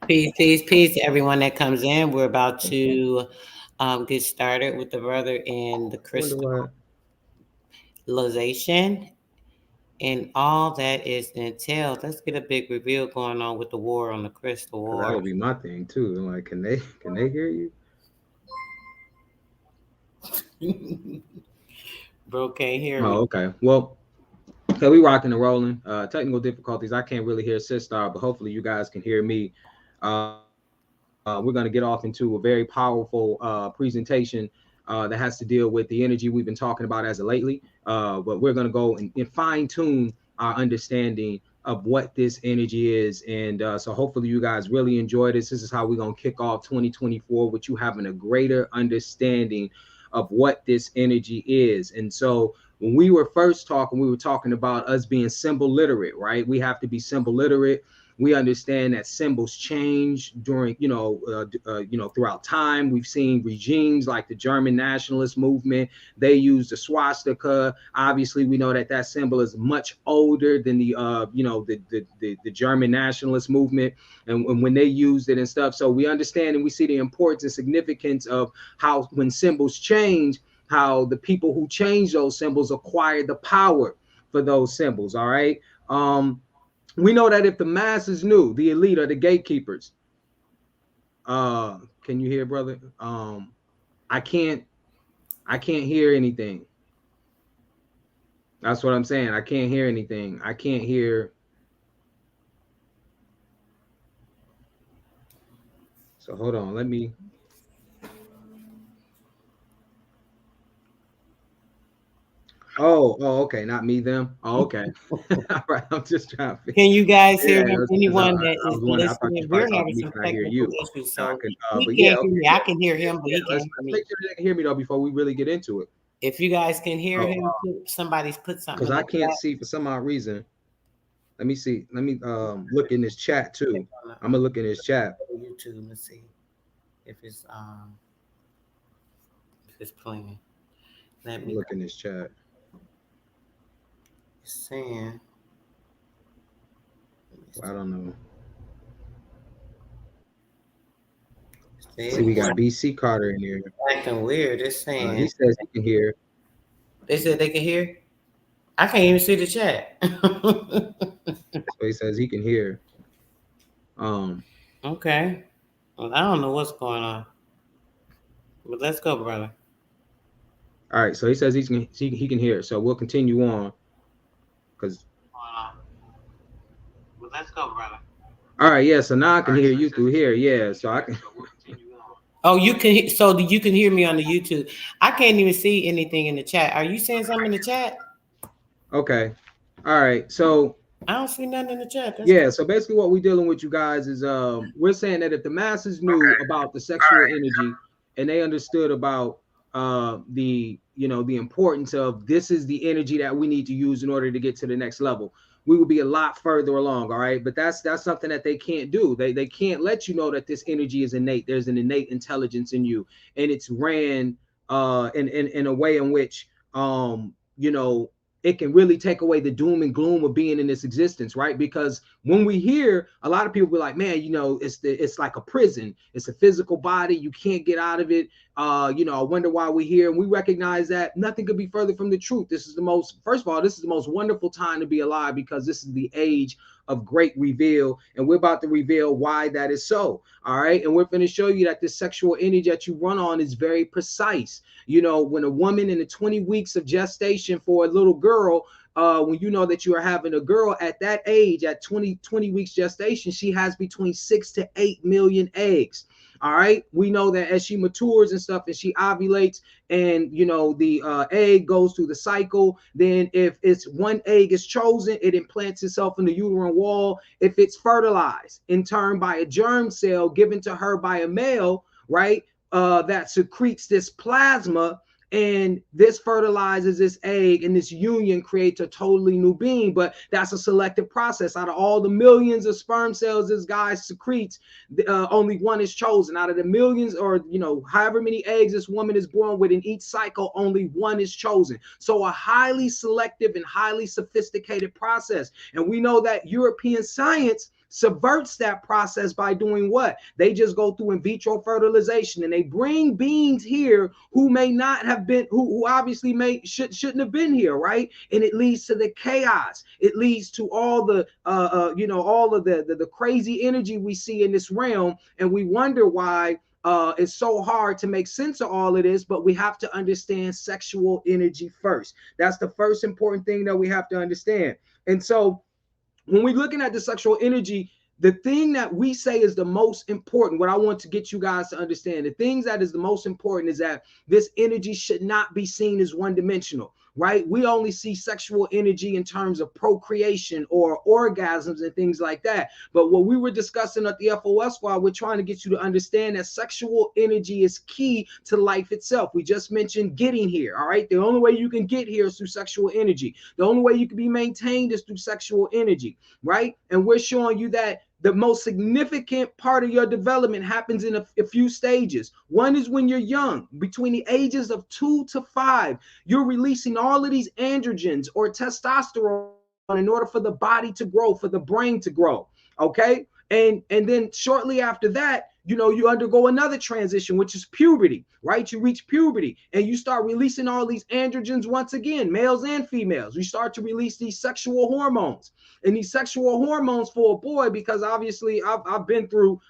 Peace, peace, peace to everyone that comes in. We're about to get started with the brother in the I wonder why. crystallization and all that is entailed. Let's get a big reveal going on with the war on the crystal Because that war. would be my thing too. Like, can they hear you? Bro can't hear Oh, me. okay. Well, okay, we rocking and rolling. Technical difficulties. I can't really hear Sistar, but hopefully you guys can hear me. We're gonna get off into a very powerful presentation that has to deal with the energy we've been talking about as of lately. But we're gonna go and fine tune our understanding of what this energy is, and so hopefully you guys really enjoy this. This is how we're gonna kick off 2024 with you having a greater understanding of what this energy is. And so when we were first talking, we were talking about us being symbol literate, right? We have to be symbol literate. We understand that symbols change during, throughout time. We've seen regimes like the German nationalist movement. They use the swastika. Obviously, we know that that symbol is much older than the German nationalist movement, and when they used it and stuff. So we understand and we see the importance and significance of how when symbols change, how the people who change those symbols acquire the power for those symbols. All right. We know that if the masses knew, the elite or the gatekeepers, can you hear, brother? I can't I can't hear anything. That's what I'm saying. I can't hear anything. I can't hear. So hold on. Let me. Okay. Not me, them. Oh, okay. All right. I'm just trying to. Can you guys hear Yeah, him? because Anyone that I is was wondering. I thought you listening, was we're probably talking having to me. some Can I hear technical you? issues, No, I so can. he But yeah, can't hear okay. me. I can hear him, but Yeah. he Let's can't hear make me. sure they can hear me though before we really get into it. If you guys can hear Oh, him, somebody's put something because in I the can't chat. see for some odd reason. Let me see. Let me look in this chat Click too. on the I'm gonna look in this chat. YouTube and see if it's playing. Let me Look in this chat. saying. I don't know. See, See, we got BC Carter in here. acting weird. It's He saying says he can hear. they said they can hear. I can't even see the chat. So he says he can hear. Um. Okay. Well, I don't know what's going on, but let's go, brother. All right. So he says he can hear. So we'll continue on because. Well, let's go, brother. All right. Yeah. So now I can hear you through here. Yeah. So I can. Oh, you can. So you can hear me on the YouTube. I can't even see anything in the chat. Are you saying something in the chat? Okay. All right. So I don't see nothing in the chat. That's yeah. So basically, what we're dealing with, you guys, is we're saying that if the masses knew about the sexual energy and they understood about the importance of this is the energy that we need to use in order to get to the next level, we would be a lot further along. All right. But that's something that they can't do. They can't let you know that this energy is innate. There's an innate intelligence in you, and it's ran in a way in which it can really take away the doom and gloom of being in this existence, right? Because when we hear a lot of people be like, man, it's like a prison. It's a physical body. You can't get out of it. I wonder why we're here. And we recognize that nothing could be further from the truth. First of all, this is the most wonderful time to be alive because this is the age of great reveal. And we're about to reveal why that is so. All right. And we're going to show you that this sexual energy that you run on is very precise. When a woman in the 20 weeks of gestation for a little girl, when you know that you are having a girl at that age, at 20 weeks gestation, she has between 6 to 8 million eggs. All right. We know that as she matures and stuff and she ovulates and, the egg goes through the cycle, then if it's one egg is chosen, it implants itself in the uterine wall. If it's fertilized in turn by a germ cell given to her by a male, right, that secretes this plasma, and this fertilizes this egg, and this union creates a totally new being. But that's a selective process. Out of all the millions of sperm cells this guy secretes, only one is chosen. Out of the millions, or however many eggs this woman is born with in each cycle, only one is chosen. So a highly selective and highly sophisticated process. And we know that European science subverts that process by doing what? They just go through in vitro fertilization, and they bring beings here who may not have been, who obviously shouldn't have been here, right? And it leads to the chaos. It leads to all the all of the crazy energy we see in this realm, and we wonder why it's so hard to make sense of all of this. But we have to understand sexual energy first. That's the first important thing that we have to understand. And so when we're looking at the sexual energy, the thing that we say is the most important, what I want to get you guys to understand, the things that is the most important is that this energy should not be seen as one-dimensional, right? We only see sexual energy in terms of procreation or orgasms and things like that. But what we were discussing at the FOS squad, we're trying to get you to understand that sexual energy is key to life itself. We just mentioned getting here, all right? The only way you can get here is through sexual energy. The only way you can be maintained is through sexual energy, right? And we're showing you that the most significant part of your development happens in a few stages. One is when you're young, between the ages of 2 to 5, you're releasing all of these androgens or testosterone in order for the body to grow, for the brain to grow. Okay. And then shortly after that, you undergo another transition, which is puberty, right? You reach puberty and you start releasing all these androgens once again, males and females. You start to release these sexual hormones, and these sexual hormones for a boy, because obviously I've been through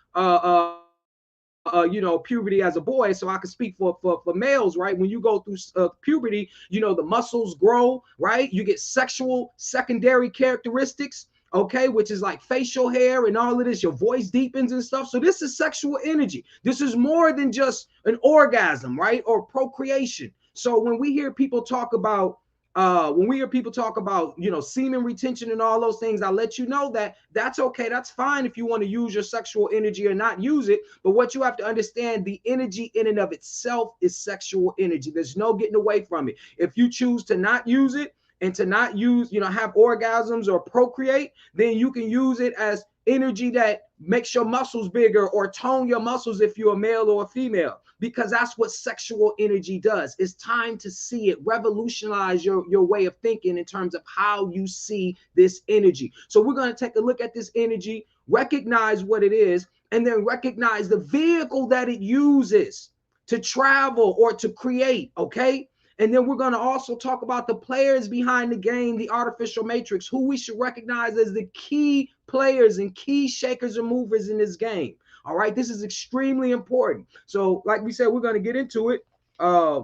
puberty as a boy, so I can speak for males, right? When you go through puberty, the muscles grow, right? You get sexual secondary characteristics, okay, which is like facial hair and all of this. Your voice deepens and stuff. So this is sexual energy. This is more than just an orgasm, right? Or procreation. So when we hear people talk about semen retention and all those things, I'll let you know that that's okay. That's fine if you want to use your sexual energy or not use it. But what you have to understand, the energy in and of itself is sexual energy. There's no getting away from it. If you choose to not use it and to not use, have orgasms or procreate, then you can use it as energy that makes your muscles bigger or tone your muscles if you're a male or a female, because that's what sexual energy does. It's time to see it revolutionize your way of thinking in terms of how you see this energy. So we're going to take a look at this energy, recognize what it is, and then recognize the vehicle that it uses to travel or to create, okay? And then we're going to also talk about the players behind the game, the artificial matrix, who we should recognize as the key players and key shakers and movers in this game. All right, this is extremely important. So like we said, we're going to get into it. Let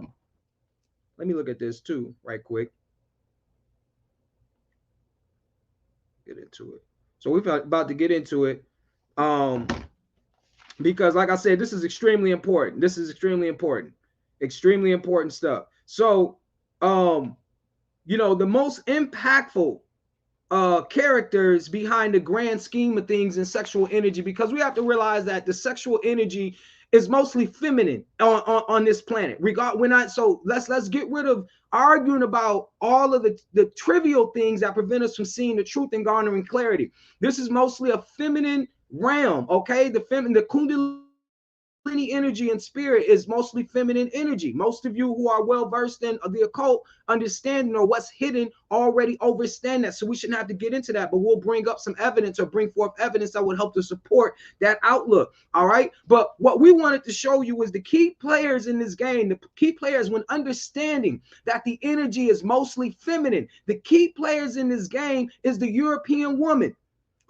me look at this too, right quick. Get into it. So we're about to get into it. Because like I said, this is extremely important. This is extremely important. Extremely important stuff. So, the most impactful characters behind the grand scheme of things in sexual energy, because we have to realize that the sexual energy is mostly feminine on this planet. So let's get rid of arguing about all of the trivial things that prevent us from seeing the truth and garnering clarity. This is mostly a feminine realm, okay? The Kundalini energy and spirit is mostly feminine energy. Most of you who are well versed in the occult understanding or what's hidden already understand that. So we shouldn't have to get into that, but we'll bring up some evidence or bring forth evidence that would help to support that outlook. All right. But what we wanted to show you is the key players in this game, the key players when understanding that the energy is mostly feminine. The key players in this game is the European woman.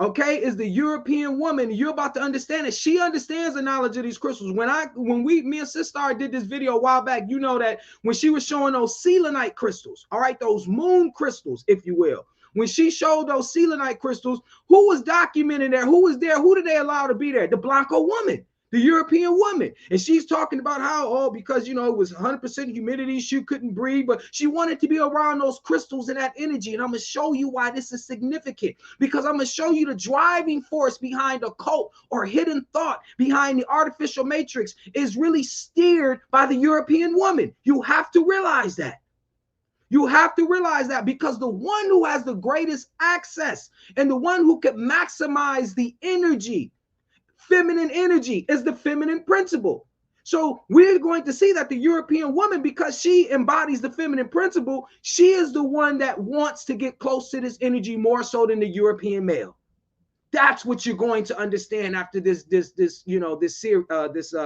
Okay, is the European woman. You're about to understand it. She understands the knowledge of these crystals. Me and Sister did this video a while back, that when she was showing those selenite crystals, all right, those moon crystals, if you will, when she showed those selenite crystals, who was documented there? Who was there? Who did they allow to be there? The Blanco woman, the European woman. And she's talking about how, because, it was 100% humidity, she couldn't breathe, but she wanted to be around those crystals and that energy. And I'm going to show you why this is significant, because I'm going to show you the driving force behind a cult or hidden thought behind the artificial matrix is really steered by the European woman. You have to realize that. You have to realize that, because the one who has the greatest access and the one who can maximize the energy, feminine energy, is the feminine principle. So we're going to see that the European woman, because she embodies the feminine principle, she is the one that wants to get close to this energy more so than the European male. That's what you're going to understand after this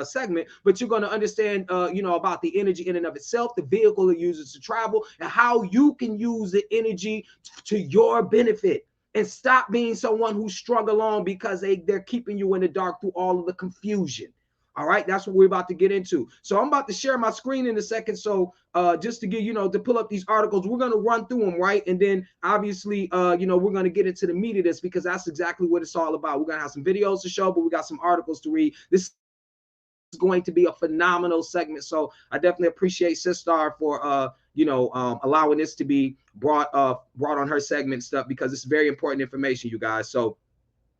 segment. But you're going to understand about the energy in and of itself, the vehicle it uses to travel, and how you can use the energy to your benefit, and stop being someone who strung along because they're keeping you in the dark through all of the confusion. All right, that's what we're about to get into. So I'm about to share my screen in a second. So just to get, to pull up these articles, we're going to run through them, right? And then obviously, we're going to get into the meat of this, because that's exactly what it's all about. We're going to have some videos to show, but we got some articles to read. This is going to be a phenomenal segment. So I definitely appreciate Sistar for, allowing this to be brought on her segment stuff, because it's very important information, you guys. So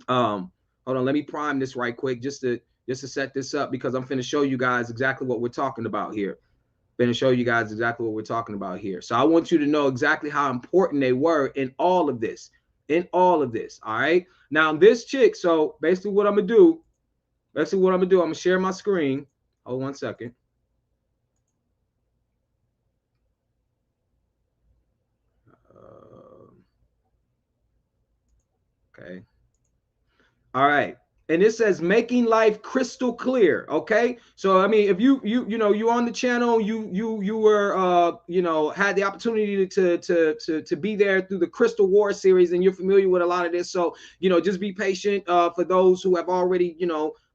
hold on, let me prime this right quick, just to set this up, because I'm finna show you guys exactly what we're talking about here. So I want you to know exactly how important they were in all of this. All right. Now this chick, so basically what I'm gonna do, I'm gonna share my screen. Hold 1 second. Okay. All right. And it says making life crystal clear. Okay. So I mean, if you on the channel, you were had the opportunity to be there through the Crystal War series, and you're familiar with a lot of this. So just be patient for those who have already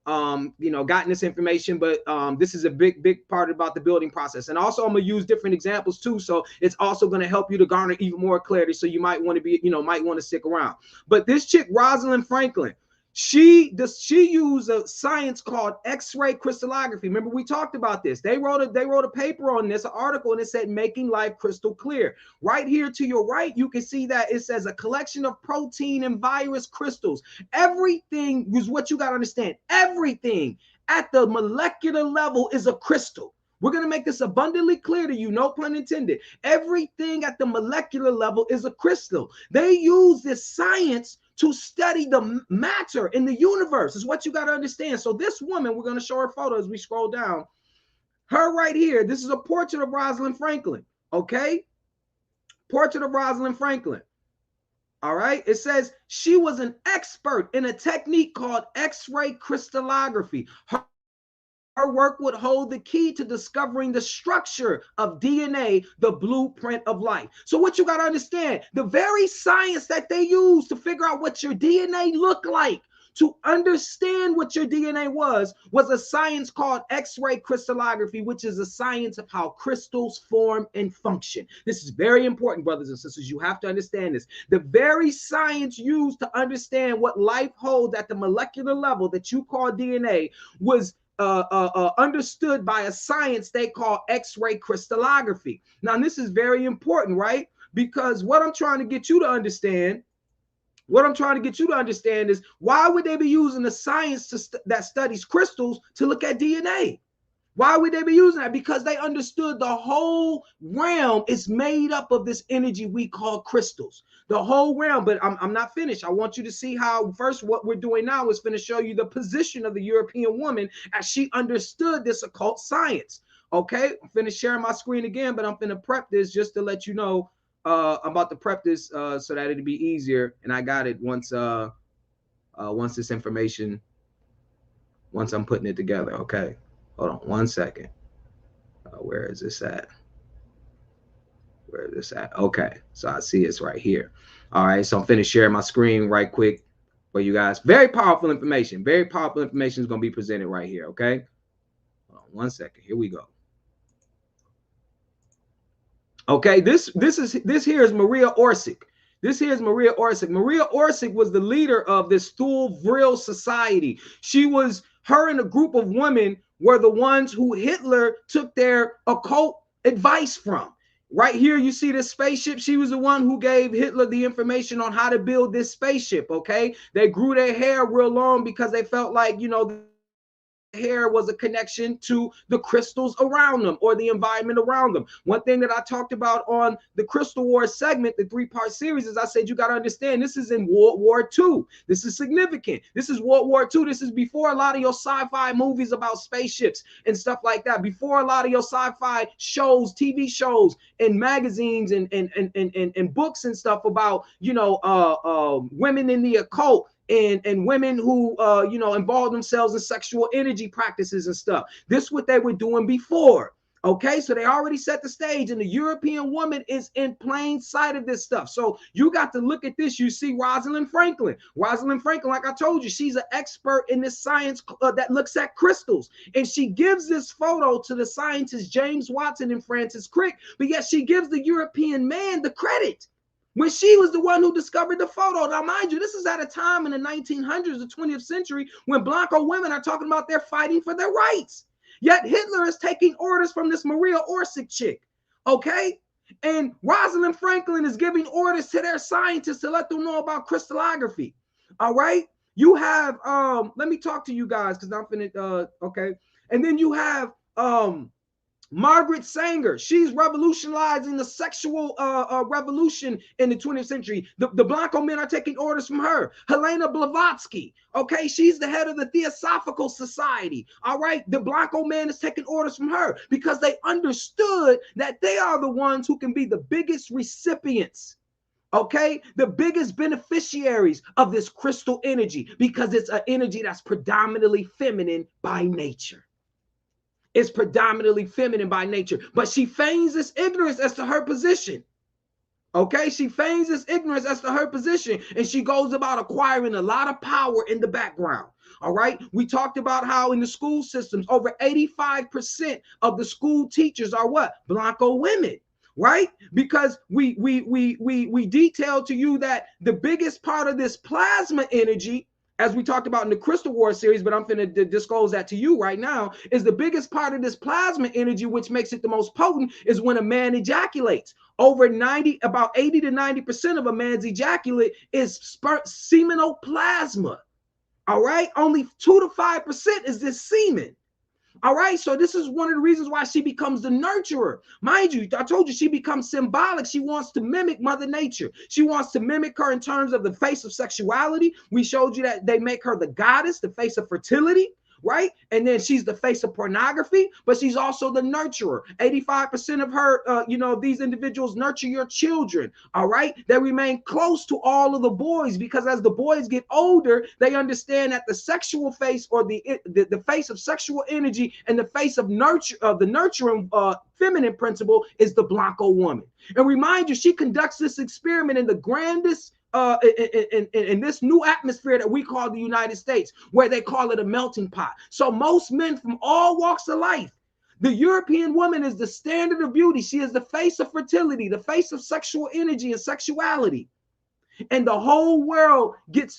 gotten this information. But this is a big part about the building process. And also I'm gonna use different examples too. So it's also gonna help you to garner even more clarity. So you might want to be, might want to stick around. But this chick, Rosalind Franklin, she used a science called X-ray crystallography. Remember, we talked about this. They wrote a paper on this, an article, and it said making life crystal clear. Right here to your right, you can see that it says a collection of protein and virus crystals. Everything is what you got to understand. Everything at the molecular level is a crystal. We're going to make this abundantly clear to you, no pun intended. Everything at the molecular level is a crystal. They use this science to study the matter in the universe, is what you got to understand. So this woman, we're going to show her photo as we scroll down. Her right here, this is a portrait of Rosalind Franklin, okay? Portrait of Rosalind Franklin. All right, it says she was an expert in a technique called X-ray crystallography. Her work would hold the key to discovering the structure of DNA, the blueprint of life. So what you got to understand, the very science that they use to figure out what your DNA looked like, to understand what your DNA was a science called X-ray crystallography, which is a science of how crystals form and function. This is very important, brothers and sisters. You have to understand this. The very science used to understand what life holds at the molecular level that you call DNA was understood by a science they call X-ray crystallography. Now, this is very important, right? Because what I'm trying to get you to understand is, why would they be using the science that studies crystals to look at DNA? Why would they be using that? Because they understood the whole realm is made up of this energy we call crystals. The whole realm. But I'm not finished. I want you to see how, first, what we're doing now is going to show you the position of the European woman as she understood this occult science. Okay, I'm finished sharing my screen again, but I'm going to prep this just to let you know I'm about to prep this so that it'll be easier. And I got it once this information, once I'm putting it together. Okay. Hold on 1 second. Where is this at? Okay, so I see it's right here. All right, so I'm finished sharing my screen right quick for you guys. Very powerful information. Very powerful information is going to be presented right here. Okay, hold on 1 second. Here we go. Okay, this here is Maria Orsic. Maria Orsic was the leader of this Thule Vril Society. Her and a group of women were the ones who Hitler took their occult advice from. Right here, you see this spaceship. She was the one who gave Hitler the information on how to build this spaceship, okay? They grew their hair real long because they felt like, hair was a connection to the crystals around them or the environment around them. One thing that I talked about on the Crystal War segment, the 3-part series, is I said you got to understand this is in World War II. This is significant. This is World War II. This is before a lot of your sci-fi movies about spaceships and stuff like that. Before a lot of your sci-fi shows, TV shows, and magazines and books and stuff about women in the occult and women who involve themselves in sexual energy practices and stuff. This is what they were doing before. Okay, so they already set the stage, and the European woman is in plain sight of this stuff. So you got to look at this. You see Rosalind Franklin. Rosalind Franklin, like I told you, she's an expert in this science that looks at crystals. And she gives this photo to the scientists James Watson and Francis Crick, but yet she gives the European man the credit when she was the one who discovered the photo. Now, mind you, this is at a time in the 1900s, the 20th century, when Blanco women are talking about they're fighting for their rights. Yet Hitler is taking orders from this Maria Orsic chick, okay? And Rosalind Franklin is giving orders to their scientists to let them know about crystallography, all right? You have, let me talk to you guys because I'm finna, okay? And then you have Margaret Sanger. She's revolutionizing the sexual revolution in the 20th century. The Blanco men are taking orders from her. Helena Blavatsky, okay, she's the head of the Theosophical Society. All right, the Blanco man is taking orders from her because they understood that they are the ones who can be the biggest recipients, okay, the biggest beneficiaries of this crystal energy, because it's an energy that's predominantly feminine by nature. Is predominantly feminine by nature, but she feigns this ignorance as to her position. Okay, she feigns this ignorance as to her position, and she goes about acquiring a lot of power in the background. All right, we talked about how in the school systems, over 85% of the school teachers are what? Blanco women. Right? Because we detailed to you that the biggest part of this plasma energy, as we talked about in the Crystal War series, but I'm going to disclose that to you right now, is the biggest part of this plasma energy, which makes it the most potent, is when a man ejaculates. About 80 to 90% of a man's ejaculate is seminal plasma. All right? Only 2 to 5% is this semen. All right, so this is one of the reasons why she becomes the nurturer. Mind you, I told you she becomes symbolic. She wants to mimic Mother Nature. She wants to mimic her in terms of the face of sexuality. We showed you that they make her the goddess, the face of fertility, right? And then she's the face of pornography, but she's also the nurturer. 85% of her, these individuals nurture your children, all right? They remain close to all of the boys, because as the boys get older, they understand that the sexual face, or the face of sexual energy, and the face of nurture, of the nurturing feminine principle, is the Blanco woman. And remind you, she conducts this experiment in the grandest in this new atmosphere that we call the United States, where they call it a melting pot. So most men from all walks of life, the European woman is the standard of beauty. She is the face of fertility, the face of sexual energy and sexuality. And the whole world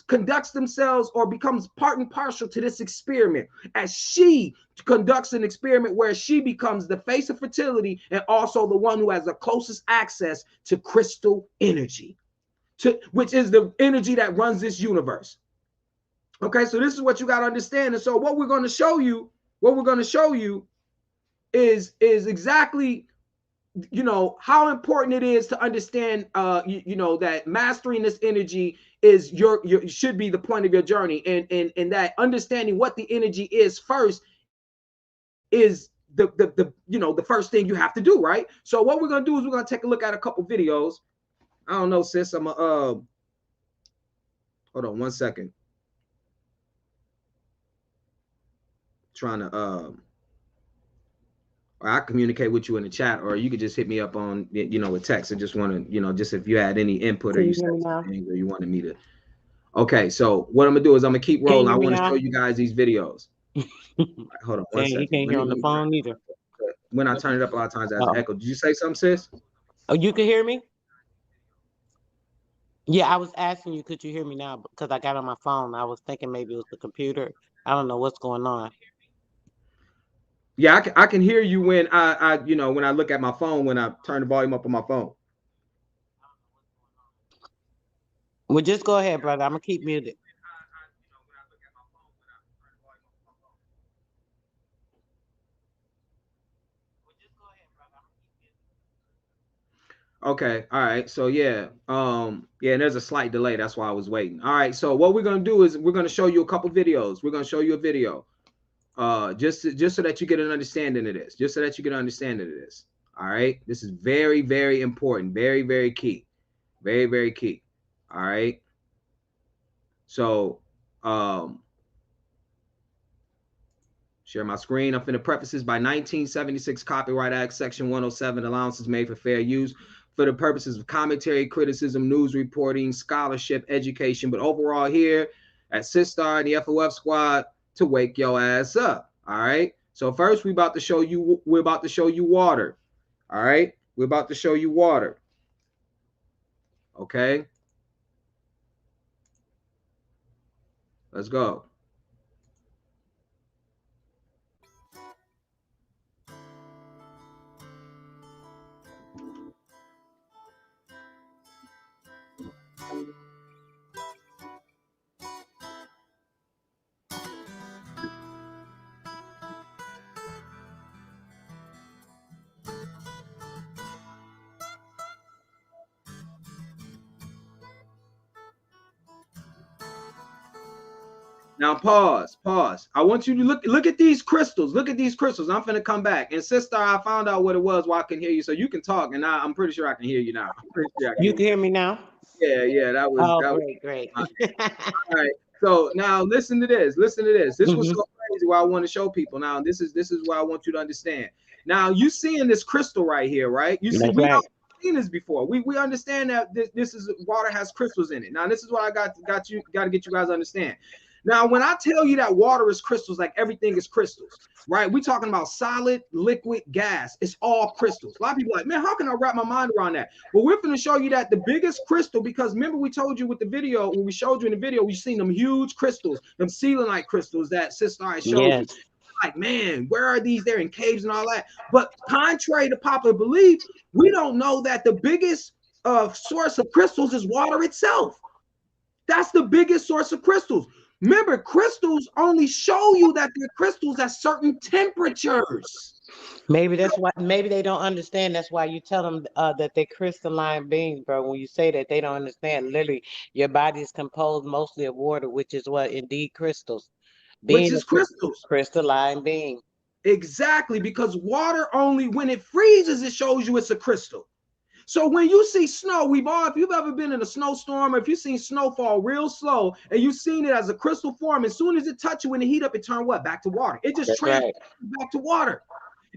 conducts themselves or becomes part and parcel to this experiment, as she conducts an experiment where she becomes the face of fertility and also the one who has the closest access to crystal energy, which is the energy that runs this universe. Okay, so this is what you got to understand. And so what we're going to show you is exactly, how important it is to understand, that mastering this energy is should be the point of your journey, and that understanding what the energy is first is the first thing you have to do, right? So what we're going to do is we're going to take a look at a couple videos. I don't know, sis. I'm hold on one second. Trying to or I communicate with you in the chat, or you could just hit me up on a text. I just want to, just if you had any input, or you said something, or you wanted me to. Okay, so what I'm gonna do is I'm gonna keep rolling. I want to show you guys these videos. Right, hold on one second. You can't hear on the phone either. When I turn it up, a lot of times that's echo. Did you say something, sis? Oh, you can hear me? Yeah, I was asking you, could you hear me now? Because I got on my phone. I was thinking maybe it was the computer. I don't know what's going on. Yeah, I can hear you when I when I look at my phone, when I turn the volume up on my phone. Well, just go ahead, brother. I'm gonna keep muted. Okay, all right. So yeah, and there's a slight delay. That's why I was waiting. All right. So what we're gonna do is we're gonna show you a couple videos. We're gonna show you a video, just so that you get an understanding of this. Just so that you get an understanding of this. All right. This is very, very important. Very, very key. Very, very key. All right. So um share my screen. I'm finna preface this by 1976 Copyright Act, Section 107, allowances made for fair use for the purposes of commentary, criticism, news reporting, scholarship, education. But overall, here at Sistar and the FOF squad to wake your ass up. All right. So first, we're about to show you water. All right. We're about to show you water. Okay. Let's go. Now pause. I want you to look at these crystals. Look at these crystals. I'm finna come back. And sister, I found out what it was while I can hear you. So you can talk. And I'm pretty sure I can hear you now. I'm pretty sure I can You hear can you. hear me now? Yeah, Oh, that was great, great. all right. So now listen to this. Listen to this. This was Hmm. so crazy what I want to show people. Now, this is what I want you to understand. Now, you seeing this crystal right here, right? You see, That's we right. don't seen this before. We understand that this is water has crystals in it. Now, this is what I got to get you guys to understand. Now, when I tell you that water is crystals, like everything is crystals, right? We're talking about solid, liquid, gas. It's all crystals. A lot of people are like, man, how can I wrap my mind around that? Well, we're going to show you that the biggest crystal, because remember we told you with the video, when we showed you in the video, we seen them huge crystals, them selenite crystals that Sister I showed you. Yes. Like, man, where are these? They're in caves and all that. But contrary to popular belief, we don't know that the biggest source of crystals is water itself. That's the biggest source of crystals. Remember, crystals only show you that they're crystals at certain temperatures. Maybe that's why. Maybe they don't understand. That's why you tell them that they're crystalline beings, bro. When you say that, they don't understand. Literally, your body is composed mostly of water, which is what indeed crystals. Which Being a is crystals. crystalline being. Exactly, because water only when it freezes, it shows you it's a crystal. So when you see snow, if you've ever been in a snowstorm, or if you've seen snow fall real slow and you've seen it as a crystal form, as soon as it touches you in the heat up, it turns what? Back to water. It just That's transfers right. back to water.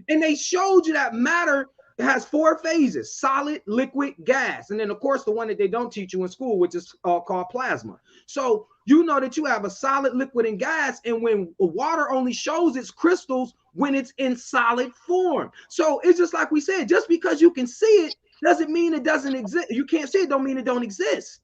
And they showed you that matter has four phases: solid, liquid, gas. And then, of course, the one that they don't teach you in school, which is called plasma. So you know that you have a solid, liquid, and gas. And when water only shows its crystals when it's in solid form. So it's just like we said, just because you can see it doesn't mean it doesn't exist. You can't see it, don't mean it don't exist.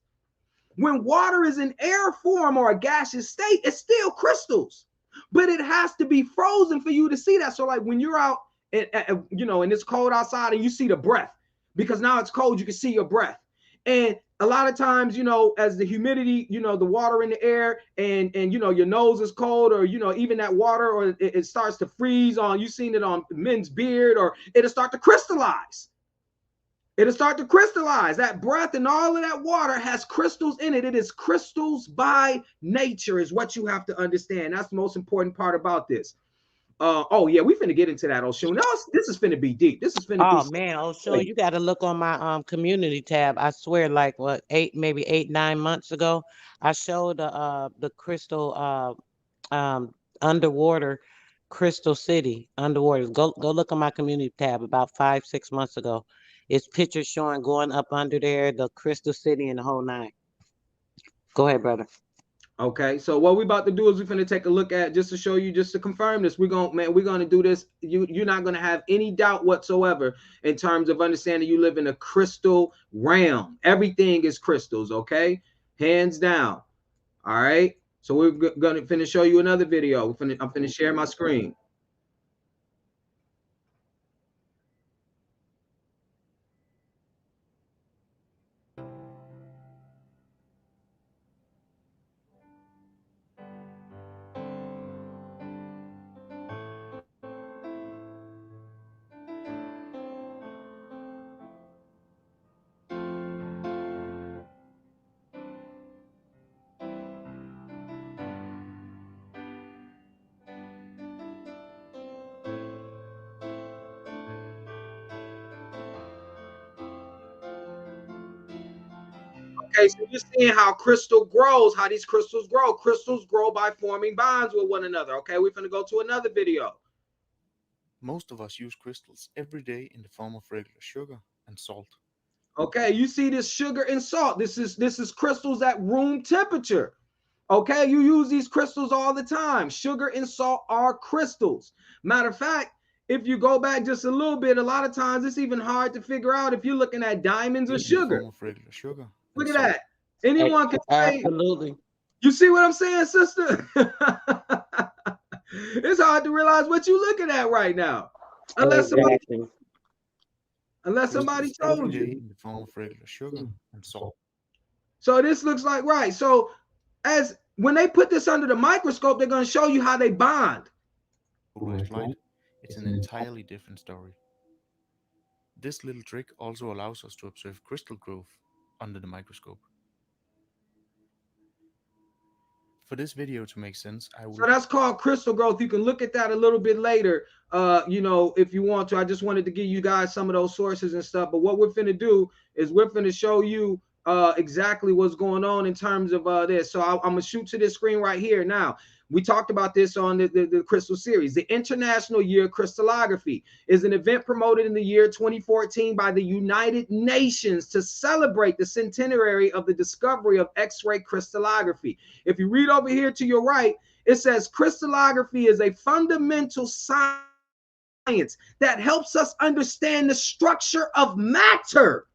When water is in air form or a gaseous state, it's still crystals, but it has to be frozen for you to see that. So, like when you're out, and it's cold outside, and you see the breath, because now it's cold, you can see your breath. And a lot of times, as the humidity, the water in the air, and your nose is cold, or even that water, or it starts to freeze on. You've seen it on men's beard, or it'll start to crystallize. It'll start to crystallize. That breath and all of that water has crystals in it. It is crystals by nature, is what you have to understand. That's the most important part about this. Oh yeah, we finna get into that, Oshun. No, this is finna be deep. This is finna be Oh so man, oh sure, crazy. you got to look on my community tab. I swear, like what maybe 8, 9 months ago, I showed the crystal underwater crystal city underwater. Go look on my community tab about 5, 6 months ago. It's pictures showing going up under there, the crystal city and the whole nine. Go ahead, brother. Okay, so what we about to do is we're gonna take a look at, just to show you, just to confirm this. We're gonna do this. You're not gonna have any doubt whatsoever in terms of understanding you live in a crystal realm. Everything is crystals, okay? Hands down. All right. So we're gonna finish show you another video. I'm finna share my screen. Okay, so you're seeing how crystal grows, how these crystals grow. Crystals grow by forming bonds with one another. Okay, we're gonna go to another video. Most of us use crystals every day in the form of regular sugar and salt. Okay, you see this sugar and salt. This is crystals at room temperature. Okay, you use these crystals all the time. Sugar and salt are crystals. Matter of fact, if you go back just a little bit, a lot of times it's even hard to figure out if you're looking at diamonds or In the sugar. form of regular sugar and Look at salt. that. Anyone can say, Absolutely. you see what I'm saying, sister? It's hard to realize what you're looking at right now. Unless somebody Exactly. unless somebody Crystals every told day you. in the form of regular sugar and salt. So this looks like right. So as when they put this under the microscope, they're going to show you how they bond. Polarized light, it's an entirely different story. This little trick also allows us to observe crystal growth under the microscope. For this video to make sense, I So will that's called crystal growth. You can look at that a little bit later, if you want to. I just wanted to give you guys some of those sources and stuff. But what we're finna do is we're finna show you exactly what's going on in terms of this. So I'm gonna shoot to this screen right here now. We talked about this on the Crystal series. The International Year of Crystallography is an event promoted in the year 2014 by the United Nations to celebrate the centenary of the discovery of X-ray crystallography. If you read over here to your right, it says crystallography is a fundamental science that helps us understand the structure of matter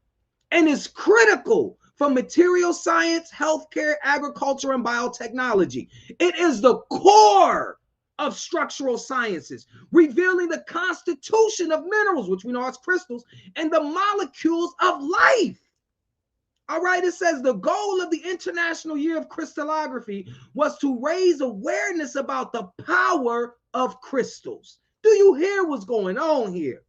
and is critical for material science, healthcare, agriculture, and biotechnology. It is the core of structural sciences, revealing the constitution of minerals, which we know as crystals, and the molecules of life. All right, it says the goal of the International Year of Crystallography was to raise awareness about the power of crystals. Do you hear what's going on here?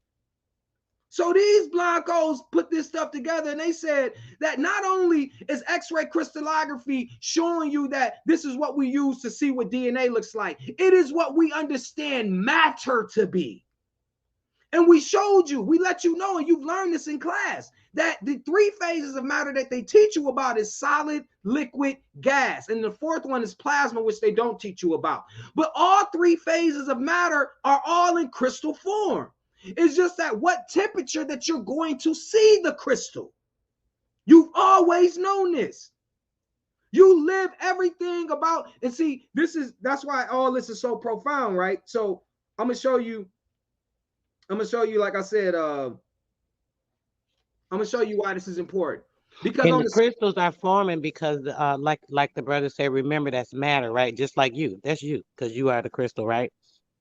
So these blancos put this stuff together and they said that not only is X-ray crystallography showing you that this is what we use to see what DNA looks like, it is what we understand matter to be. And we showed you, we let you know, and you've learned this in class, that the three phases of matter that they teach you about is solid, liquid, gas. And the fourth one is plasma, which they don't teach you about. But all three phases of matter are all in crystal form. It's just at what temperature that you're going to see the crystal. You've always known this. You live everything about, and see, that's why all this is so profound, right? So I'm gonna show you, like I said, I'm gonna show you why this is important. Because And on the the crystals are forming because, like the brother said, remember that's matter, right? Just like you, that's you, because you are the crystal, right?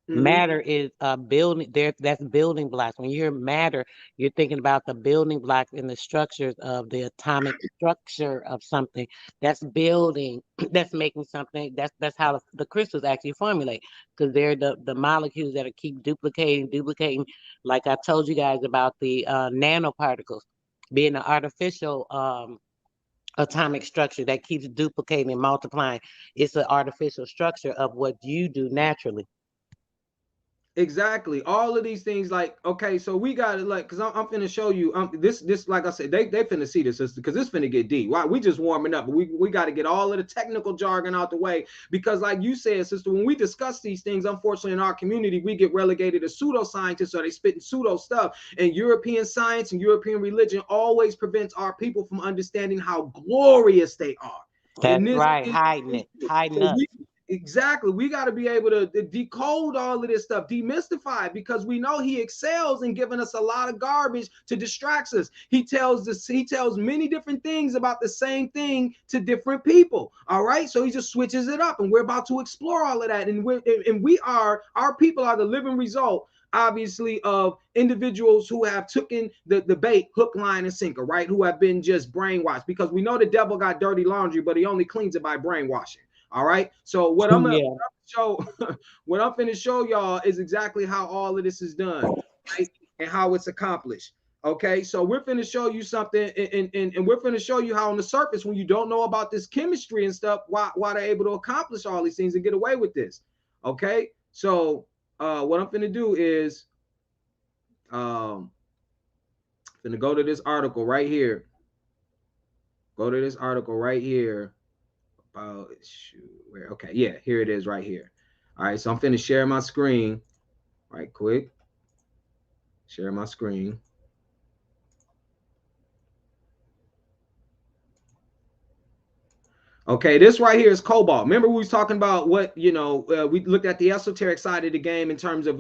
mhm, Matter is building there. That's building blocks. When you hear matter, you're thinking about the building blocks and the structures of the atomic structure of something. That's building. That's making something. That's how the crystals actually formulate, because they're the molecules that are keep duplicating. Like I told you guys about the nanoparticles being an artificial atomic structure that keeps duplicating and multiplying. It's an artificial structure of what you do naturally. exactly. All of these things, like, okay, so we got to, like, because I'm finna show you this, like I said, they finna see this, sister, because this finna get deep. Why? We just warming up. We got to get all of the technical jargon out the way, because like you said, sister, when we discuss these things, unfortunately in our community, we get relegated as pseudoscientists, or they spitting pseudo stuff. And European science and European religion always prevents our people from understanding how glorious they are. And That's this right, is, hiding it, hiding so us. we, exactly, we got to be able to decode all of this stuff, demystify it, because we know he excels in giving us a lot of garbage to distract us. He tells many different things about the same thing to different people. All right, so he just switches it up, and we're about to explore all of that. And our people are the living result, obviously, of individuals who have taken the bait hook, line, and sinker, right? Who have been just brainwashed, because we know the devil got dirty laundry, but he only cleans it by brainwashing. All right. So what I'm gonna Yeah. show, what I'm finna show y'all is exactly how all of this is done, right? And how it's accomplished. Okay, so we're finna show you something, and we're finna show you how on the surface, when you don't know about this chemistry and stuff, why they're able to accomplish all these things and get away with this. Okay, so what I'm finna do is finna go to this article right here. Go to this article right here about where. Okay, yeah, here it is right here. All right, so I'm finna share my screen right quick. Share my screen. Okay, this right here is cobalt. Remember we was talking about what, we looked at the esoteric side of the game in terms of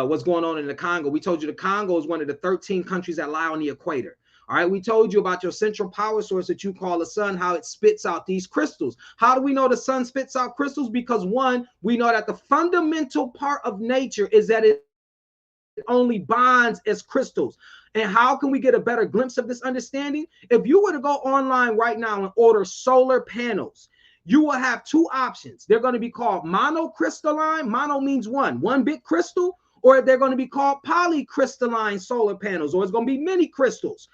what's going on in the Congo. We told you the Congo is one of the 13 countries that lie on the equator. All right, we told you about your central power source that you call the sun, how it spits out these crystals. How do we know the sun spits out crystals? Because one, we know that the fundamental part of nature is that it only bonds as crystals. And how can we get a better glimpse of this understanding? If you were to go online right now and order solar panels, you will have two options. They're going to be called monocrystalline. Mono means one bit crystal, or they're going to be called polycrystalline solar panels, or it's going to be many crystals.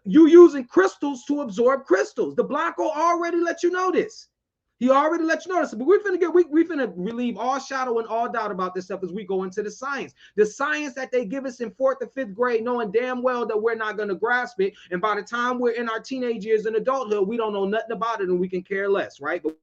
You using crystals to absorb crystals. The Blanco already let you know this. He already let you know this, but we're finna relieve all shadow and all doubt about this stuff as we go into the science. The science that they give us in 4th and 5th grade, knowing damn well that we're not gonna grasp it. And by the time we're in our teenage years and adulthood, we don't know nothing about it and we can care less, right? But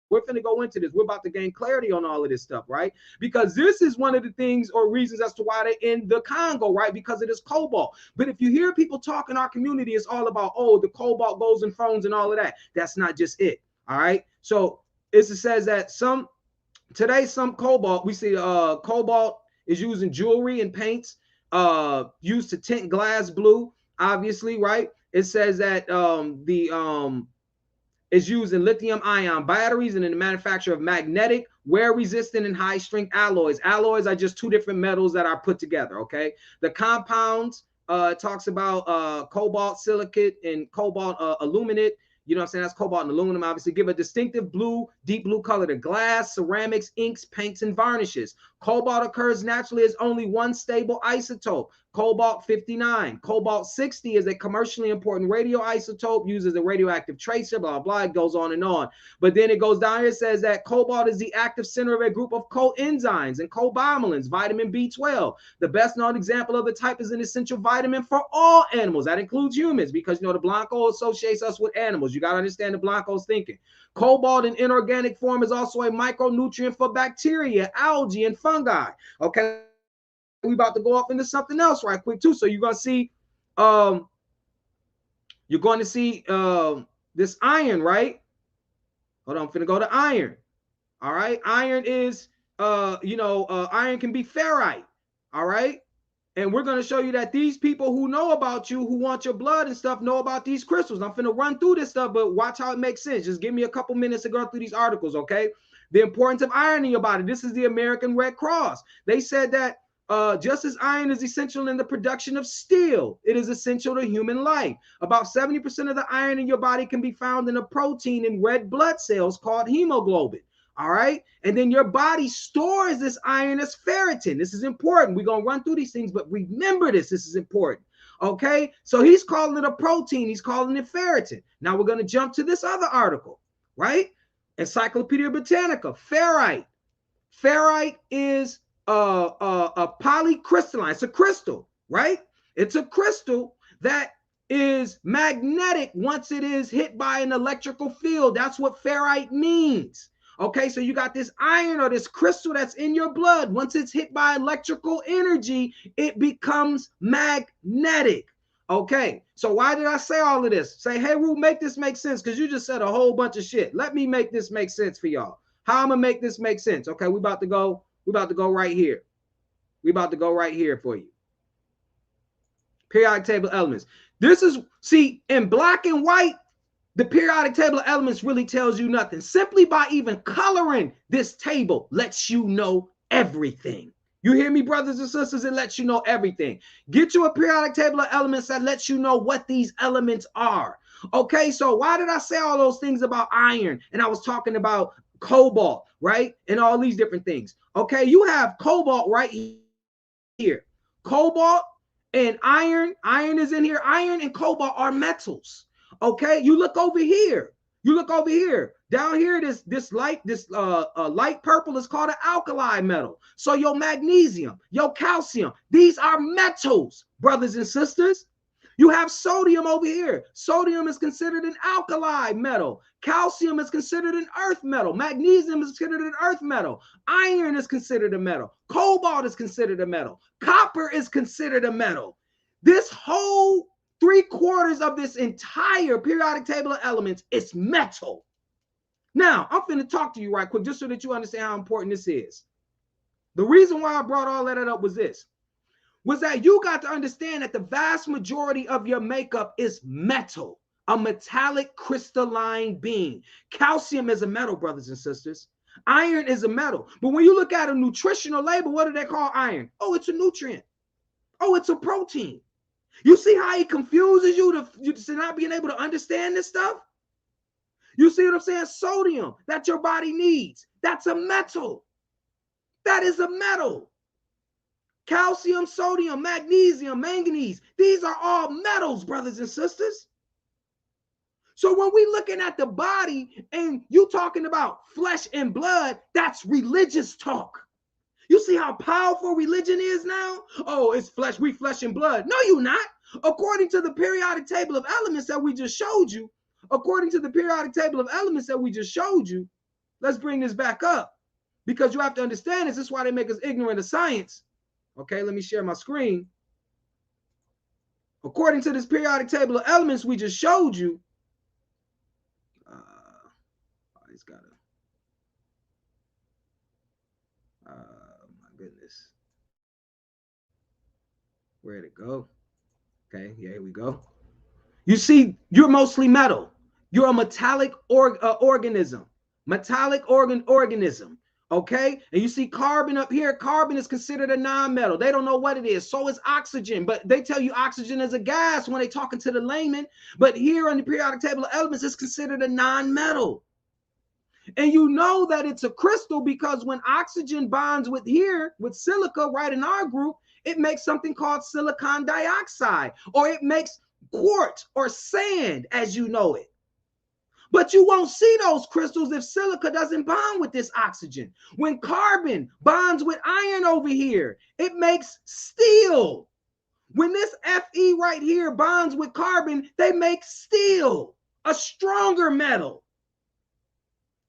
we're finna go into this. We're about to gain clarity on all of this stuff, right? Because this is one of the things or reasons as to why they're in the Congo, right? Because it is cobalt. But if you hear people talk in our community, it's all about, oh, the cobalt goes in phones and all of that. That's not just it. All right. So it says that some cobalt, we see cobalt is used in jewelry and paints, used to tint glass blue, obviously, right? It says that is used in lithium ion batteries and in the manufacture of magnetic, wear resistant, and high strength alloys. Alloys are just two different metals that are put together. Okay. The compounds talks about cobalt silicate and cobalt aluminate. You know what I'm saying? That's cobalt and aluminum, obviously. Give a distinctive blue, deep blue color to glass, ceramics, inks, paints, and varnishes. Cobalt occurs naturally as only one stable isotope, cobalt 59. Cobalt 60 is a commercially important radioisotope used as a radioactive tracer, blah, blah. It goes on and on. But then it goes down here, it says that cobalt is the active center of a group of coenzymes and cobalamin, vitamin B12. The best known example of the type is an essential vitamin for all animals. That includes humans because, the Blanco associates us with animals. You got to understand the Blanco's thinking. Cobalt in inorganic form is also a micronutrient for bacteria, algae, and fungi. Okay, we about to go off into something else right quick too. So you're going to see this iron, right? Hold on, I'm finna go to iron. All right, iron is iron can be ferrite. All right. And we're going to show you that these people who know about you, who want your blood and stuff, know about these crystals. I'm finna run through this stuff, but watch how it makes sense. Just give me a couple minutes to go through these articles, okay? The importance of iron in your body. This is the American Red Cross. They said that just as iron is essential in the production of steel, it is essential to human life. About 70% of the iron in your body can be found in a protein in red blood cells called hemoglobin. All right. And then your body stores this iron as ferritin. This is important. We're going to run through these things, but remember this. This is important. Okay. So he's calling it a protein. He's calling it ferritin. Now we're going to jump to this other article, right? Encyclopedia Britannica, ferrite. Ferrite is a polycrystalline. It's a crystal, right? It's a crystal that is magnetic once it is hit by an electrical field. That's what ferrite means. Okay, so you got this iron or this crystal that's in your blood. Once it's hit by electrical energy, it becomes magnetic. Okay, so why did I say all of this? Say, hey, Heru, make this make sense, because you just said a whole bunch of shit. Let me make this make sense for y'all. How I'm gonna make this make sense? Okay, we about to go right here. We about to go right here for you. Periodic table elements. This is, see, in black and white, the periodic table of elements really tells you nothing. Simply by even coloring this table lets you know everything. You hear me, brothers and sisters? It lets you know everything. Get you a periodic table of elements that lets you know what these elements are. Okay, so why did I say all those things about iron? And I was talking about cobalt, right? And all these different things. Okay, you have cobalt right here. Cobalt and iron is in here. Iron and cobalt are metals. Okay, you look over here. Down here, this light purple is called an alkali metal. So your magnesium, your calcium, these are metals, brothers and sisters. You have sodium over here. Sodium is considered an alkali metal. Calcium is considered an earth metal. Magnesium is considered an earth metal. Iron is considered a metal. Cobalt is considered a metal. Copper is considered a metal. This whole 3/4 of this entire periodic table of elements is metal. Now, I'm finna talk to you right quick just so that you understand how important this is. The reason why I brought all that up was that you got to understand that the vast majority of your makeup is metal, a metallic crystalline being. Calcium is a metal, brothers and sisters. Iron is a metal. But when you look at a nutritional label, what do they call iron? Oh, it's a nutrient. Oh, it's a protein. You see how he confuses you to not being able to understand this stuff? You see what I'm saying? Sodium that your body needs. That's a metal. That is a metal. Calcium, sodium, magnesium, manganese. These are all metals, brothers and sisters. So when we looking at the body and you talking about flesh and blood, that's religious talk. You see how powerful religion is now? Oh, it's flesh, we flesh and blood. No, you're not. According to the periodic table of elements that we just showed you, let's bring this back up because you have to understand this is why they make us ignorant of science. Okay, let me share my screen. According to this periodic table of elements we just showed you, it's got to, my goodness. Where'd it go? Okay, yeah, here we go. You see, you're mostly metal. You're a metallic organism. Organism. Okay, and you see carbon up here. Carbon is considered a non-metal. They don't know what it is. So is oxygen, but they tell you oxygen is a gas when they're talking to the layman. But here on the periodic table of elements, it's considered a non-metal. And you know that it's a crystal because when oxygen bonds with silica, right in our group, it makes something called silicon dioxide, or it makes quartz or sand as you know it. But you won't see those crystals if silica doesn't bond with this oxygen. When carbon bonds with iron over here, it makes steel. When this Fe right here bonds with carbon, they make steel, a stronger metal.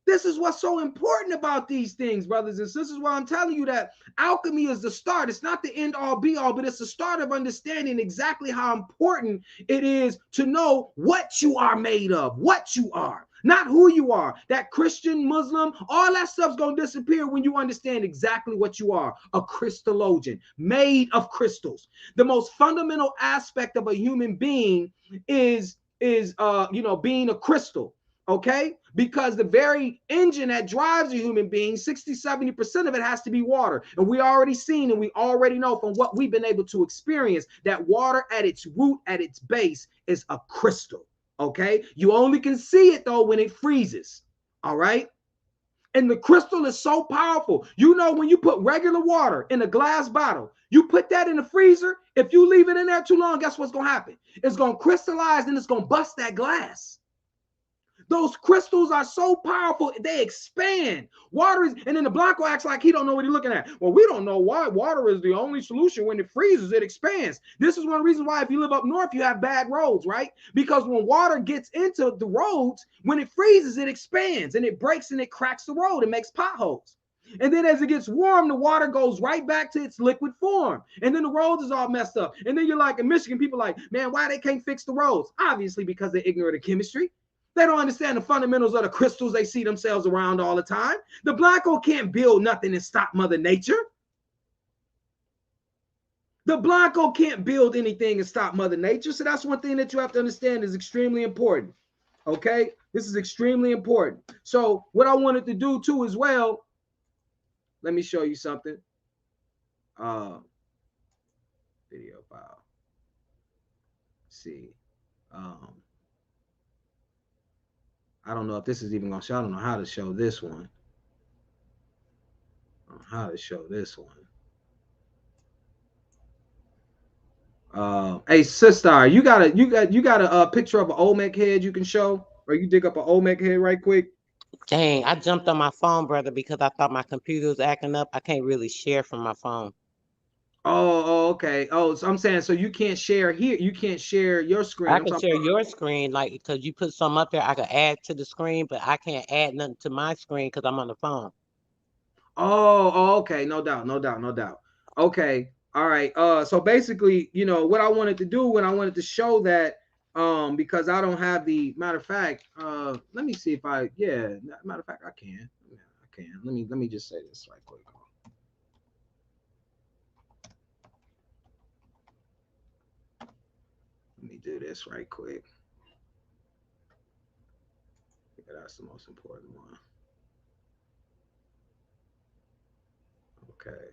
This is what's so important about these things, brothers and sisters. Why I'm telling you that alchemy is the start. It's not the end all be all, but it's the start of understanding exactly how important it is to know what you are made of, what you are, not who you are. That Christian, Muslim, all that stuff's going to disappear when you understand exactly what you are, a crystallogen made of crystals. The most fundamental aspect of a human being is being a crystal. Okay, because the very engine that drives a human being, 60-70% of it has to be water. And we already seen and we already know from what we've been able to experience that water at its root, at its base, is a crystal. Okay, you only can see it though when it freezes. All right. And the crystal is so powerful. You know, when you put regular water in a glass bottle, you put that in the freezer, if you leave it in there too long, guess what's going to happen? It's going to crystallize and it's going to bust that glass. Those crystals are so powerful, they expand. Water is, and then the Blanco acts like he don't know what he's looking at. Well, we don't know why water is the only solution. When it freezes, it expands. This is one of the reasons why if you live up north, you have bad roads, right? Because when water gets into the roads, when it freezes, it expands and it breaks and it cracks the road and makes potholes. And then as it gets warm, the water goes right back to its liquid form. And then the roads is all messed up. And then you're like, in Michigan, people are like, man, why they can't fix the roads? Obviously, because they're ignorant of chemistry. They don't understand the fundamentals of the crystals they see themselves around all the time. The Blanco can't build nothing and stop Mother Nature. The Blanco can't build anything and stop Mother Nature. So that's one thing that you have to understand is extremely important. Okay? This is extremely important. So what I wanted to do too as well, let me show you something. Video file. Let's see. I don't know if this is even going to show. I don't know how to show this one. Hey, sister, you got a picture of an Olmec head you can show, or you dig up an Olmec head right quick? Dang, I jumped on my phone, brother, because I thought my computer was acting up. I can't really share from my phone. Okay. Oh, so I'm saying, so you can't share here. You can't share your screen. I I'm can talking share about. your screen, like, because you put some up there, I could add to the screen, but I can't add nothing to my screen because I'm on the phone. Okay. No doubt. No doubt. No doubt. Okay. All right. So basically, what I wanted to do when I wanted to show that, because I don't have the matter of fact, let me see if yeah, matter of fact, I can. Yeah, I can. Let me just say this right quick. Let me do this right quick. Yeah, that's the most important one. Okay.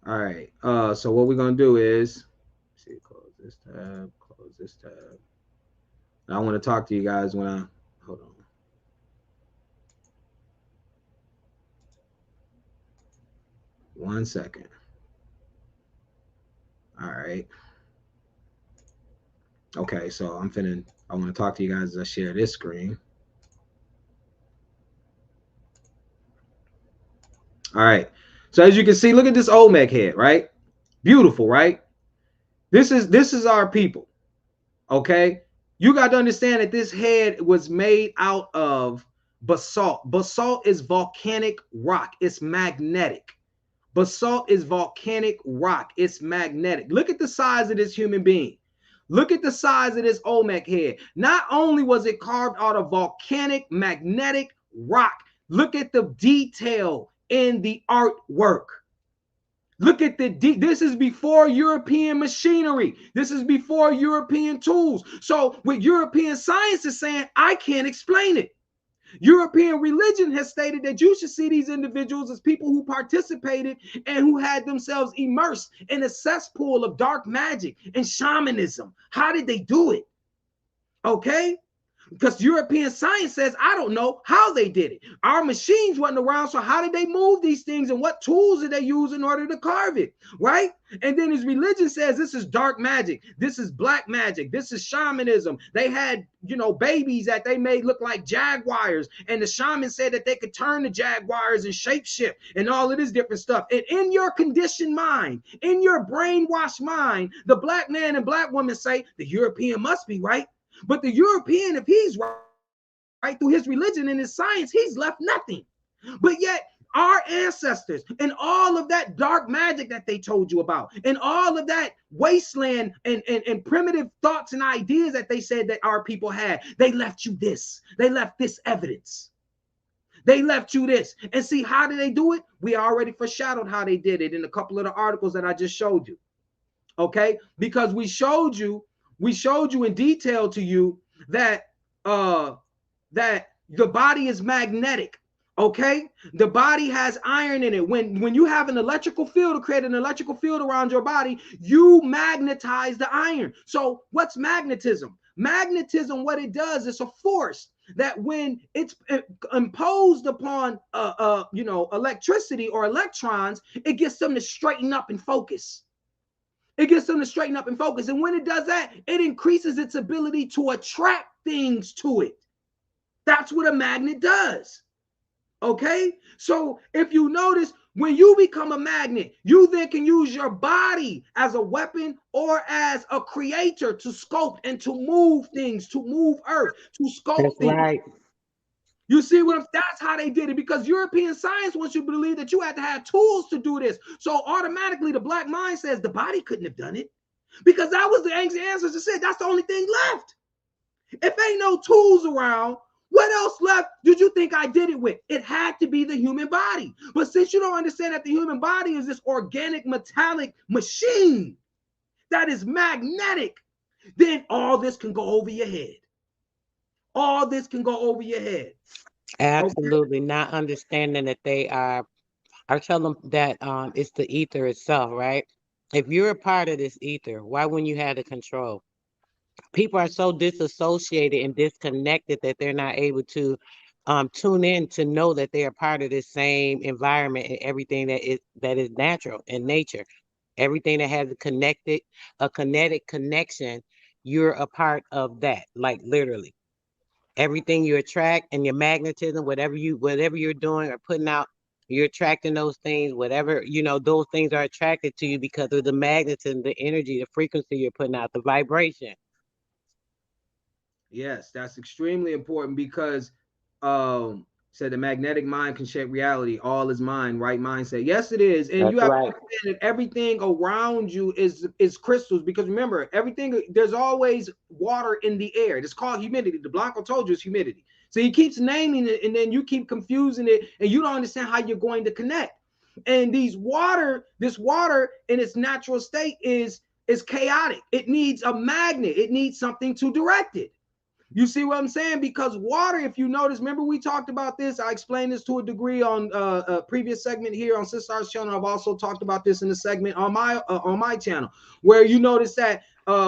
All right. So what we're gonna do is, see, close this tab, close this tab. I want to talk to you guys when I hold on 1 second. All right. Okay. So I want to talk to you guys as I share this screen. All right. So as you can see, look at this Olmec head, right? Beautiful, right? This is our people. Okay. You got to understand that this head was made out of basalt. Basalt is volcanic rock. It's magnetic. Basalt is volcanic rock. It's magnetic. Look at the size of this human being. Look at the size of this Olmec head. Not only was it carved out of volcanic magnetic rock, look at the detail in the artwork. Look at this is before European machinery. This is before European tools. So what European science is saying, I can't explain it. European religion has stated that you should see these individuals as people who participated and who had themselves immersed in a cesspool of dark magic and shamanism. How did they do it? Okay. Because European science says, I don't know how they did it. Our machines wasn't around, so how did they move these things and what tools did they use in order to carve it, right? And then his religion says this is dark magic, this is black magic, this is shamanism. They had, babies that they made look like jaguars, and the shaman said that they could turn the jaguars and shapeshift and all of this different stuff. And in your conditioned mind, in your brainwashed mind, the black man and black woman say the European must be right. But the European, if he's right through his religion and his science, he's left nothing. But yet, our ancestors and all of that dark magic that they told you about, and all of that wasteland and primitive thoughts and ideas that they said that our people had, they left you this. They left this evidence. They left you this. And see, how did they do it? We already foreshadowed how they did it in a couple of the articles that I just showed you. Okay, because we showed you in detail to you that that the body is magnetic. Okay, the body has iron in it. When you have an electrical field, to create an electrical field around your body, you magnetize the iron. So what's magnetism? Magnetism, what it does, is a force that when it's imposed upon electricity or electrons, it gets them to straighten up and focus. It gets them to straighten up and focus. And when it does that, it increases its ability to attract things to it. That's what a magnet does. Okay? So if you notice, when you become a magnet, you then can use your body as a weapon or as a creator to sculpt and to move things, to move earth, to sculpt That's things. right. You see what that's how they did it, because European science wants you to believe that you had to have tools to do this. So automatically the black mind says the body couldn't have done it, because that was the ancient ancestors said that's the only thing left. If ain't no tools around, what else left did you think I did it with? It had to be the human body. But since you don't understand that the human body is this organic metallic machine that is magnetic, then all this can go over your head. All this can go over your head. Okay. Absolutely. Not understanding that they are, I tell them that it's the ether itself, right? If you're a part of this ether, why wouldn't you have the control? People are so disassociated and disconnected that they're not able to tune in to know that they are part of the same environment and everything that is natural in nature. Everything that has a kinetic connection, you're a part of that, like literally. Everything you attract and your magnetism, whatever you're doing or putting out, you're attracting those things. Whatever those things are attracted to you because of the magnetism, the energy, the frequency you're putting out, the vibration. Yes, that's extremely important because said the magnetic mind can shape reality. All is mind, right mindset. Yes, it is. And That's you have to right. understand that everything around you is crystals because remember, everything there's always water in the air. It's called humidity. The Blanco told you it's humidity. So he keeps naming it and then you keep confusing it and you don't understand how you're going to connect. And this water in its natural state is chaotic. It needs a magnet. It needs something to direct it. You see what I'm saying? Because water, if you notice, remember we talked about this. I explained this to a degree on a previous segment here on Sistar's channel. I've also talked about this in a segment on my channel, where you notice that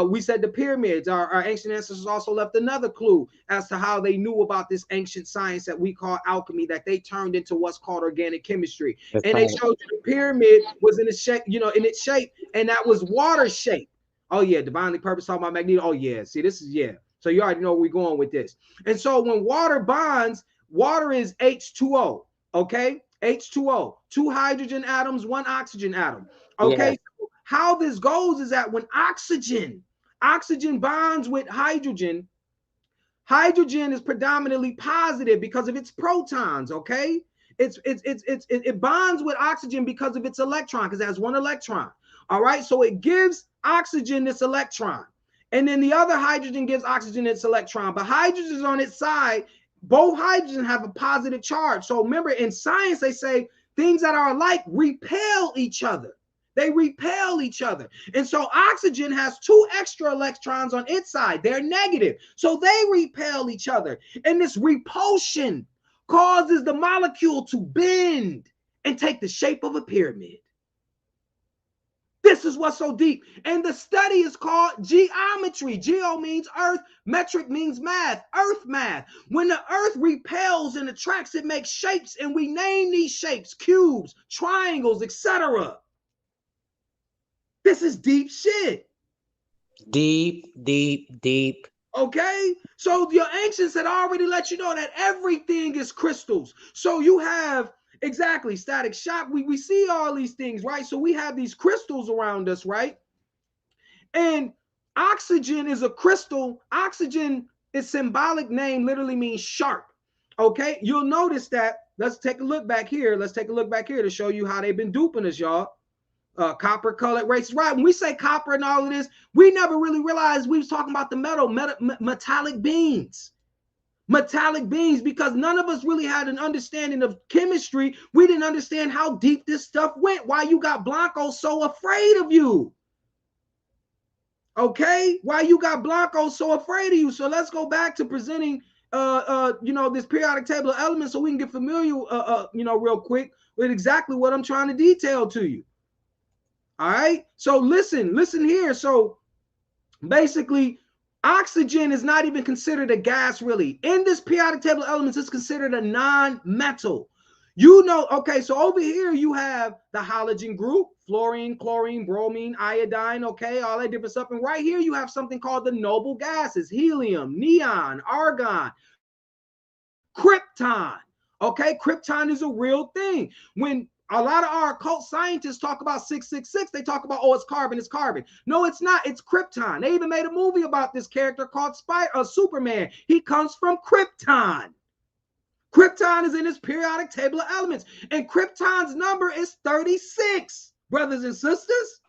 we said the pyramids, our ancient ancestors also left another clue as to how they knew about this ancient science that we call alchemy, that they turned into what's called organic chemistry. That's And they right. showed you the pyramid was in its shape, in its shape, and that was water shape. Oh yeah, divinely purpose talking about magneto. Oh yeah, see this is yeah. So you already know where we're going with this. And so when water bonds, water is H2O, okay? H2O, two hydrogen atoms, one oxygen atom. Okay, Yes. so how this goes is that when oxygen bonds with hydrogen, hydrogen is predominantly positive because of its protons, okay? It bonds with oxygen because of its electron, because it has one electron. All right, so it gives oxygen this electron. And then the other hydrogen gives oxygen its electron. But hydrogen is on its side. Both hydrogen have a positive charge. So remember, in science, they say things that are alike repel each other. They repel each other. And so oxygen has two extra electrons on its side. They're negative. So they repel each other. And this repulsion causes the molecule to bend and take the shape of a pyramid. This is what's so deep. And the study is called geometry. Geo means earth, metric means math, earth math. When the earth repels and attracts, it makes shapes, and we name these shapes cubes, triangles, etc. This is deep shit. Deep, deep, deep. Okay, so your ancients had already let you know that everything is crystals. So you have exactly static shock. We see all these things, right? So we have these crystals around us, right? And oxygen is a crystal. Oxygen, its symbolic name literally means sharp. Okay, you'll notice that. Let's take a look back here. Let's take a look back here to show you how they've been duping us, y'all. Copper colored races, right? When we say copper and all of this, we never really realized we was talking about the metallic beings. Metallic beings, because none of us really had an understanding of chemistry. We didn't understand how deep this stuff went. Why you got Blanco so afraid of you? Okay, why you got Blanco so afraid of you? So let's go back to presenting this periodic table of elements so we can get familiar real quick with exactly what I'm trying to detail to you. All right, so listen here. So basically, oxygen is not even considered a gas, really. In this periodic table of elements, it's considered a non-metal. Okay, so over here you have the halogen group, fluorine, chlorine, bromine, iodine, okay, all that different stuff. And right here you have something called the noble gases, helium, neon, argon, krypton. Okay, krypton is a real thing. When a lot of our occult scientists talk about 666, they talk about, oh, it's carbon, it's carbon. No, it's not, it's krypton. They even made a movie about this character called Superman. He comes from Krypton. Krypton is in this periodic table of elements, and Krypton's number is 36, brothers and sisters.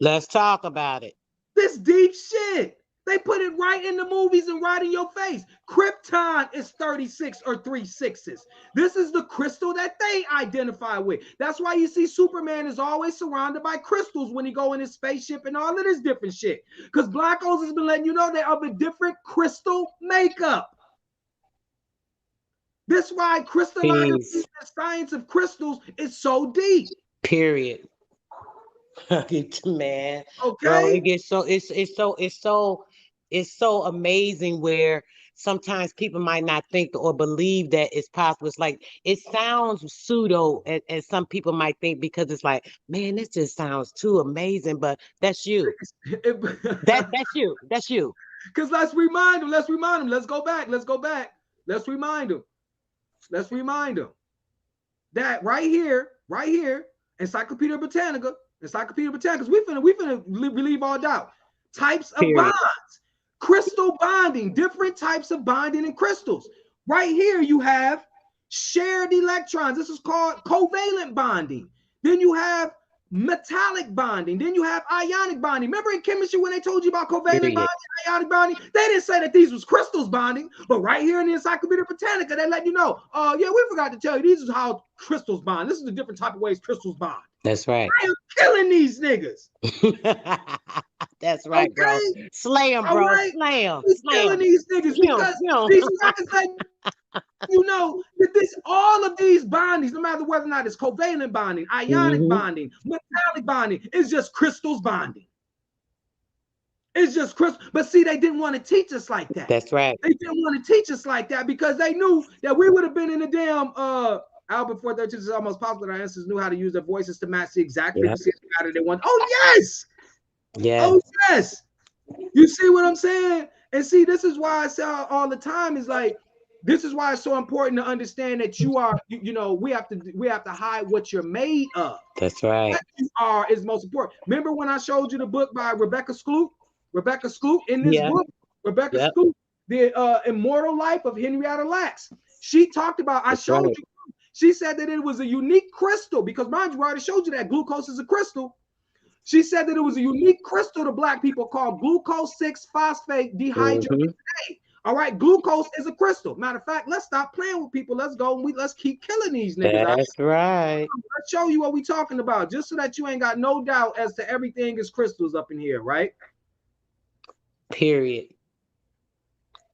Let's talk about it. This deep shit. They put it right in the movies and right in your face. Krypton is 36 or 3 6s. This is the crystal that they identify with. That's why you see Superman is always surrounded by crystals when he go in his spaceship and all of this different shit. Because Black Ops has been letting you know they're of a different crystal makeup. This is why crystallography, the science of crystals, is so deep. Period. Man, bro, Okay? it gets so it's so amazing where sometimes people might not think or believe that it's possible. It's like it sounds pseudo, as some people might think, because it's like, man, this just sounds too amazing. But that's you. That's you. That's you. Because let's remind them. Let's go back. Let's remind them. Let's remind them that right here, Encyclopedia Britannica, we finna relieve all doubt. Types of Period. bonds, crystal bonding, different types of bonding in crystals. Right here, you have shared electrons. This is called covalent bonding. Then you have metallic bonding. Then you have ionic bonding. Remember in chemistry when they told you about covalent Period. bonding, ionic bonding? They didn't say that these was crystals bonding, but right here in the Encyclopedia Britannica, they let you know. Oh, yeah, we forgot to tell you, these is how crystals bond. This is the different type of ways crystals bond. That's right. I am killing these niggas. That's right, bro. Okay? Slay 'em, All bro. right? Slay 'em. We Slay killing 'em. these niggas Yum, because yum. these guys like you know that this all of these bondings, no matter whether or not it's covalent bonding, ionic Mm-hmm. bonding, metallic bonding, it's just crystals bonding. It's just crystal. But see, they didn't want to teach us like that. That's right. They didn't want to teach us like that because they knew that we would have been in the damn Albert 413 is almost possible. Our ancestors knew how to use their voices to match the exact Yep. frequency of the matter they want. Oh yes! Yes. Oh yes! You see what I'm saying? And see, this is why I say all the time is like, this is why it's so important to understand that you are, you know, we have to hide what you're made of. That's right. What you are is most important. Remember when I showed you the book by Rebecca Skloot? Rebecca Skloot in this Yeah. book, Rebecca Yep. Skloot, the Immortal Life of Henrietta Lacks. She talked about, I That's showed right. you, she said that it was a unique crystal because mind you, I already showed you that glucose is a crystal. She said that it was a unique crystal to black people called glucose 6-phosphate dehydrogenase. Mm-hmm. All right, glucose is a crystal. Matter of fact, let's stop playing with people. Let's go and let's keep killing these niggas. That's right. Let's show you what we talking about, just so that you ain't got no doubt as to everything is crystals up in here, right? Period.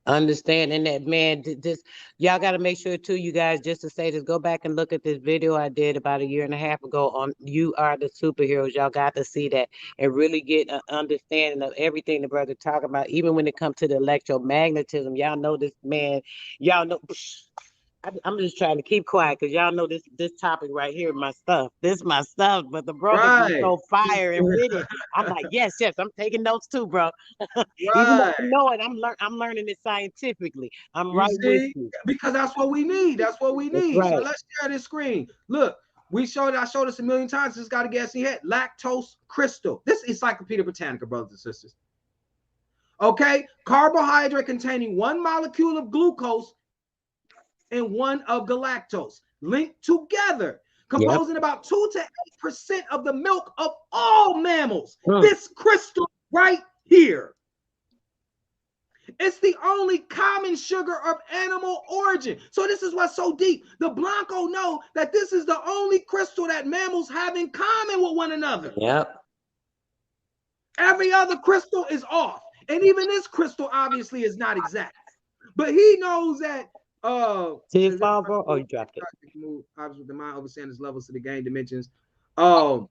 Understanding that, man, this y'all got to make sure too, you guys, just to say this, go back and look at this video I did about a year and a half ago on You Are the Superheroes. Y'all got to see that and really get an understanding of everything the brother talking about, even when it comes to the electromagnetism. Y'all know this, man. Y'all know. I'm just trying to keep quiet because y'all know this topic right here, my stuff. This my stuff, but the brother be Right, so fire and with it. I'm like, yes, yes, I'm taking notes too, bro. Even though right. I know it, I'm learning it scientifically. I'm You right with see, you. because that's what we need. That's what we That's need. So right. let's share this screen. Look, I showed us a million times. Just got to get in your head. Lactose crystal. This is Encyclopedia Britannica, brothers and sisters. Okay, carbohydrate containing one molecule of glucose and one of galactose linked together, Yep. composing about 2 to 8% of the milk of all mammals. Mm. This crystal right here. It's the only common sugar of animal origin. So this is what's so deep. The Blanco know that this is the only crystal that mammals have in common with one another. Yep. Every other crystal is off. And even this crystal obviously is not exact. But he knows that See it fall, bro? Oh, you dropped it. move obviously with the mind overstanding levels to the game dimensions. Oh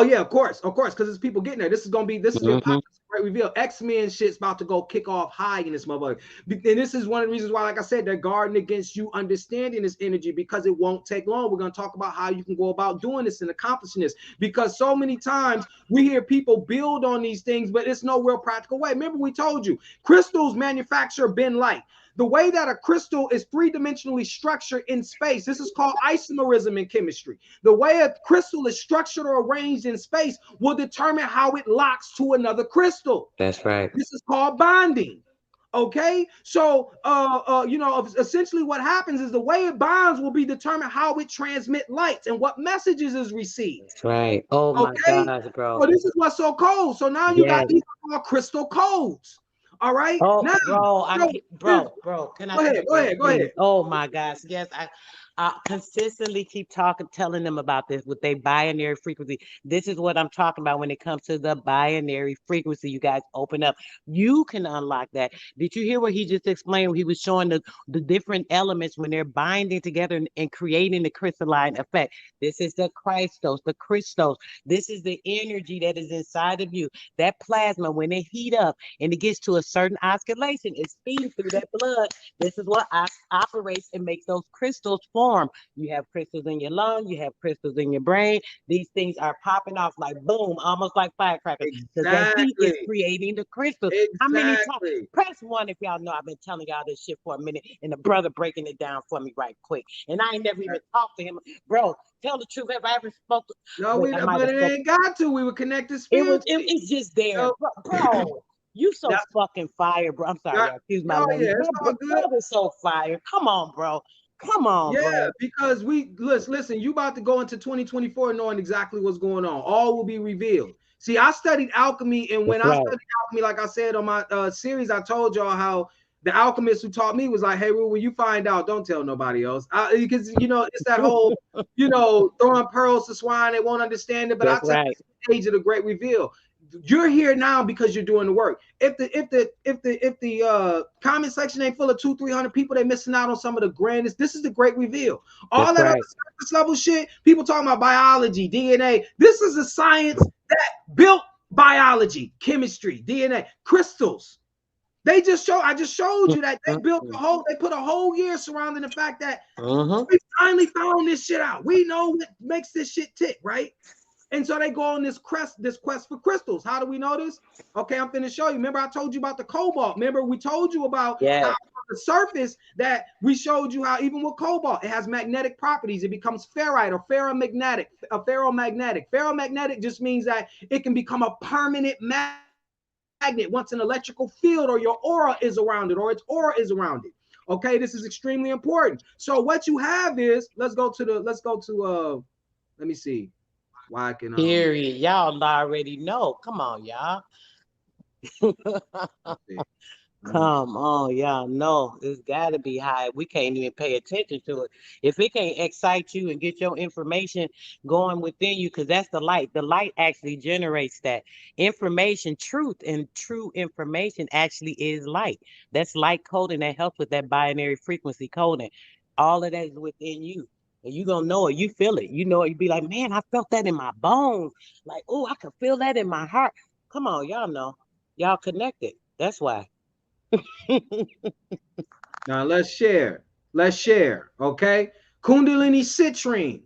yeah, of course, because it's people getting there. This is your Mm-hmm. great reveal. X-Men shit's about to go kick off high in this motherfucker. And this is one of the reasons why, like I said, they're guarding against you understanding this energy because it won't take long. We're gonna talk about how you can go about doing this and accomplishing this. Because so many times we hear people build on these things, but it's no real practical way. Remember, we told you crystals manufacture bend light. The way that a crystal is three-dimensionally structured in space, this is called isomerism in chemistry. The way a crystal is structured or arranged in space will determine how it locks to another crystal. That's right. This is called bonding. Okay, so essentially what happens is the way it bonds will be determined how it transmit lights and what messages is received. That's right. Oh my Okay, gosh, bro. so this is what's so cold. So now you got Yes. these called crystal codes. All right, Oh, now, bro. Can I go ahead, say go this, ahead, go please? ahead. Oh my gosh, yes. I consistently keep telling them about this with their binary frequency. This is what I'm talking about when it comes to the binary frequency. You guys open up. You can unlock that. Did you hear what he just explained? He was showing the different elements when they're binding together and creating the crystalline effect. This is the Christos, the Christos. This is the energy that is inside of you. That plasma, when it heat up and it gets to a certain oscillation, it's feeding through that blood. This is what operates and makes those crystals form. form. You have crystals in your lung, you have crystals in your brain. These things are popping off like boom, almost like firecrackers, because that heat is Exactly. creating the crystals. How many times? Exactly. Press one if y'all know I've been telling y'all this shit for a minute, and the brother breaking it down for me right quick. And I ain't never even talked to him, bro. Tell the truth. Have I ever spoke? No, Wait, I might but have it spoke. ain't got to. We were connected It, spiritually. it's just there, So bro. You so that's fucking fire, bro. I'm sorry, not, y'all. Excuse my oh language. yeah, it's all good. Brother's so fire. Come on, bro. Come on, Yeah, bro. because we listen, you about to go into 2024 knowing exactly what's going on. All will be revealed. See, I studied alchemy, and when That's I right. studied alchemy, like I said on my series, I told y'all how the alchemist who taught me was like, "Hey, Ru, when you find out, don't tell nobody else." Because it's that whole, throwing pearls to swine, they won't understand it. But I That's tell you, right. it's the age of the great reveal. You're here now because you're doing the work. If the comment section ain't full of 200-300 people, they missing out on some of the grandest. This is the great reveal. All That's that other right. surface level shit, people talking about biology, DNA. This is a science that built biology, chemistry, DNA, crystals. I just showed you that they put a whole year surrounding the fact that Mm-hmm. we finally found this shit out. We know what makes this shit tick, right? And so they go on this quest for crystals. How do we know this? Okay, I'm finna show you. Remember, I told you about the cobalt. Remember, we told you about how Yes. on the surface that we showed you how even with cobalt, it has magnetic properties. It becomes ferrite or ferromagnetic. Ferromagnetic. Ferromagnetic just means that it can become a permanent magnet once an electrical field or your aura is around it, or its aura is around it. Okay, this is extremely important. So what you have is, let me see. Why I can Period. Y'all already know. Come on, y'all. let's see. Come on, y'all know it's got to be high. We can't even pay attention to it. If it can't excite you and get your information going within you, because that's the light. The light actually generates that information, truth, and true information actually is light. That's light coding that helps with that binary frequency coding. All of that is within you. And you gonna know it. You feel it. You know it. You be like, man, I felt that in my bones. Like, oh, I can feel that in my heart. Come on, y'all know. Y'all connected. That's why. Now let's share. Let's share. Okay. Kundalini citrine.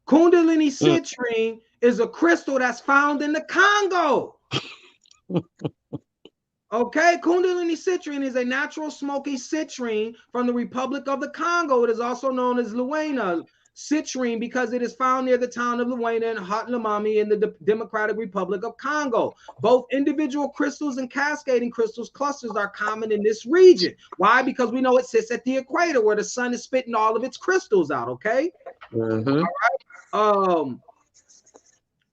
Kundalini Mm. citrine is a crystal that's found in the Congo. Okay, Kundalini citrine is a natural smoky citrine from the Republic of the Congo. It is also known as Luena citrine because it is found near the town of Luena and Hatlumami in the Democratic Republic of Congo. Both individual crystals and cascading crystals clusters are common in this region. Why? Because we know it sits at the equator where the sun is spitting all of its crystals out. Okay. Mm-hmm. Um.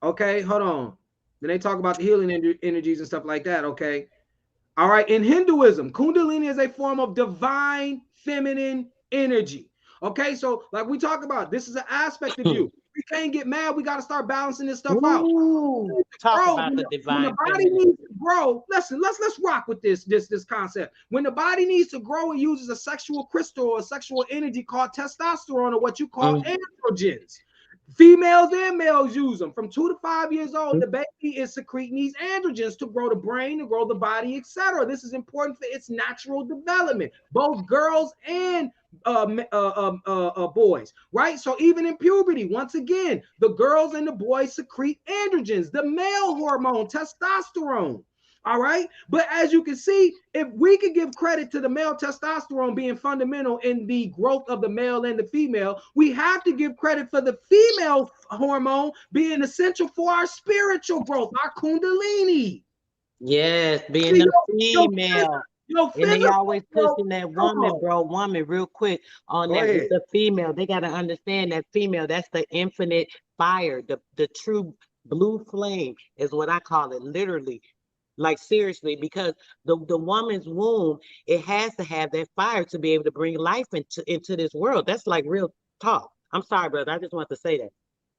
Okay. Hold on. Then they talk about the healing energies and stuff like that. Okay. All right. In Hinduism, Kundalini is a form of divine feminine energy. Okay. So, like we talk about, this is an aspect of you. We can't get mad. We got to start balancing this stuff out. Ooh, talk Bro, about the when the divine body feminine. needs to grow, listen, let's rock with this concept. When the body needs to grow, it uses a sexual crystal or sexual energy called testosterone or what you call Mm-hmm. androgens. Females and males use them. From 2 to 5 years old, the baby is secreting these androgens to grow the brain, to grow the body, etc. This is important for its natural development, both girls and boys, right? So even in puberty, once again, the girls and the boys secrete androgens, the male hormone, testosterone. All right. But as you can see, if we could give credit to the male testosterone being fundamental in the growth of the male and the female, we have to give credit for the female hormone being essential for our spiritual growth, our kundalini. Yes, being See, the your, female. your And they physical always growth. pushing that Come woman, on. bro, woman, real quick on Go that with ahead. the female. They gotta understand that female, that's the infinite fire, the true blue flame is what I call it, literally. Like seriously, because the woman's womb, it has to have that fire to be able to bring life into this world. That's like real talk. I'm sorry, brother. I just want to say that.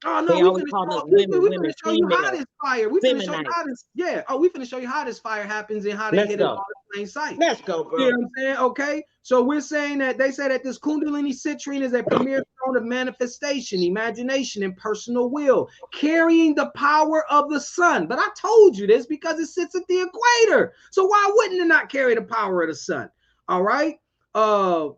Oh no, They always call us women, we finna women, show you how female, this fire. We finna show you feminine. how this, yeah. Oh, we finna show you how this fire happens and how they Let's hit it all go. in plain sight. Let's go, You know bro. what I'm saying? Okay. So we're saying that they say that this Kundalini citrine is a premier zone of manifestation, imagination, and personal will, carrying the power of the sun. But I told you this because it sits at the equator. So why wouldn't it not carry the power of the sun? All right.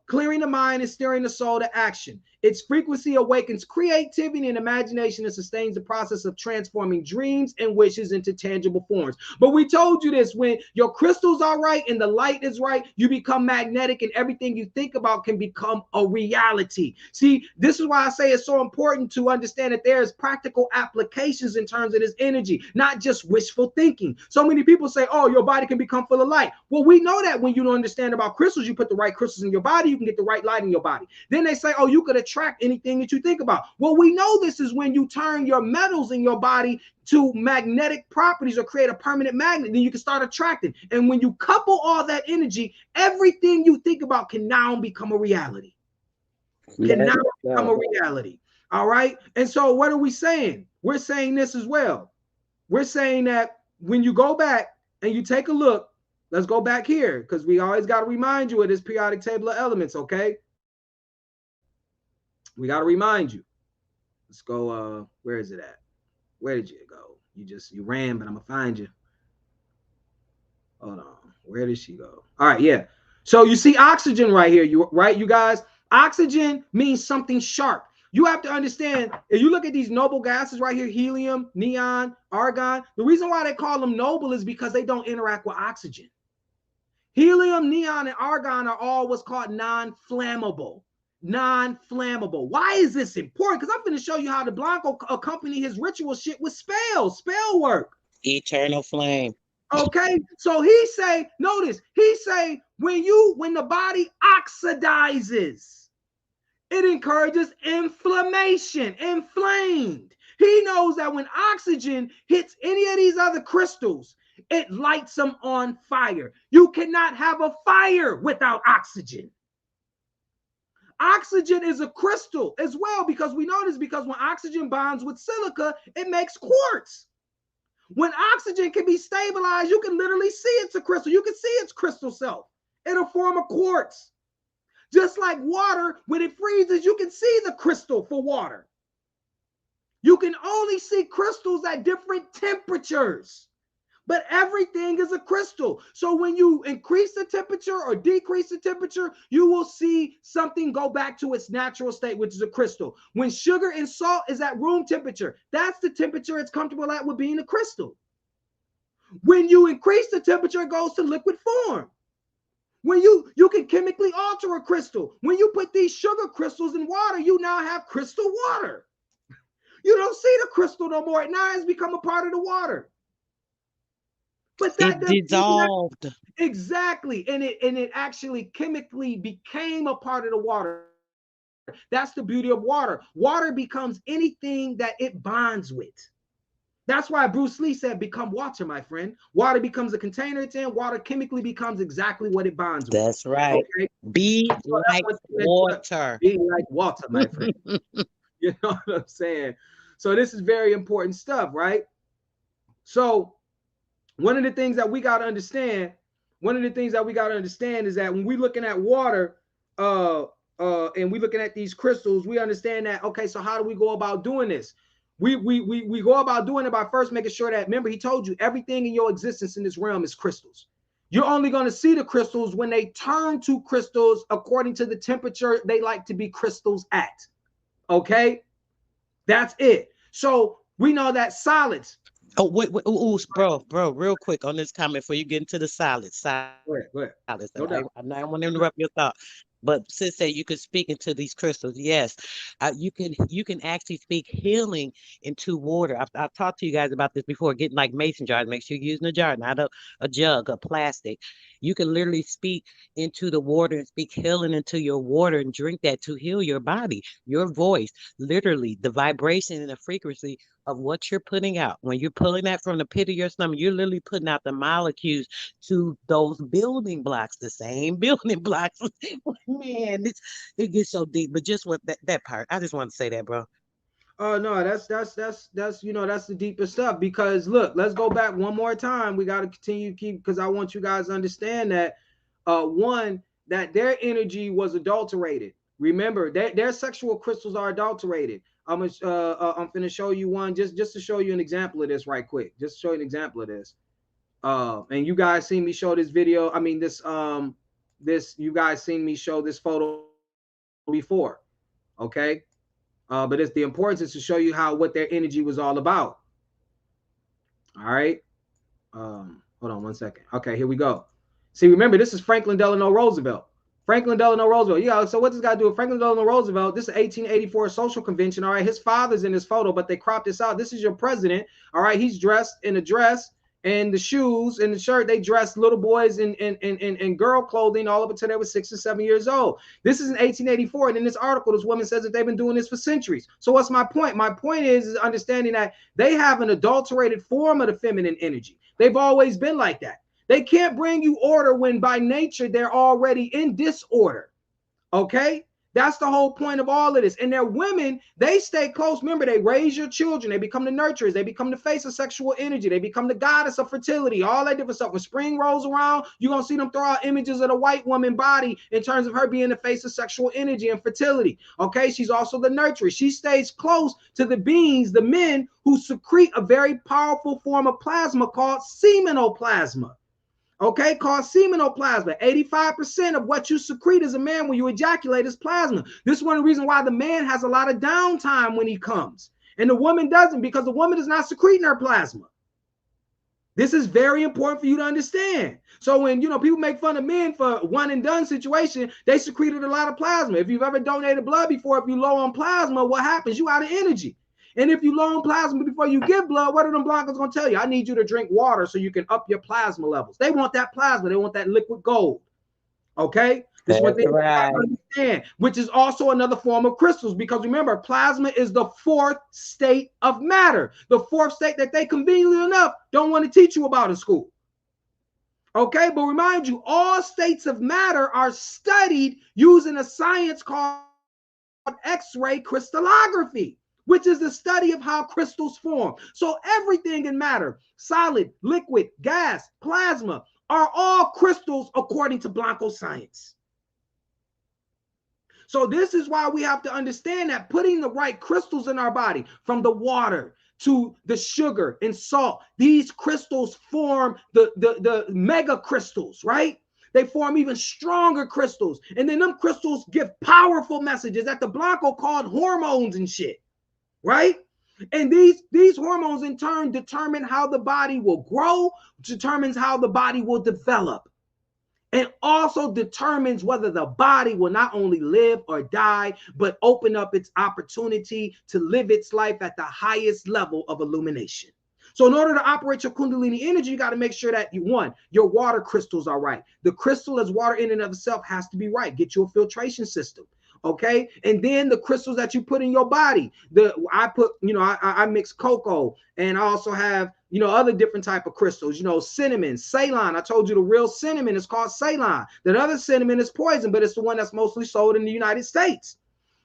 Clearing the mind and steering the soul to action. Its frequency awakens creativity and imagination and sustains the process of transforming dreams and wishes into tangible forms. But we told you this, when your crystals are right and the light is right, you become magnetic and everything you think about can become a reality. See, this is why I say it's so important to understand that there's practical applications in terms of this energy, not just wishful thinking. So many people say, oh, your body can become full of light. Well, we know that when you don't understand about crystals, you put the right crystals in your body, you can get the right light in your body. Then they say, oh, you could attract anything that you think about. Well, we know this is when you turn your metals in your body to magnetic properties or create a permanent magnet, then you can start attracting. And when you couple all that energy, everything you think about can now become a reality. Can now become a reality. All right. And so what are we saying? We're saying this as well. We're saying that when you go back and you take a look, let's go back here because we always got to remind you of this periodic table of elements. Okay. We got to remind you. Let's go. Where is it at? Where did you go? You ran, but I'm gonna find you. Hold on. Where did she go? All right, yeah. So you see oxygen right here, you guys? Oxygen means something sharp. You have to understand, if you look at these noble gases right here, helium, neon, argon, the reason why they call them noble is because they don't interact with oxygen. Helium, neon, and argon are all what's called non-flammable. Non-flammable. Why is this important? Because I'm going to show you how the Blanco accompany his ritual shit with spell work. Eternal flame. Okay, so he say, notice, he say, when the body oxidizes, it encourages inflammation, inflamed. He knows that when oxygen hits any of these other crystals, it lights them on fire. You cannot have a fire without oxygen. Oxygen is a crystal as well, because we know this, because when oxygen bonds with silica, it makes quartz. When oxygen can be stabilized, you can literally see it's a crystal. You can see its crystal self. It'll form a quartz. Just like water, when it freezes, you can see the crystal for water. You can only see crystals at different temperatures. But everything is a crystal. So when you increase the temperature or decrease the temperature, you will see something go back to its natural state, which is a crystal. When sugar and salt is at room temperature, that's the temperature it's comfortable at with being a crystal. When you increase the temperature, it goes to liquid form. When you can chemically alter a crystal. When you put these sugar crystals in water, you now have crystal water. You don't see the crystal no more. It now has become a part of the water. But that it dissolved. Exactly. And it actually chemically became a part of the water. That's the beauty of water. Water becomes anything that it bonds with. That's why Bruce Lee said, become water, my friend. Water becomes a container it's in. Water chemically becomes exactly what it bonds with. That's right. Okay? Be So like water. be like water, my friend. You know what I'm saying? So this is very important stuff, right? So one of the things that we got to understand, is that when we're looking at water, and we're looking at these crystals, we understand that, okay, so how do we go about doing this? We go about doing it by first making sure that, remember, he told you everything in your existence in this realm is crystals. You're only going to see the crystals when they turn to crystals according to the temperature they like to be crystals at. Okay? That's it. So we know that solids. Oh, wait, ooh, bro, real quick on this comment before you get into the solids. Go ahead. No doubt. I don't want to interrupt your thought, but since that you can speak into these crystals, yes, you can actually speak healing into water. I've talked to you guys about this before. Getting like mason jars, make sure you're using a jar, not a jug, a plastic. You can literally speak into the water and speak healing into your water and drink that to heal your body, your voice, literally the vibration and the frequency of what you're putting out. When you're pulling that from the pit of your stomach, you're literally putting out the molecules to those building blocks, the same building blocks. Man, it gets so deep. But just what that part, I just want to say that, bro. Oh no, that's that's the deepest stuff. Because look, let's go back one more time. We got to continue to keep, because I want you guys to understand that one, that their energy was adulterated. Remember, their sexual crystals are adulterated. I'm gonna show you one just to show you an example of this right quick. Just to show you an example of this. And you guys seen me show this video. I mean, you guys seen me show this photo before. Okay. But it's the importance is to show you what their energy was all about. All right. Hold on one second. Okay, here we go. See, remember, this is Franklin Delano Roosevelt. Franklin Delano Roosevelt. Yeah, so what does guy do with Franklin Delano Roosevelt? This is 1884 social convention. All right, his father's in this photo, but they cropped this out. This is your president. All right, he's dressed in a dress and the shoes and the shirt. They dressed little boys in girl clothing all up until they were 6 or 7 years old. This is in 1884. And in this article, this woman says that they've been doing this for centuries. So what's my point? My point is understanding that they have an adulterated form of the feminine energy. They've always been like that. They can't bring you order when by nature they're already in disorder. Okay? That's the whole point of all of this. And they're women, they stay close. Remember, they raise your children. They become the nurturers. They become the face of sexual energy. They become the goddess of fertility, all that different stuff. When spring rolls around, you're going to see them throw out images of the white woman body in terms of her being the face of sexual energy and fertility. Okay, she's also the nurturer. She stays close to the beings, the men who secrete a very powerful form of plasma called seminoplasma. Okay, called seminoplasma. 85% of what you secrete as a man when you ejaculate is plasma. This is one of the reasons why the man has a lot of downtime when he comes. And the woman doesn't, because the woman is not secreting her plasma. This is very important for you to understand. So when, people make fun of men for one and done situation, they secreted a lot of plasma. If you've ever donated blood before, if you're low on plasma, what happens? You out of energy. And if you low on plasma before you give blood, what are them blancos going to tell you? I need you to drink water so you can up your plasma levels. They want that plasma. They want that liquid gold. Okay? This is what they understand, which is also another form of crystals, because remember, plasma is the fourth state of matter, the fourth state that they conveniently enough don't want to teach you about in school. Okay, but remind you, all states of matter are studied using a science called X-ray crystallography, which is the study of how crystals form. So everything in matter, solid, liquid, gas, plasma, are all crystals according to Blanco science. So this is why we have to understand that putting the right crystals in our body, from the water to the sugar and salt, these crystals form the mega crystals, right? They form even stronger crystals. And then them crystals give powerful messages that the Blanco called hormones and shit, right? And these hormones in turn determine how the body will grow, determines how the body will develop, and also determines whether the body will not only live or die, but open up its opportunity to live its life at the highest level of illumination. So in order to operate your Kundalini energy, you got to make sure that your water crystals are right. The crystal as water in and of itself has to be right. Get you a filtration system. Okay. And then the crystals that you put in your body, I mix cocoa, and I also have, other different type of crystals, cinnamon, Ceylon. I told you the real cinnamon is called Ceylon. That other cinnamon is poison, but it's the one that's mostly sold in the United States.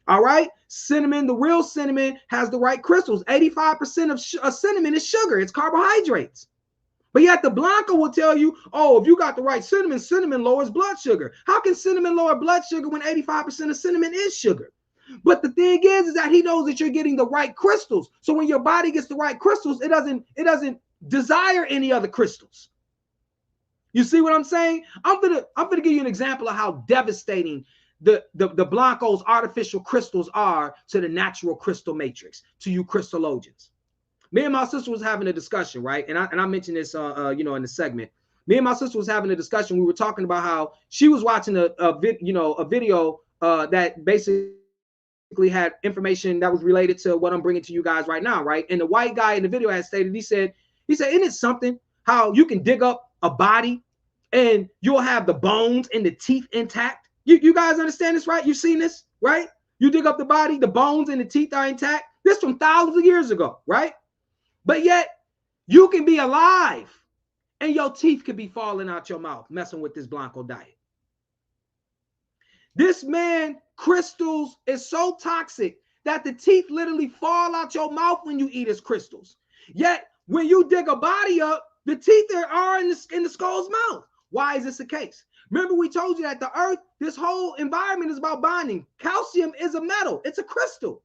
All right. Cinnamon, the real cinnamon, has the right crystals. 85% of cinnamon is sugar. It's carbohydrates. But yet the Blanco will tell you, oh, if you got the right cinnamon, cinnamon lowers blood sugar. How can cinnamon lower blood sugar when 85% of cinnamon is sugar? But the thing is that he knows that you're getting the right crystals. So when your body gets the right crystals, it doesn't desire any other crystals. You see what I'm saying? I'm gonna give you an example of how devastating the Blanco's artificial crystals are to the natural crystal matrix, to you crystallogians. Me and my sister was having a discussion, right? And I mentioned this, in the segment. Me and my sister was having a discussion. We were talking about how she was watching a video that basically had information that was related to what I'm bringing to you guys right now, right? And the white guy in the video had stated, he said, isn't it something how you can dig up a body and you'll have the bones and the teeth intact? You guys understand this, right? You've seen this, right? You dig up the body, the bones and the teeth are intact. This from thousands of years ago, right? But yet you can be alive and your teeth could be falling out your mouth messing with this Blanco diet. This man, crystals, is so toxic that the teeth literally fall out your mouth when you eat his crystals. Yet when you dig a body up, the teeth are in the skull's mouth. Why is this the case? Remember, we told you that the earth, this whole environment is about bonding. Calcium is a metal. It's a crystal.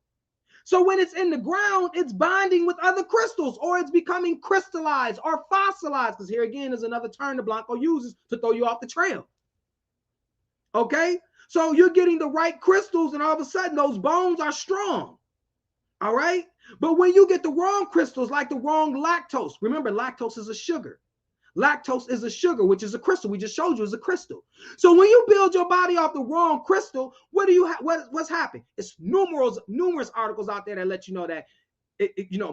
So when it's in the ground, it's bonding with other crystals, or it's becoming crystallized or fossilized. Because here again is another term the Blanco uses to throw you off the trail. Okay? So you're getting the right crystals, and all of a sudden those bones are strong. All right? But when you get the wrong crystals, like the wrong lactose, remember, lactose is a sugar. Lactose is a sugar, which is a crystal. We just showed you is a crystal. So when you build your body off the wrong crystal, what do you what's happened? It's numerous articles out there that let you know that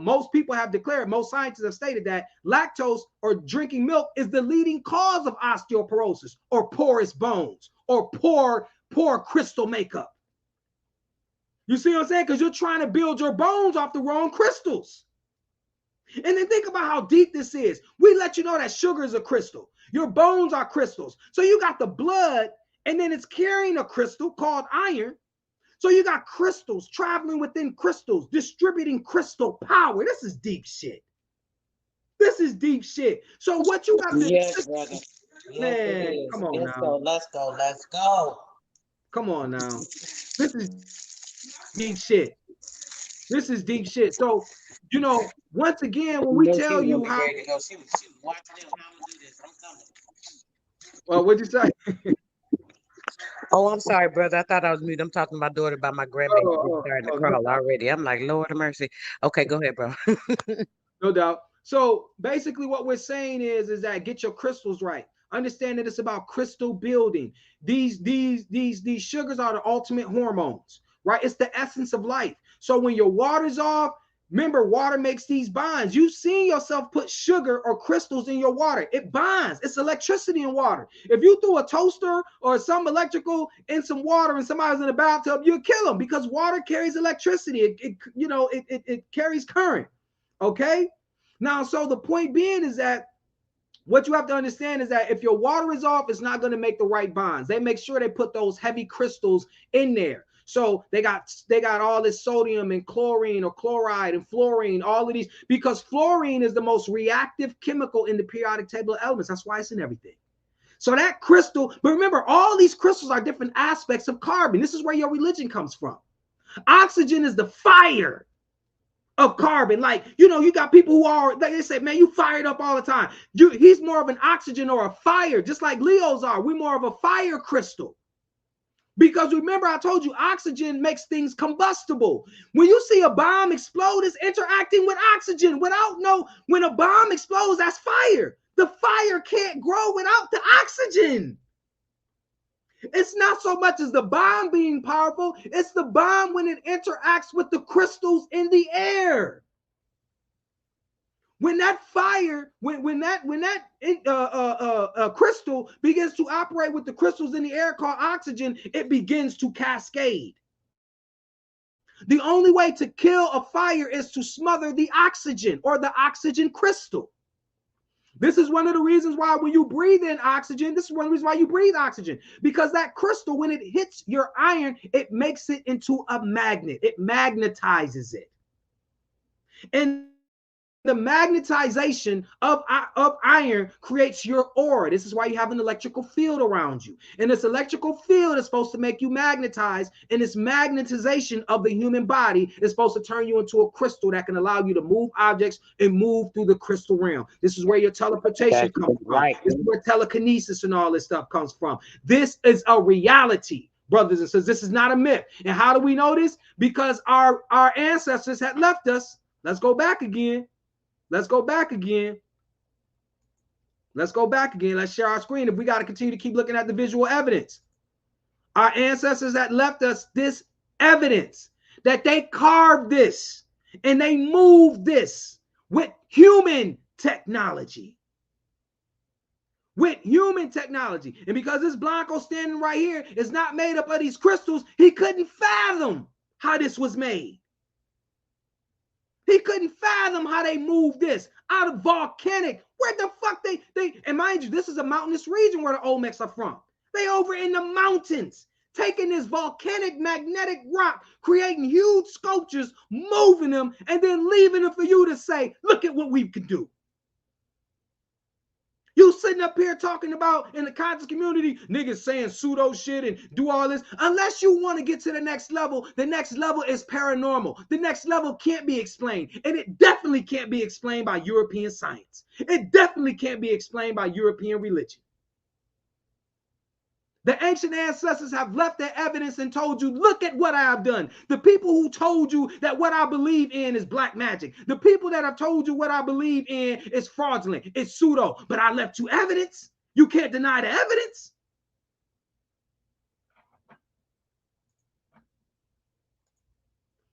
most people have declared, most scientists have stated that lactose or drinking milk is the leading cause of osteoporosis or porous bones or poor crystal makeup. You see what I'm saying? Because you're trying to build your bones off the wrong crystals. And then think about how deep this is. We let you know that sugar is a crystal. Your bones are crystals. So you got the blood, and then it's carrying a crystal called iron. So you got crystals traveling within crystals, distributing crystal power. This is deep shit. This is deep shit. So what you have to... Yes, brother. Yes, Man, it is. come on Let's now. go. Let's go. Let's go. Come on now. This is deep shit. This is deep shit. So, once again, when we No, she tell was gonna you be how... ready to go. She was watching them. How I'm gonna do this. I'm coming. Well, what'd you say? Oh, I'm sorry, brother. I thought I was mute. I'm talking to my daughter about my grandbaby. She's starting to No crawl already. I'm like, Lord of mercy. Okay, go ahead, bro. no doubt. So basically what we're saying is that get your crystals right. Understand that it's about crystal building. These sugars are the ultimate hormones, right? It's the essence of life. So when your water's off, remember, water makes these bonds. You've seen yourself put sugar or crystals in your water. It bonds. It's electricity in water. If you threw a toaster or some electrical in some water and somebody's in the bathtub, you'll kill them because water carries electricity. It carries current. Okay? Now, so the point being is that what you have to understand is that if your water is off, it's not going to make the right bonds. They make sure they put those heavy crystals in there. So they got all this sodium and chlorine or chloride and fluorine, all of these, because fluorine is the most reactive chemical in the periodic table of elements. That's why it's in everything. So that crystal, but remember, all these crystals are different aspects of carbon. This is where your religion comes from. Oxygen is the fire of carbon. Like, you got people who are, they say, man, you fired up all the time. He's more of an oxygen or a fire, just like Leos are. We're more of a fire crystal. Because remember, I told you, oxygen makes things combustible. When you see a bomb explode, it's interacting with oxygen. When a bomb explodes, that's fire. The fire can't grow without the oxygen. It's not so much as the bomb being powerful, it's the bomb when it interacts with the crystals in the air. When that fire, when that crystal begins to operate with the crystals in the air called oxygen, it begins to cascade. The only way to kill a fire is to smother the oxygen or the oxygen crystal. This is one of the reasons why when you breathe in oxygen, this is one of the reasons why you breathe oxygen, because that crystal, when it hits your iron, it makes it into a magnet. It magnetizes it. And the magnetization of iron creates your aura. This is why you have an electrical field around you. And this electrical field is supposed to make you magnetize. And this magnetization of the human body is supposed to turn you into a crystal that can allow you to move objects and move through the crystal realm. This is where your teleportation comes from. Right. This is where telekinesis and all this stuff comes from. This is a reality, brothers and sisters. This is not a myth. And how do we know this? Because our ancestors had left us. Let's go back again. Let's go back again. Let's share our screen if we got to continue to keep looking at the visual evidence. Our ancestors that left us this evidence that they carved this and they moved this with human technology. With human technology. And because this Blanco standing right here is not made up of these crystals, he couldn't fathom how this was made. He couldn't fathom how they moved this out of volcanic. Where the fuck they and mind you, this is a mountainous region where the Olmecs are from. They over in the mountains, taking this volcanic magnetic rock, creating huge sculptures, moving them, and then leaving them for you to say, look at what we can do. You sitting up here talking about in the conscious community, niggas saying pseudo shit and do all this. Unless you want to get to the next level is paranormal. The next level can't be explained. And it definitely can't be explained by European science. It definitely can't be explained by European religion. The ancient ancestors have left their evidence and told you, look at what I have done. The people who told you that what I believe in is black magic. The people that have told you what I believe in is fraudulent, it's pseudo. But I left you evidence. You can't deny the evidence.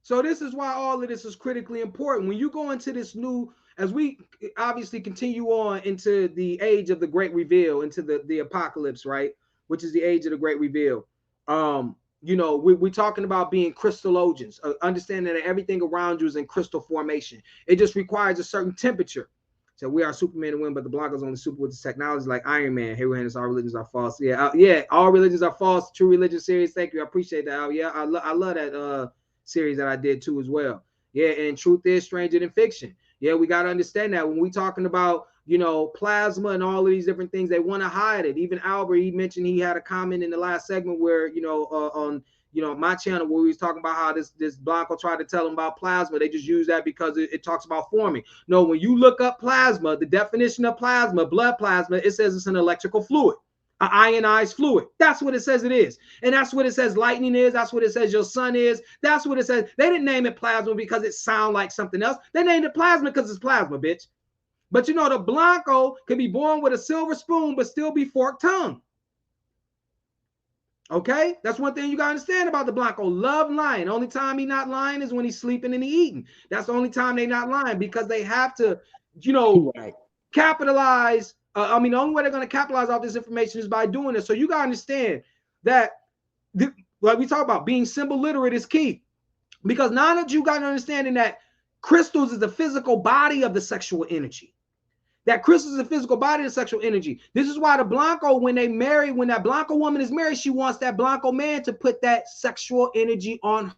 So this is why all of this is critically important. When you go into this new, as we obviously continue on into the age of the great reveal, into the apocalypse, right? Which is the age of the great reveal. You know, we're talking about being crystallogens, understanding that everything around you is in crystal formation. It just requires a certain temperature. So we are Superman and women, but the Blancos only super with the technology like Iron Man. Heru, Haines, all religions are false. Yeah, yeah, all religions are false. True religion series. Thank you. I appreciate that. Yeah, I love that series that I did too as well. Yeah, and truth is stranger than fiction. Yeah, we got to understand that when we talking about, you know, plasma and all of these different things, they want to hide it. Even Albert, he mentioned, he had a comment in the last segment where, you know, on, you know, my channel where we was talking about how this Blanco tried to tell him about plasma. They just use that because it talks about forming. No, when you look up plasma, the definition of plasma, blood plasma, it says it's an electrical fluid, an ionized fluid. That's what it says it is. And that's what it says lightning is. That's what it says your sun is. That's what it says. They didn't name it plasma because it sounds like something else. They named it plasma because it's plasma, bitch. But you know, the Blanco could be born with a silver spoon but still be forked tongue. Okay, that's one thing you gotta understand about the Blanco. Love lying. Only time he not lying is when he's sleeping and he eating. That's the only time they not lying, because they have to, you know, capitalize. I mean, the only way they're gonna capitalize off this information is by doing it. So you gotta understand that, like we talk about, being symbol literate is key, because now that you got an understanding that crystals is the physical body of the sexual energy. That crystal is a physical body of sexual energy. This is why the Blanco, when they marry, when that Blanco woman is married, she wants that Blanco man to put that sexual energy on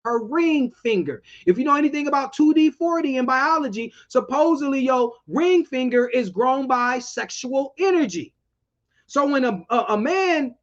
her ring finger. If you know anything about 2D, 4D in biology, supposedly your ring finger is grown by sexual energy. So when a man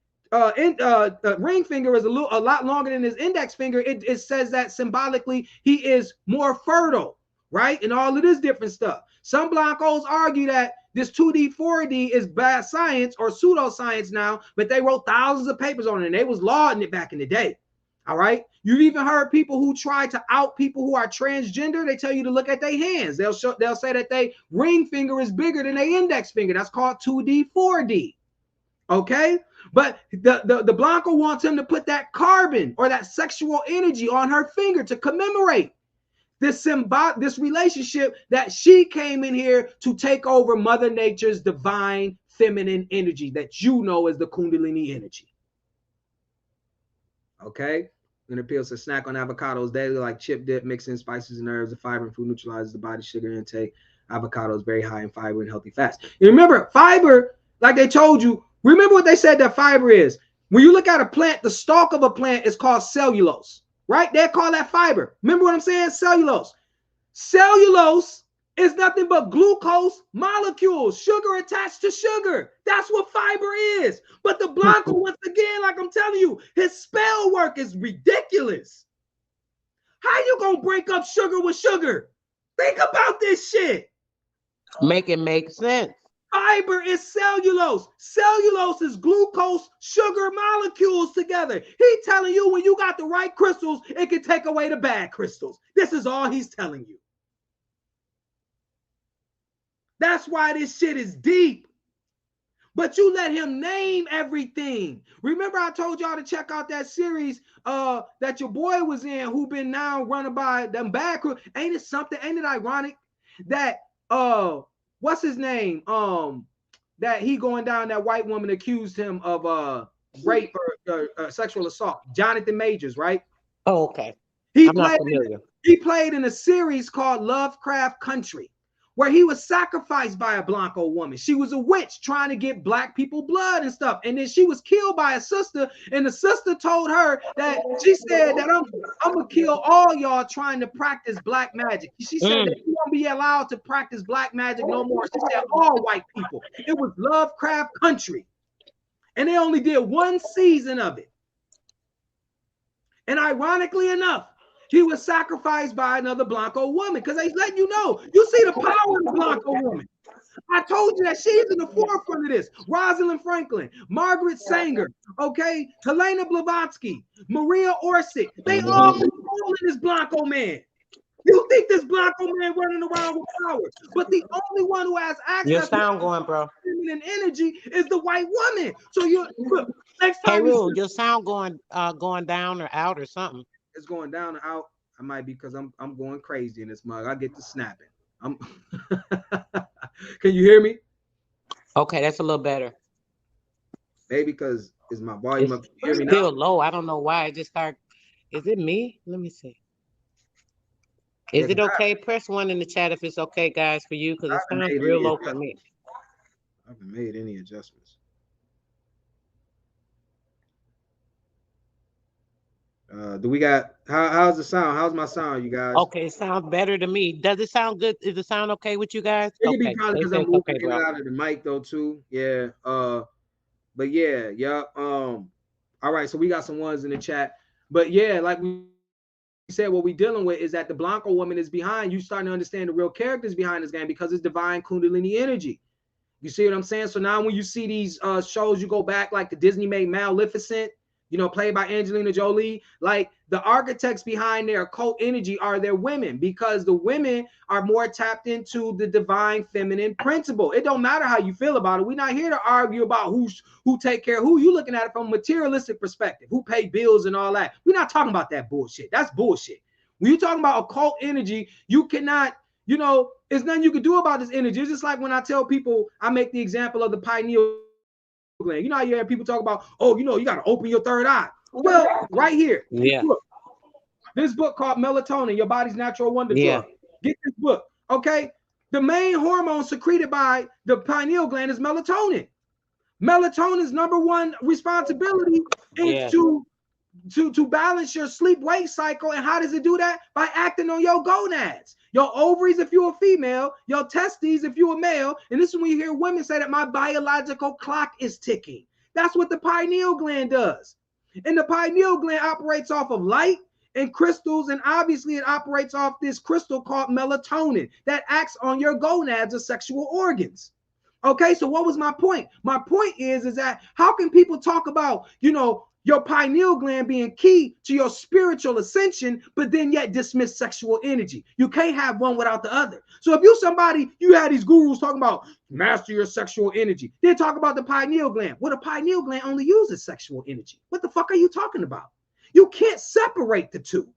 ring finger is a lot longer than his index finger, it says that symbolically he is more fertile, right? And all of this different stuff. Some Blancos argue that this 2D, 4D is bad science or pseudoscience now, but they wrote thousands of papers on it and they was lauding it back in the day. All right. You've even heard people who try to out people who are transgender. They tell you to look at their hands. They'll say that their ring finger is bigger than their index finger. That's called 2D, 4D. Okay, but the Blanco wants him to put that carbon or that sexual energy on her finger to commemorate this relationship that she came in here to take over Mother Nature's divine feminine energy that you know as the Kundalini energy. Okay, and appeals to snack on avocados daily, like chip dip, mixing spices and herbs. The fiber and food neutralizes the body sugar intake. Avocado is very high in fiber and healthy fats. You remember, fiber, like they told you, remember what they said that fiber is. When you look at a plant, the stalk of a plant is called cellulose, right? They call that fiber. Remember what I'm saying? Cellulose. Cellulose is nothing but glucose molecules, sugar attached to sugar. That's what fiber is. But the Blanco, once again, like I'm telling you, his spell work is ridiculous. How you gonna break up sugar with sugar? Think about this shit. Make it make sense. Fiber is cellulose. Cellulose is glucose, sugar molecules together. He's telling you when you got the right crystals, it can take away the bad crystals. This is all he's telling you. That's why this shit is deep. But you let him name everything. Remember I told y'all to check out that series that your boy was in, who been now running by them bad crew. Ain't it something? Ain't it ironic that what's his name? That he going down, that white woman accused him of rape or sexual assault. Jonathan Majors, right? Oh, okay. He played in a series called Lovecraft Country, where he was sacrificed by a Blanco woman. She was a witch trying to get black people blood and stuff. And then she was killed by a sister. And the sister told her that, she said that I'm going to kill all y'all trying to practice black magic. She said that you won't be allowed to practice black magic no more. She said all white people. It was Lovecraft Country. And they only did one season of it. And ironically enough, he was sacrificed by another Blanco woman, because they letting you know. You see the power of the Blanco woman. I told you that she's in the forefront of this. Rosalind Franklin, Margaret Sanger, okay, Helena Blavatsky, Maria Orsic. They all controlling this Blanco man. You think this Blanco man running around with power, but the only one who has Your access to sound going, bro. feminine energy is the white woman. So you look, next Hey, time you Rule, see your sound going down or out or something. it's going down and out, I might be because I'm going crazy in this mug. I get to snapping. I'm Can you hear me? Okay, that's a little better. Maybe because is my volume It's up? Can you hear me now? still low. I don't know why. It just started. Is it me? Let me see. Yeah, Is it because okay? Press one in the chat if it's okay, guys, for you, because I it haven't sounds made real any low for adjustments. me. I haven't made any adjustments. Do we got how's the sound? How's my sound, you guys? Okay, it sounds better to me. Does it sound good? Is it sound okay with you guys? It could be Okay, probably they because say I'm it's moving okay, in bro. and out of the mic though too. Yeah. But yeah. All right, so we got some ones in the chat. But yeah, like we said, what we dealing with is that the Blanco woman is behind. You starting to understand the real characters behind this game because it's divine Kundalini energy. You see what I'm saying? So now when you see these shows, you go back like the Disney made Maleficent, played by Angelina Jolie. Like the architects behind their occult energy are their women because the women are more tapped into the divine feminine principle. It don't matter how you feel about it. We're not here to argue about who take care of who. You looking at it from a materialistic perspective, who pay bills and all that. We're not talking about that bullshit. That's bullshit. When you talking about occult energy, you cannot there's nothing you can do about this energy. It's just like when I tell people, I make the example of the pineal gland. You know how you hear people talk about, oh, you got to open your third eye. Well, right here, Yeah, this book called Melatonin, Your Body's Natural Wonder yeah, Drug. Get this book, okay? The main hormone secreted by the pineal gland is melatonin. Melatonin's number one responsibility is yeah. to balance your sleep-wake cycle. And how does it do that? By acting on your gonads, your ovaries if you're a female, your testes if you're a male. And this is when you hear women say that my biological clock is ticking. That's what the pineal gland does. And the pineal gland operates off of light and crystals, and obviously it operates off this crystal called melatonin that acts on your gonads or sexual organs. Okay, so what was my point? My point is that how can people talk about, your pineal gland being key to your spiritual ascension, but then yet dismiss sexual energy? You can't have one without the other. So if you somebody, you had these gurus talking about master your sexual energy, then talk about the pineal gland. Well, the pineal gland only uses sexual energy. What the fuck are you talking about? You can't separate the two.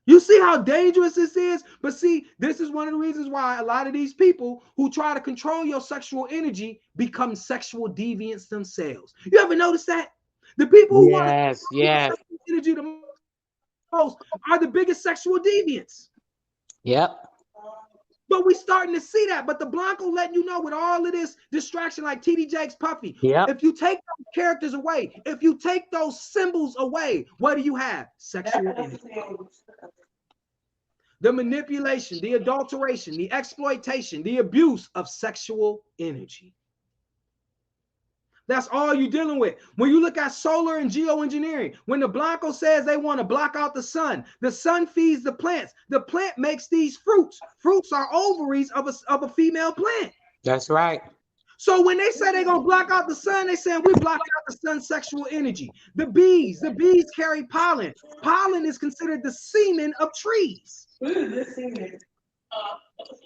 You see how dangerous this is? But see, this is one of the reasons why a lot of these people who try to control your sexual energy become sexual deviants themselves. You ever notice that? The people who want to Yes, control your yes. sexual energy the most are the biggest sexual deviants. Yep, But we starting to see that. But the Blanco letting you know with all of this distraction, like TD Jakes Puffy, yep. if you take those characters away, if you take those symbols away, what do you have? Sexual energy. The manipulation, the adulteration, the exploitation, the abuse of sexual energy. That's all you're dealing with. When you look at solar and geoengineering, when the Blanco says they want to block out the sun feeds the plants. The plant makes these fruits. Fruits are ovaries of a female plant. That's right. So when they say they're going to block out the sun, they're saying we're blocking out the sun's sexual energy. The bees carry pollen. Pollen is considered the semen of trees.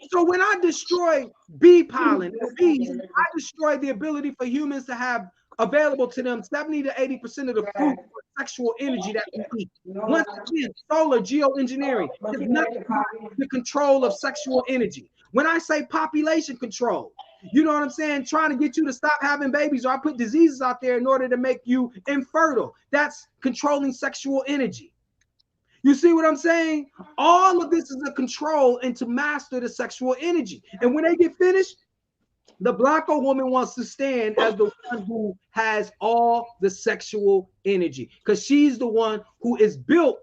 So when I destroy bee pollen and bees, I destroy the ability for humans to have available to them 70 to 80% of the fruit for sexual energy that we eat. Once again, solar geoengineering is nothing but the control of sexual energy. When I say population control, you know what I'm saying? Trying to get you to stop having babies, or I put diseases out there in order to make you infertile. That's controlling sexual energy. You see what I'm saying? All of this is a control and to master the sexual energy. And when they get finished, the Blanco woman wants to stand as the one who has all the sexual energy because she's the one who is built.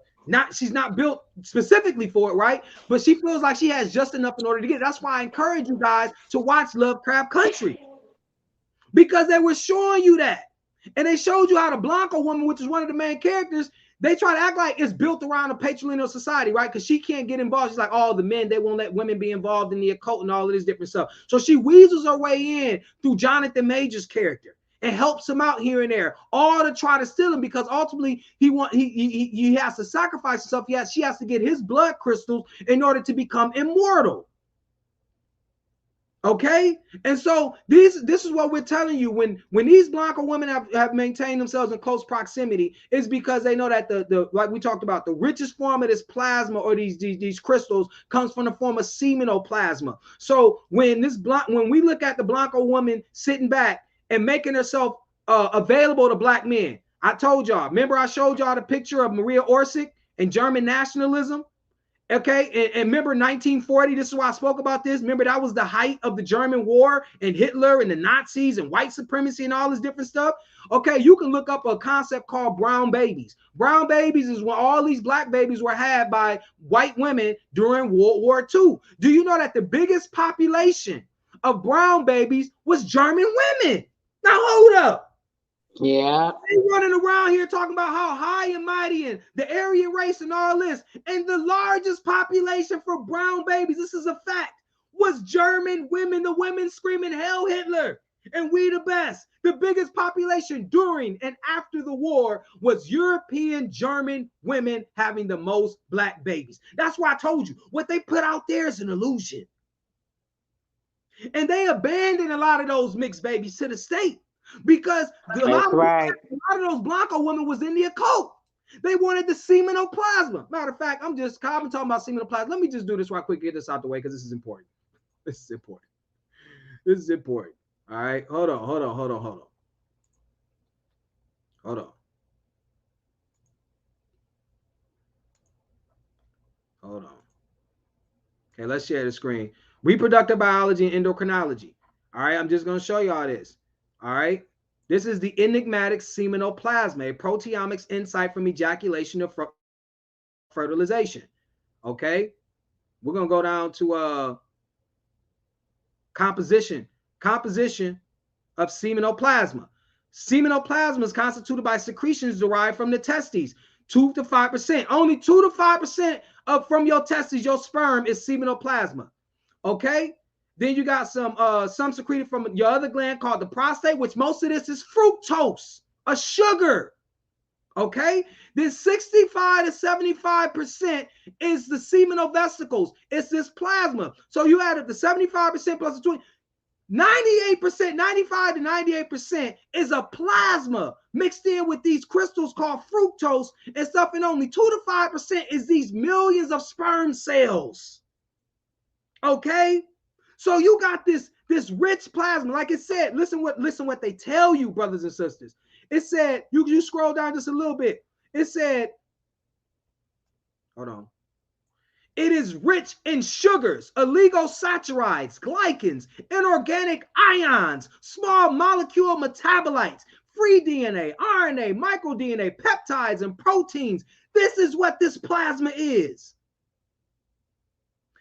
She's not built specifically for it, right? But she feels like she has just enough in order to get it. That's why I encourage you guys to watch Lovecraft Country, because they were showing you that. And they showed you how the Blanco woman, which is one of the main characters, They try to act like it's built around a patrilineal society, right? Because she can't get involved. She's like, oh, the men, they won't let women be involved in the occult and all of this different stuff. So she weasels her way in through Jonathan Major's character and helps him out here and there, all to try to steal him, because ultimately he has to sacrifice himself. She has to get his blood crystals in order to become immortal. Okay, and so this is what we're telling you. When these Blanco women have maintained themselves in close proximity, is because they know that the like we talked about, the richest form of this plasma or these crystals comes from the form of seminoplasma. So when we look at the Blanco woman sitting back and making herself available to black men, I told y'all. Remember, I showed y'all the picture of Maria Orsic and German nationalism. Okay, and remember 1940, this is why I spoke about this. Remember, that was the height of the German war and Hitler and the Nazis and white supremacy and all this different stuff. Okay, you can look up a concept called brown babies. Brown babies is when all these black babies were had by white women during World War II. Do you know that the biggest population of brown babies was German women? Now hold up. Yeah. They running around here talking about how high and mighty and the Aryan race and all this. And the largest population for brown babies, this is a fact, was German women. The women screaming, "Hell Hitler, and we the best." The biggest population during and after the war was European German women having the most black babies. That's why I told you, what they put out there is an illusion. And they abandoned a lot of those mixed babies to the state. Because a lot of those Blanco women was in the occult. They wanted the seminoplasma. Matter of fact, I've been talking about seminoplasma. Let me just do this right quick, get this out the way, because this is important. This is important. This is important. All right. Hold on. Okay, let's share the screen. Reproductive biology and endocrinology. All right, I'm just going to show y'all this. All right. This is the enigmatic seminoplasma, a proteomics insight from ejaculation to fertilization. Okay. We're going to go down to composition of seminoplasma. Seminoplasma is constituted by secretions derived from the testes. 2 to 5%. Only 2 to 5% from your testes, your sperm, is seminoplasma. Okay. Then you got some secreted from your other gland called the prostate, which most of this is fructose, a sugar. Okay. Then 65 to 75% is the seminal vesicles. It's this plasma. So you add the 75% plus the 20. 98%, 95 to 98% is a plasma mixed in with these crystals called fructose and stuff, and only 2 to 5% is these millions of sperm cells. Okay, so you got this rich plasma. Like it said, listen what they tell you, brothers and sisters. It said, you scroll down just a little bit. It said, hold on. It is rich in sugars, oligosaccharides, glycans, inorganic ions, small molecule metabolites, free DNA, RNA, microDNA, peptides, and proteins. This is what this plasma is.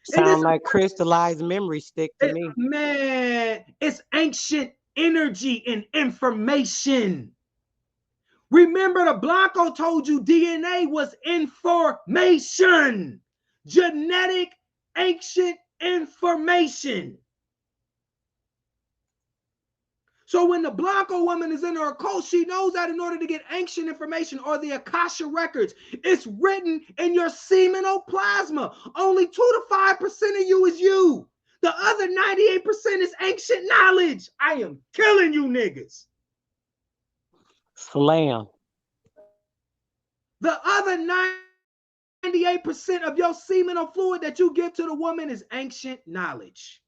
Sound like crystallized memory stick to me. Man, it's ancient energy and information. Remember, the Blanco told you DNA was information. Genetic ancient information. So when the Blanco woman is in her occult, she knows that in order to get ancient information or the Akasha records, it's written in your seminoplasma. Only 2 to 5% of you is you. The other 98% is ancient knowledge. I am killing you niggas. Slam. The other 98% of your seminal fluid that you give to the woman is ancient knowledge.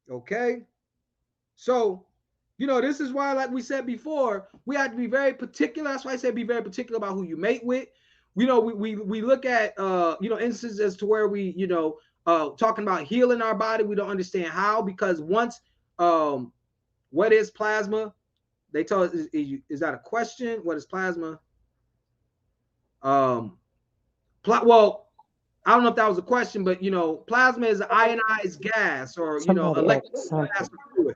Okay? So, this is why, like we said before, we have to be very particular. That's why I said be very particular about who you mate with. We look at, instances as to where we, talking about healing our body. We don't understand how, because once, what is plasma? They tell us, is that a question? What is plasma? Well, I don't know if that was a question, but plasma is an ionized gas, or electric gas or fluid.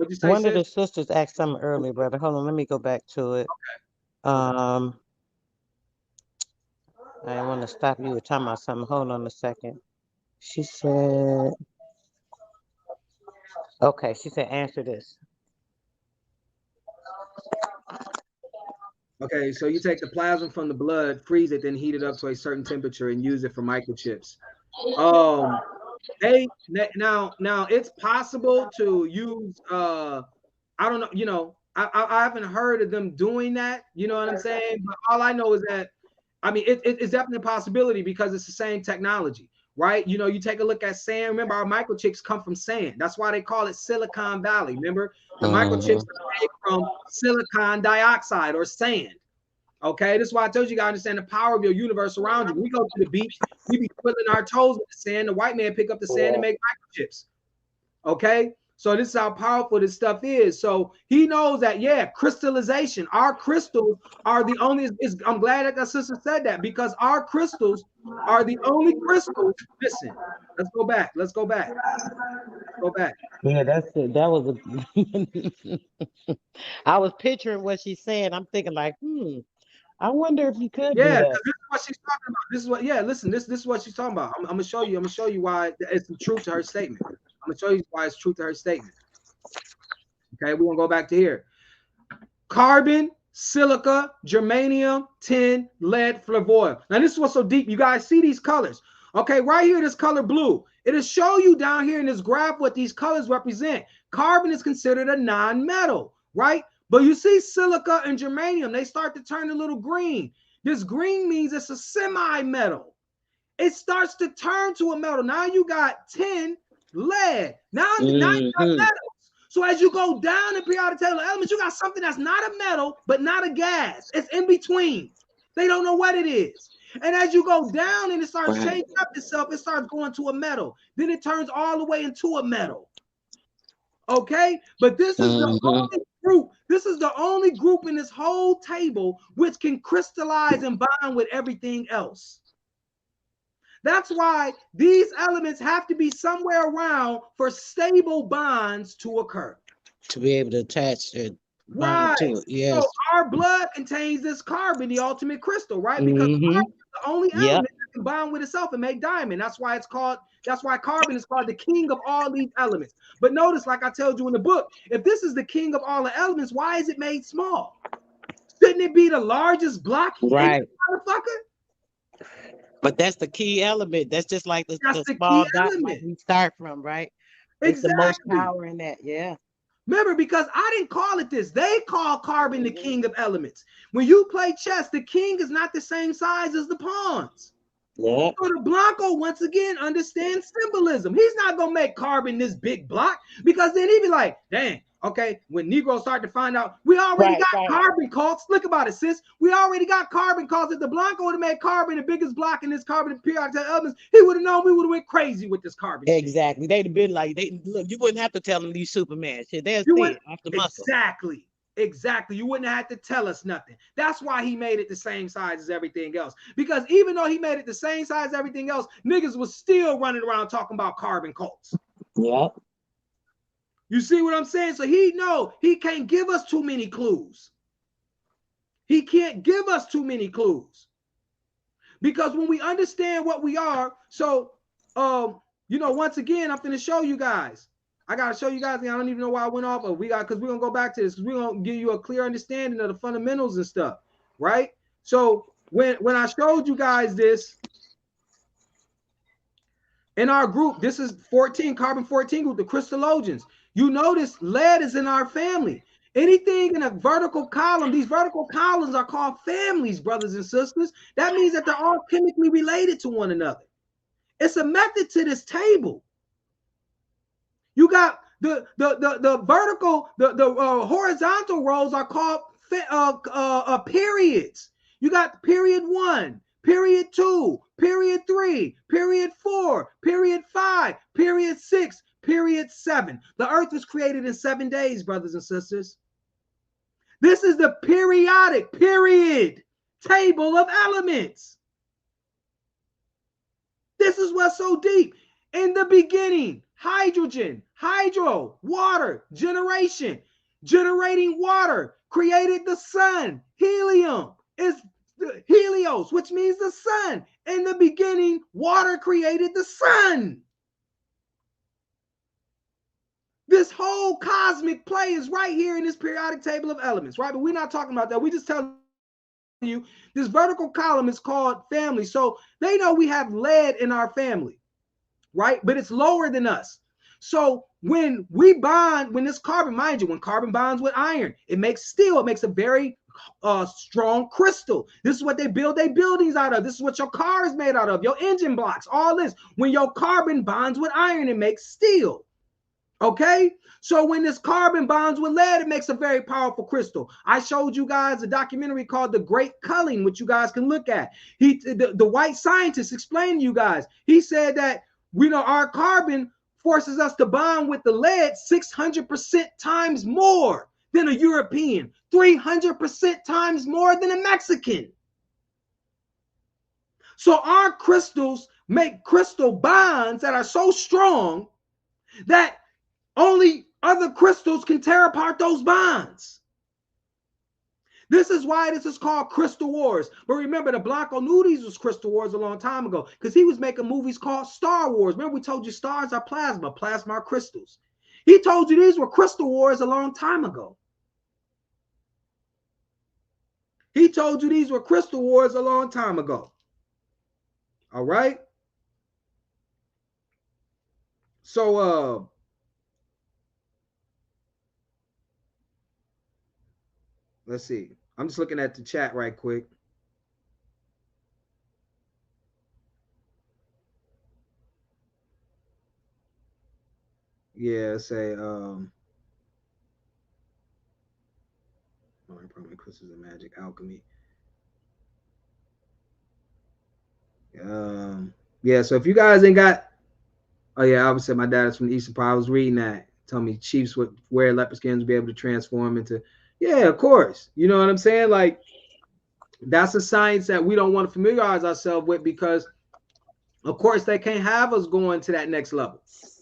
What'd you say, One of the sis? sisters asked something earlier, brother. Hold on, let me go back to it. Um, I didn't want to stop you. Were talking about something. Hold on a second. She said, okay. She said, answer this. Okay, so you take the plasma from the blood, freeze it, then heat it up to a certain temperature and use it for microchips. They now it's possible to use I don't know, you know, I haven't heard of them doing that, you know what I'm saying? But all I know is that I mean it's definitely a possibility because it's the same technology, right? You know, you take a look at sand. Remember, our microchips come from sand. That's why they call it Silicon Valley. Remember, the microchips Mm-hmm. are made from silicon dioxide or sand. Okay, this is why I told you, you gotta understand the power of your universe around you. When we go to the beach, we be twiddling our toes with the sand. The white man pick up the sand and make microchips. Okay, so this is how powerful this stuff is. So he knows that, yeah, crystallization. Our crystals are the only. I'm glad that sister said that because our crystals are the only crystals. Listen, let's go back. Let's go back. Let's go back. Yeah, that's it. That was a. I was picturing what she's saying. I'm thinking like, I wonder if you could do Yeah, that. because this is what she's talking about. This is what, yeah, listen, this is what she's talking about. I'm gonna show you, why it's true to her statement. I'm gonna show you why it's true to her statement. Okay, we're gonna go back to here. Carbon, silica, germanium, tin, lead, flavoil. Now, this is what's so deep. You guys see these colors. Okay, right here, this color blue. It'll show you down here in this graph what these colors represent. Carbon is considered a non-metal, right? But you see silica and germanium, they start to turn a little green. This green means it's a semi-metal. It starts to turn to a metal. Now you got tin, lead. Now you got Mm-hmm. metals. So as you go down the periodic table of elements, you got something that's not a metal, but not a gas. It's in between. They don't know what it is. And as you go down and it starts Right. changing up itself, it starts going to a metal. Then it turns all the way into a metal. Okay, but this is the Mm-hmm. only group. This is the only group in this whole table which can crystallize and bond with everything else. That's why these elements have to be somewhere around for stable bonds to occur. To be able to attach it, bond Right. to it. So Yes. our blood contains this carbon, the ultimate crystal, right? Because Mm-hmm. carbon is the only Yep. element that can bond with itself and make diamond. That's why carbon is called the king of all these elements. But notice, like I told you in the book, if this is the king of all the elements, why is it made small? Shouldn't it be the largest block in Right. this motherfucker? But that's the key element. That's just like That's the the key small dot, like element. we start from, right? It's the most Exactly. power in that. Yeah. Remember, because I didn't call it this. They call carbon the king of elements. When you play chess, the king is not the same size as the pawns. Yeah. So the Blanco, once again, understands symbolism. He's not going to make carbon this big block because then he'd be like, dang, okay, when Negroes start to find out, we already Right. got Right. carbon cults. Look about it, sis. We already got carbon cults. If the Blanco would have made carbon the biggest block in this carbon periodic elements, he would have known we would have went crazy with this carbon shit. Exactly. They'd have been like, they look. You wouldn't have to tell them these Superman shit. They'll You see would it off the muscle. exactly. Exactly. You wouldn't have to tell us nothing. That's why he made it the same size as everything else. Because even though he made it the same size as everything else, niggas was still running around talking about carbon cults. Yep. You see what I'm saying? So he can't give us too many clues. He can't give us too many clues. Because when we understand what we are, so once again, I'm going to show you guys. I gotta show you guys. I don't even know why I went off. But because we're gonna go back to this. We're gonna give you a clear understanding of the fundamentals and stuff, right? So when I showed you guys this in our group, this is 14 carbon 14 group, the crystallogens. You notice lead is in our family. Anything in a vertical column, these vertical columns are called families, brothers and sisters. That means that they're all chemically related to one another. It's a method to this table. You got the vertical, the horizontal rows are called periods. You got period 1, period 2, period 3, period 4, period 5, period 6, period 7. The earth was created in 7 days, brothers and sisters. This is the periodic period table of elements. This is what's so deep. In the beginning, hydrogen, hydro, water, generation, generating water, created the sun. Helium is Helios, which means the sun. In the beginning, water created the sun. This whole cosmic play is right here in this periodic table of elements, right? But we're not talking about that. We just telling you this vertical column is called family. So they know we have lead in our family, right? But it's lower than us. So when we bond, when this carbon, mind you, when carbon bonds with iron, it makes steel. It makes a very strong crystal. This is what they build their buildings out of. This is what your car is made out of, your engine blocks, all this. When your carbon bonds with iron, it makes steel. Okay, so when this carbon bonds with lead, it makes a very powerful crystal. I showed you guys a documentary called The Great Culling, which you guys can look at. The white scientist explained to you guys. He said that we know our carbon forces us to bond with the lead 600% times more than a European, 300% times more than a Mexican. So our crystals make crystal bonds that are so strong that only other crystals can tear apart those bonds. This is why this is called Crystal Wars. But remember, the Blanco knew these was Crystal Wars a long time ago because he was making movies called Star Wars. Remember, we told you stars are plasma, plasma are crystals. He told you these were Crystal Wars a long time ago. He told you these were Crystal Wars a long time ago. All right? So, let's see. I'm just looking at the chat right quick. Yeah, say crystals of magic, alchemy. Yeah, so if you guys ain't got, oh yeah, I would say my dad is from the Eastern Part. I was reading that. Tell me chiefs would wear leopard skins to be able to transform into, yeah, of course. You know what I'm saying? Like, that's a science that we don't want to familiarize ourselves with because, of course, they can't have us going to that next level.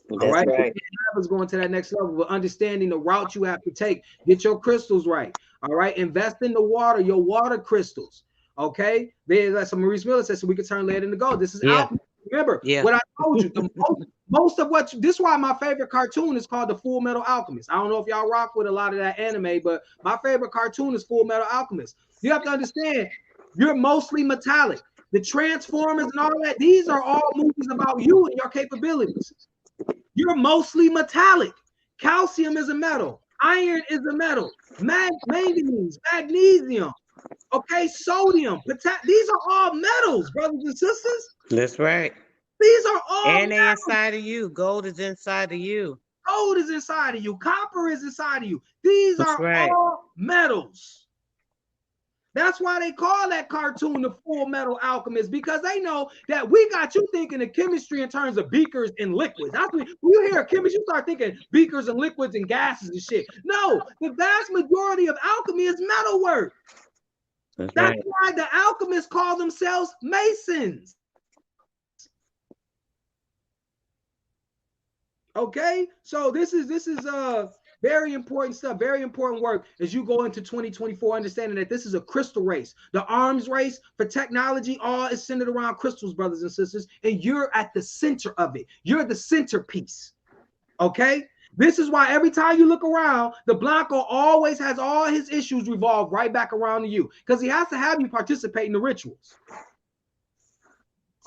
All right? They can't have us going to that next level, but understanding the route you have to take. Get your crystals right. All right? Invest in the water, your water crystals. Okay? There's some Maurice Miller says so we can turn lead into gold. This is alchemy. Remember what I told you. Most of what this is why my favorite cartoon is called The Full Metal Alchemist. I don't know if y'all rock with a lot of that anime, but my favorite cartoon is Full Metal Alchemist. You have to understand, you're mostly metallic. The Transformers and all that, these are all movies about you and your capabilities. You're mostly metallic. Calcium is a metal. Iron is a metal. Manganese, magnesium, okay, sodium, these are all metals, brothers and sisters. That's right. These are all and they inside of you. Gold is inside of you. Gold is inside of you. Copper is inside of you. These That's are right. all metals. That's why they call that cartoon The Full Metal Alchemist, because they know that we got you thinking of chemistry in terms of beakers and liquids. That's when you hear chemistry, you start thinking beakers and liquids and gases and shit. No, the vast majority of alchemy is metalwork. That's right. Why the alchemists call themselves masons. Okay, so this is very important stuff, very important work as you go into 2024, understanding that this is a crystal race. The arms race for technology, all is centered around crystals, brothers and sisters, and you're at the center of it. You're the centerpiece. Okay, this is why every time you look around, the Blanco always has all his issues revolve right back around to you, because he has to have you participate in the rituals.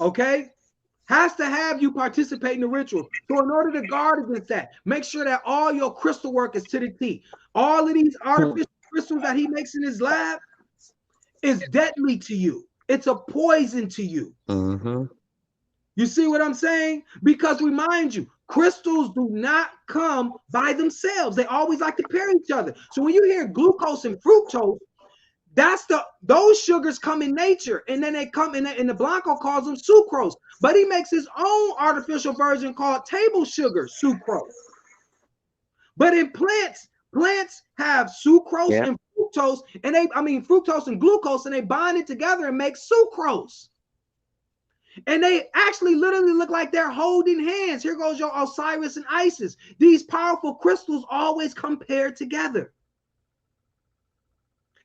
Okay, has to have you participate in the ritual. So in order to guard against that, make sure that all your crystal work is to the T. All of these artificial crystals that he makes in his lab is deadly to you. It's a poison to you. Mm-hmm. You see what I'm saying? Because remind you, crystals do not come by themselves. They always like to pair each other. So when you hear glucose and fructose, those sugars come in nature, and then they come in, and the Blanco calls them sucrose, but he makes his own artificial version called table sugar, sucrose. But in plants have sucrose and fructose, and fructose and glucose, and they bind it together and make sucrose. And they actually literally look like they're holding hands. Here goes your Osiris and Isis. These powerful crystals always come paired together.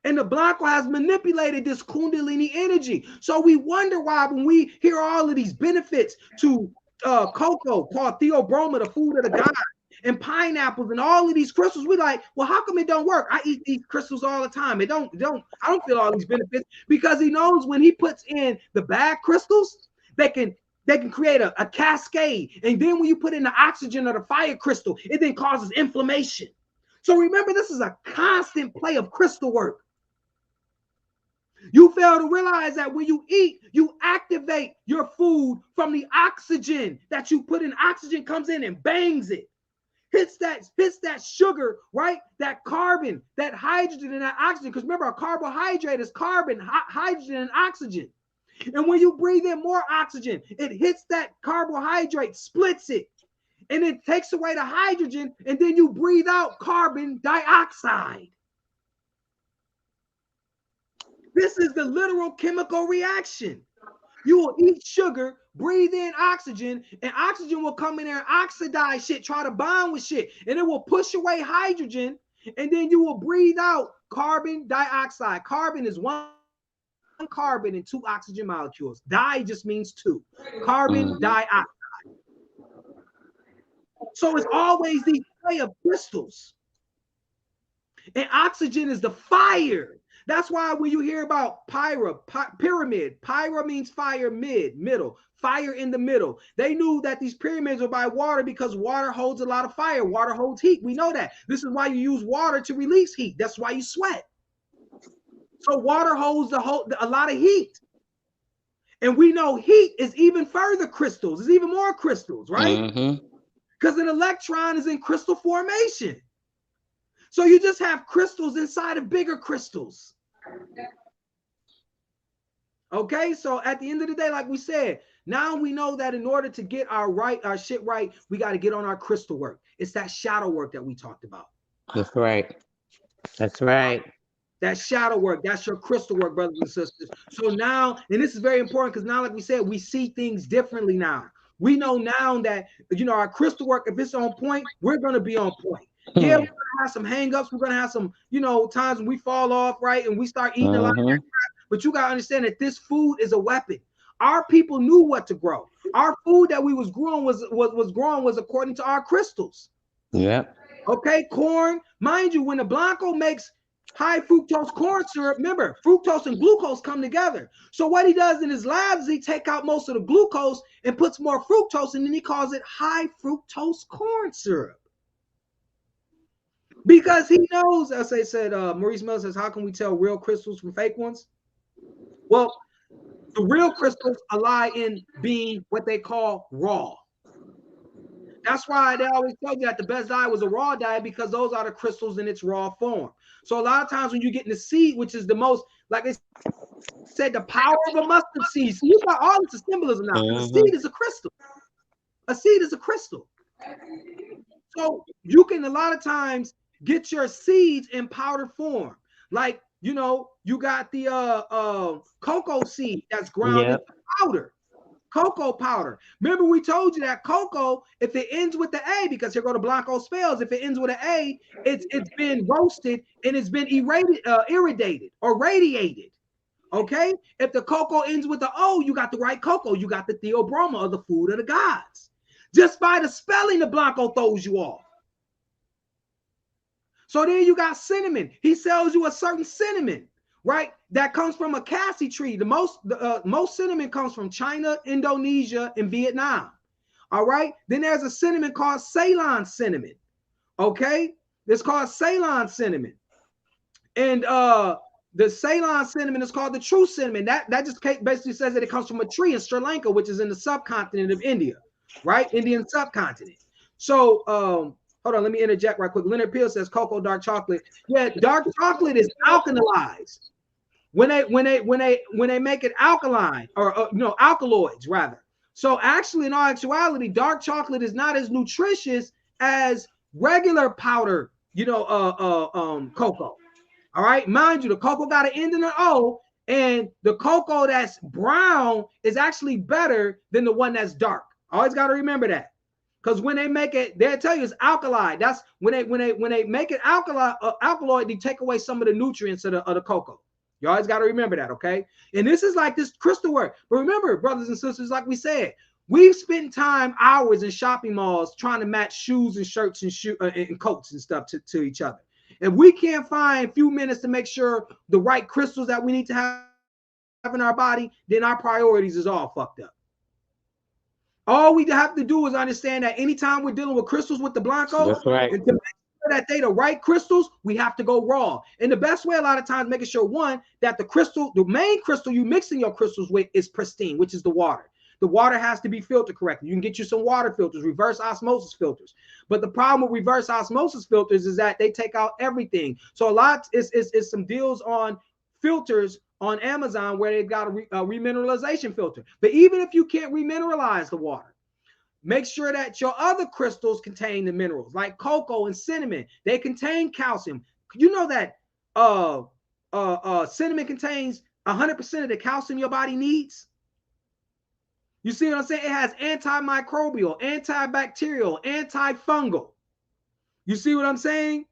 And the Blanco has manipulated this Kundalini energy. So we wonder why when we hear all of these benefits to cocoa called theobroma, the food of the gods, and pineapples and all of these crystals, we like, well, how come it don't work? I eat these crystals all the time. I don't feel all these benefits, because he knows when he puts in the bad crystals, they can create a cascade. And then when you put in the oxygen or the fire crystal, it then causes inflammation. So remember, this is a constant play of crystal work. You fail to realize that when you eat, you activate your food from the oxygen that you put in. Oxygen comes in and bangs it. Hits that sugar, right? That carbon, that hydrogen, and that oxygen. Because remember, a carbohydrate is carbon, hydrogen, and oxygen. And when you breathe in more oxygen, it hits that carbohydrate, splits it, and it takes away the hydrogen, and then you breathe out carbon dioxide. This is the literal chemical reaction. You will eat sugar, breathe in oxygen, and oxygen will come in there and oxidize shit, try to bond with shit, and it will push away hydrogen, and then you will breathe out carbon dioxide. Carbon is one carbon and two oxygen molecules. Di just means two. Carbon dioxide. So it's always the play of crystals. And oxygen is the fire. That's why when you hear about pyramid, pyra means fire, middle, fire in the middle. They knew that these pyramids were by water because water holds a lot of fire. Water holds heat. We know that. This is why you use water to release heat. That's why you sweat. So water holds a lot of heat. And we know heat is even further crystals. It's even more crystals, right? Because an electron is in crystal formation. So you just have crystals inside of bigger crystals. Okay, so at the end of the day, like we said, now we know that in order to get our shit right, we got to get on our crystal work. It's that shadow work that we talked about. That's right. That's right. That shadow work, that's your crystal work, brothers and sisters. So now, and this is very important because now, like we said, we see things differently now. We know now that, our crystal work, if it's on point, we're going to be on point. Yeah, we're going to have some hang-ups. We're going to have some, times when we fall off, right? And we start eating a lot of that crap. But you got to understand that this food is a weapon. Our people knew what to grow. Our food that we was growing was according to our crystals. Yep. Okay, corn. Mind you, when the Blanco makes high fructose corn syrup, remember, fructose and glucose come together. So what he does in his labs is he take out most of the glucose and puts more fructose, and then he calls it high fructose corn syrup. Because he knows, as I said, Maurice Miller says, how can we tell real crystals from fake ones? Well, the real crystals lie in being what they call raw. That's why they always tell you that the best diet was a raw diet, because those are the crystals in its raw form. So a lot of times when you get in the seed, which is the most, like they said, the power of a mustard seed. So you got all this symbolism now. A seed is a crystal. A seed is a crystal. So you can a lot of times get your seeds in powder form. Like, you got the cocoa seed that's ground into powder. Cocoa powder. Remember, we told you that cocoa, if it ends with the A, because here go the Blanco spells, if it ends with an A, it's been roasted and it's been irradiated or radiated. Okay? If the cocoa ends with the O, you got the right cocoa. You got the theobroma, or the food of the gods. Just by the spelling, the Blanco throws you off. So then you got cinnamon. He sells you a certain cinnamon, right? That comes from a cassie tree. The most cinnamon comes from China, Indonesia, and Vietnam. All right. Then there's a cinnamon called Ceylon cinnamon. Okay. It's called Ceylon cinnamon. And the Ceylon cinnamon is called the true cinnamon. That just basically says that it comes from a tree in Sri Lanka, which is in the subcontinent of India, right? Indian subcontinent. So hold on, let me interject right quick. Leonard Peel says cocoa dark chocolate. Yeah, dark chocolate is alkalized. When they make it alkaline, or alkaloids rather. So actually, in all actuality, dark chocolate is not as nutritious as regular powder, cocoa. All right, mind you, the cocoa got an end in an O, And the cocoa that's brown is actually better than the one that's dark. Always got to remember that. Because when they make it, they'll tell you it's alkali. That's when they make it alkaloid, they take away some of the nutrients of the cocoa. You always got to remember that, okay? And this is like this crystal work. But remember, brothers and sisters, like we said, we've spent time, hours in shopping malls trying to match shoes and shirts and coats and stuff to each other. If we can't find a few minutes to make sure the right crystals that we need to have in our body, then our priorities is all fucked up. All we have to do is understand that anytime we're dealing with crystals with the Blanco, That's right. and to make sure that they the right crystals, we have to go raw. And the best way a lot of times making sure, one, that the main crystal you mixing your crystals with is pristine, which is the water. The water has to be filtered correctly. You can get you some water filters, reverse osmosis filters. But the problem with reverse osmosis filters is that they take out everything. So a lot is some deals on filters on Amazon where they've got a remineralization filter. But even if you can't remineralize the water, make sure that your other crystals contain the minerals, like cocoa and cinnamon. They contain calcium. You know that cinnamon contains 100% of the calcium your body needs. You see what I'm saying? It has antimicrobial, antibacterial, antifungal. You see what I'm saying?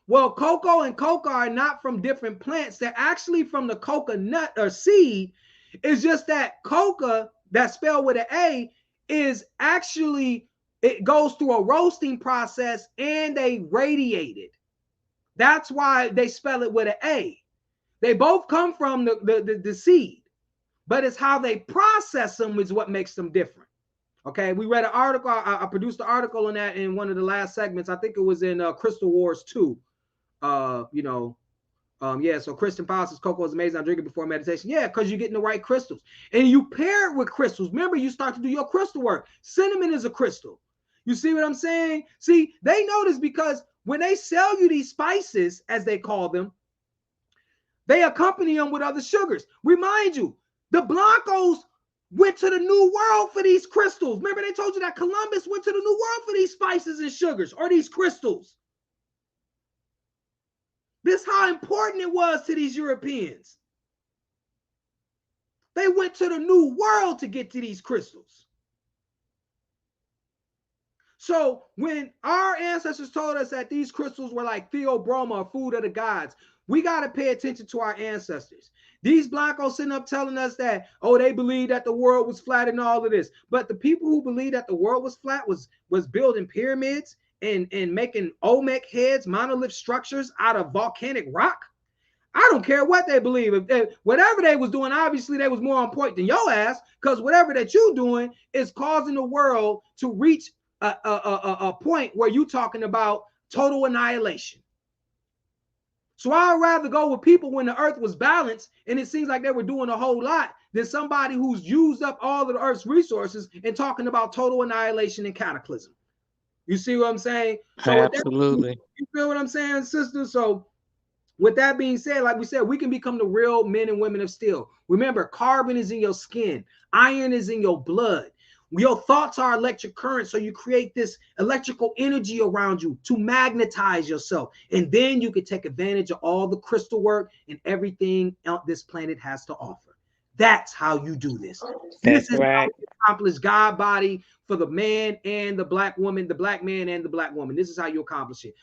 Well, cocoa and coca are not from different plants. They're actually from the coconut or seed. It's just that coca, that's spelled with an A, is actually, it goes through a roasting process and they radiate it. That's why they spell it with an A. They both come from the seed, but it's how they process them is what makes them different. Okay, we read an article. I produced an article on that in one of the last segments. I think it was in Crystal Wars 2. So Kristen Powell says cocoa is amazing. I drink it before meditation. Yeah, because you're getting the right crystals. And you pair it with crystals. Remember, you start to do your crystal work. Cinnamon is a crystal. You see what I'm saying? See, they know this because when they sell you these spices, as they call them, they accompany them with other sugars. Remind you, the Blancos went to the New World for these crystals. Remember, they told you that Columbus went to the New World for these spices and sugars or these crystals. This is how important it was to these Europeans. They went to the New World to get to these crystals. So when our ancestors told us that these crystals were like theobroma or food of the gods, we got to pay attention to our ancestors. These Blancos sitting up telling us that, oh, they believe that the world was flat and all of this. But the people who believe that the world was flat was building pyramids and making Olmec heads, monolith structures out of volcanic rock. I don't care what they believe. Whatever they was doing, obviously they was more on point than your ass, because whatever that you doing is causing the world to reach a point where you talking about total annihilation. So I'd rather go with people when the earth was balanced and it seems like they were doing a whole lot than somebody who's used up all of the earth's resources and talking about total annihilation and cataclysm. You see what I'm saying? So absolutely. You feel what I'm saying, sister? So with that being said, like we said, we can become the real men and women of steel. Remember, carbon is in your skin. Iron is in your blood. Your thoughts are electric current, so you create this electrical energy around you to magnetize yourself. And then you can take advantage of all the crystal work and everything this planet has to offer. That's how you do this. This is how you accomplish God body for the man and the black woman, the black man and the black woman. This is how you accomplish it.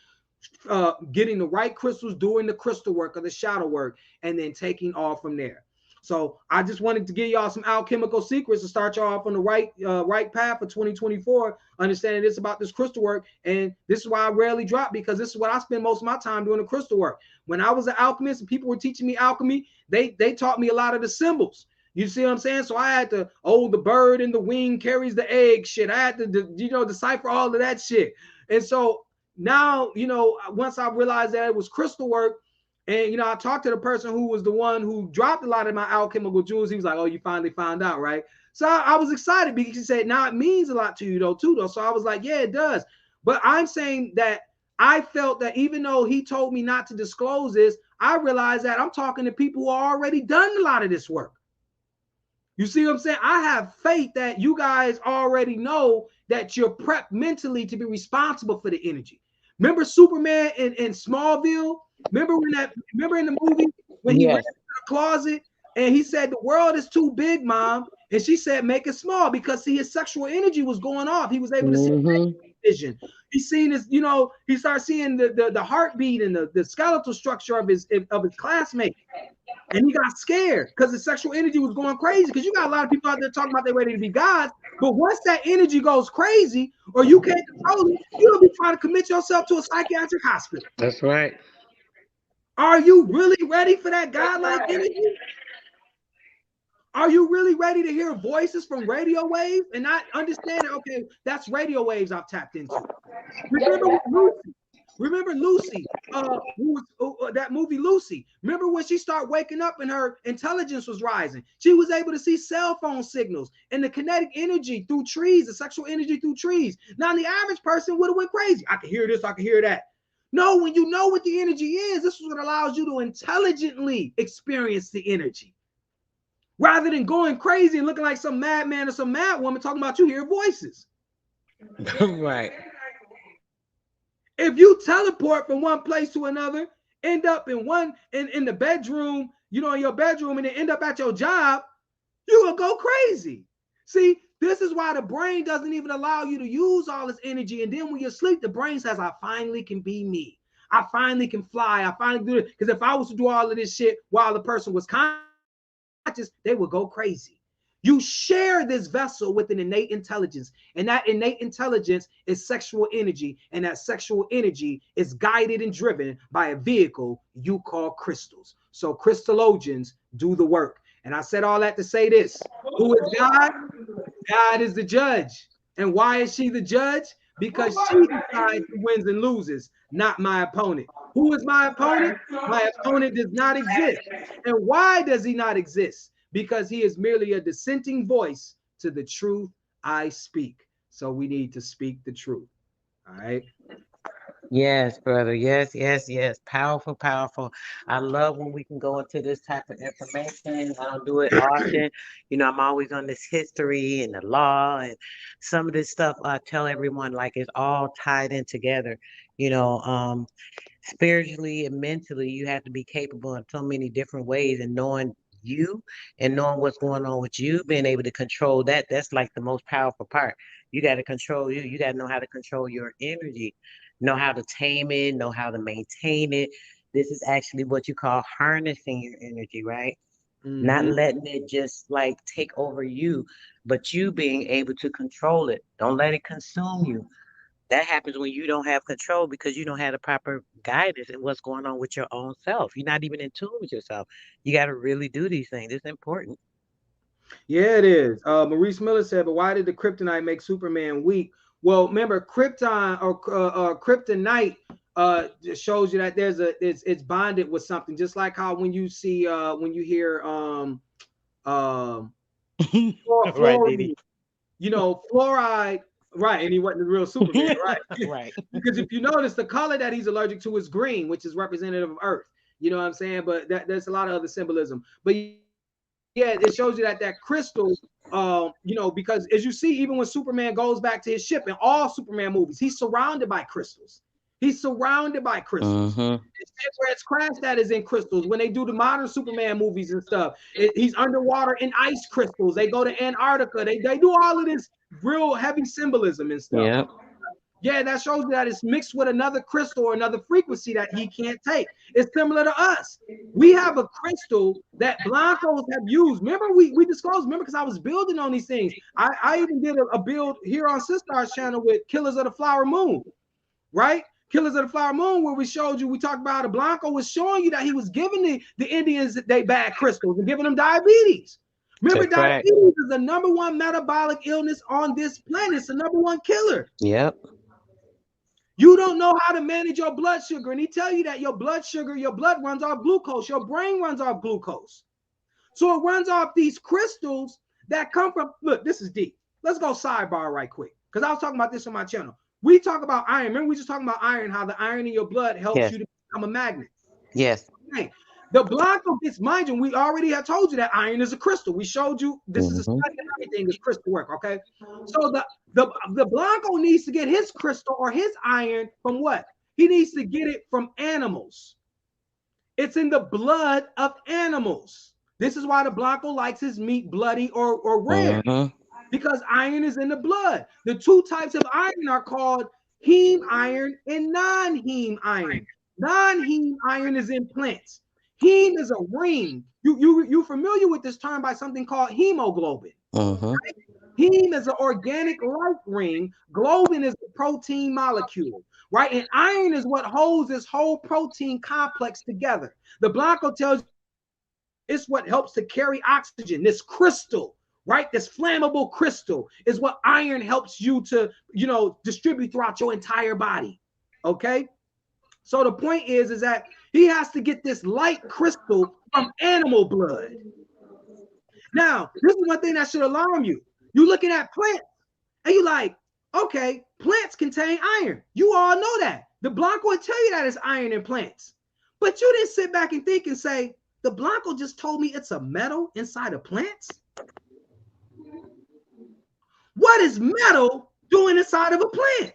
Getting the right crystals, doing the crystal work or the shadow work, and then taking off from there. So I just wanted to give y'all some alchemical secrets to start y'all off on the right path for 2024, understanding this about this crystal work. And this is why I rarely drop, because this is what I spend most of my time doing, the crystal work. When I was an alchemist and people were teaching me alchemy, they taught me a lot of the symbols. You see what I'm saying? So I had to, the bird in the wing carries the egg shit. I had to, decipher all of that shit. And so now, once I realized that it was crystal work, and, I talked to the person who was the one who dropped a lot of my alchemical jewels. He was like, oh, you finally found out, right? So I was excited because he said, now it means a lot to you, though. So I was like, yeah, it does. But I'm saying that I felt that even though he told me not to disclose this, I realized that I'm talking to people who already done a lot of this work. You see what I'm saying? I have faith that you guys already know that you're prepped mentally to be responsible for the energy. Remember Superman in Smallville? Remember in the movie when he ran Yes. into the closet and he said the world is too big, mom, and she said make it small because see his sexual energy was going off. He was able to see Mm-hmm. vision. He's seen his, he started seeing the heartbeat and the skeletal structure of his classmates. And he got scared because his sexual energy was going crazy. Because you got a lot of people out there talking about they're ready to be gods. But once that energy goes crazy or you can't control it, you'll be trying to commit yourself to a psychiatric hospital. That's right. Are you really ready for that godlike energy? Are you really ready to hear voices from radio waves and not understand it? Okay, that's radio waves I've tapped into. Remember with Lucy. Remember Lucy, that movie Lucy. Remember when she started waking up and her intelligence was rising? She was able to see cell phone signals and the kinetic energy through trees, the sexual energy through trees. Now the average person would have went crazy. I can hear this, I can hear that. No, when you know what the energy is, this is what allows you to intelligently experience the energy. Rather than going crazy and looking like some madman or some mad woman talking about you hear voices. Right. If you teleport from one place to another, end up in the bedroom, in your bedroom, and then end up at your job, you will go crazy. See, this is why the brain doesn't even allow you to use all this energy. And then when you sleep, the brain says, I finally can be me. I finally can fly. I finally do it. Because if I was to do all of this shit while the person was conscious, they would go crazy. You share this vessel with an innate intelligence, and that innate intelligence is sexual energy, and that sexual energy is guided and driven by a vehicle you call crystals. So crystallogens do the work. And I said all that to say this. Who is God? God is the judge. And why is she the judge? Because she decides who wins and loses, not my opponent. Who is my opponent? My opponent does not exist. And why does he not exist? Because he is merely a dissenting voice to the truth I speak. So we need to speak the truth. All right. Yes, brother. Yes, yes, yes. Powerful, powerful. I love when we can go into this type of information. I don't do it often. I'm always on this history and the law and some of this stuff. I tell everyone like it's all tied in together. You know, um, Spiritually and mentally, you have to be capable in so many different ways and knowing you and knowing what's going on with you, being able to control that. That's like the most powerful part. You got to control you. You got to know how to control your energy, know how to tame it, know how to maintain it. This is actually what you call harnessing your energy, right? Not Mm-hmm. letting it just like take over you, but you being able to control it. Don't let it consume you. That happens when you don't have control because you don't have the proper guidance in what's going on with your own self. You're not even in tune with yourself. You got to really do these things. It's important. Yeah, it is. Maurice Miller said, but why did the kryptonite make Superman weak? Well, remember, krypton or kryptonite shows you that it's bonded with something. Just like how when you see when you hear um Right, Didi. fluorine, fluoride, right? And he wasn't the real Superman, right? Right. Because if you notice, the color that he's allergic to is green, which is representative of Earth. You know what I'm saying? But there's a lot of other symbolism. But yeah, it shows you that crystal, because as you see, even when Superman goes back to his ship in all Superman movies, he's surrounded by crystals. He's surrounded by crystals. Mm-hmm. Where it's crashed at is in crystals. When they do the modern Superman movies and stuff, he's underwater in ice crystals. They go to Antarctica. They do all of this real heavy symbolism and stuff. Yep. Yeah, that shows you that it's mixed with another crystal or another frequency that he can't take. It's similar to us. We have a crystal that Blancos have used. Remember, we disclosed, remember, because I was building on these things. I even did a build here on Sistar's channel with Killers of the Flower Moon, right? Killers of the Flower Moon, where we showed you, we talked about the Blanco was showing you that he was giving the Indians they bad crystals and giving them diabetes. Remember, That's right. diabetes is the number one metabolic illness on this planet. It's the number one killer. Yep. You don't know how to manage your blood sugar. And he tell you that your blood sugar, your blood runs off glucose. Your brain runs off glucose. So it runs off these crystals that come from, look, this is deep. Let's go sidebar right quick. Because I was talking about this on my channel. We talk about iron. Remember, we just talking about iron, how the iron in your blood helps Yes. you to become a magnet. Yes. Okay. The Blanco gets, mind you, we already have told you that iron is a crystal. We showed you this is a Mm-hmm. study and everything is crystal work. Okay. So the Blanco needs to get his crystal or his iron from what? He needs to get it from animals. It's in the blood of animals. This is why the Blanco likes his meat bloody or rare, Mm-hmm. because iron is in the blood. The two types of iron are called heme iron and non-heme iron. Non-heme iron is in plants. Heme is a ring. You familiar with this term by something called hemoglobin. Mm-hmm. Heme is an organic life ring. Globin is a protein molecule, right? And iron is what holds this whole protein complex together. The Blanco tells you it's what helps to carry oxygen. This crystal, right? This flammable crystal is what iron helps you to, distribute throughout your entire body. Okay. So the point is that he has to get this light crystal from animal blood. Now, this is one thing that should alarm you. You're looking at plants and you're like, okay, plants contain iron. You all know that. The Blanco will tell you that it's iron in plants. But you didn't sit back and think and say, the Blanco just told me it's a metal inside of plants. What is metal doing inside of a plant?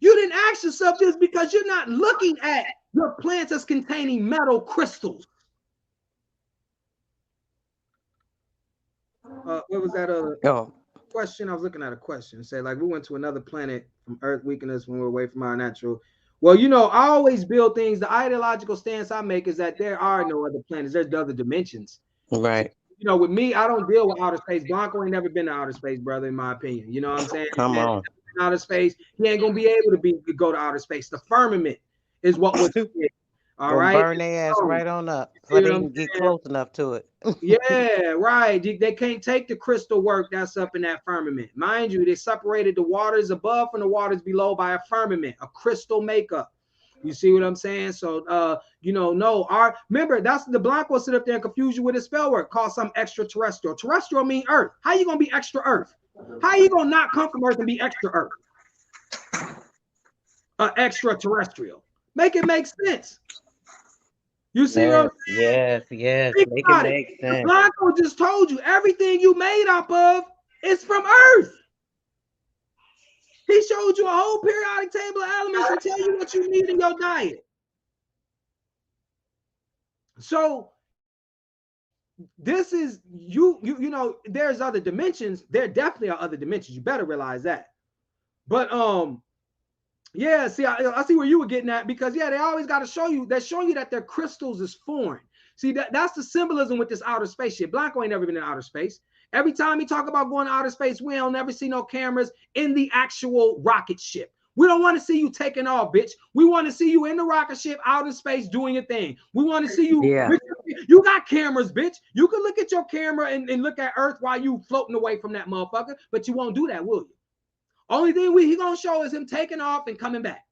You didn't ask yourself this because you're not looking at your plants as containing metal crystals. What was that other question? I was looking at a question. Say, like, we went to another planet from Earth, weakening us when we're away from our natural. Well, I always build things. The ideological stance I make is that there are no other planets. There's other dimensions. Right. With me, I don't deal with outer space. Blanco ain't never been to outer space, brother, in my opinion. You know what I'm saying? Come on. Outer space, he ain't gonna be able to go to outer space. The firmament is what was it. All Gonna right. burn their ass right on up You so know they what I'm can get saying? close enough to it. Yeah, right. They can't take the crystal work that's up in that firmament. Mind you, they separated the waters above from the waters below by a firmament, a crystal makeup. You see what I'm saying? So, remember, that's the Blanco sit up there and confuse you with a spell word called some extraterrestrial. Terrestrial mean Earth. How you gonna be extra Earth? How you gonna not come from Earth and be extra Earth? Extraterrestrial. Make it make sense. You see what I'm Yes, saying? yes. Think Make it about it. make The sense. Blanco just told you everything you made up of is from Earth. He showed you a whole periodic table of elements and tell you what you need in your diet. So this is there's other dimensions. There definitely are other dimensions. You better realize that. But yeah, see, I see where you were getting at, because they always got to show you. They're showing you that their crystals is foreign. See, that's the symbolism with this outer space shit. Blanco ain't never been in outer space. Every time he talk about going to outer space, we don't never see no cameras in the actual rocket ship. We don't want to see you taking off, bitch. We want to see you in the rocket ship out in space doing your thing. We want to see you. Yeah. You got cameras, bitch. You can look at your camera and look at Earth while you floating away from that motherfucker, but you won't do that, will you? Only thing he gonna show is him taking off and coming back.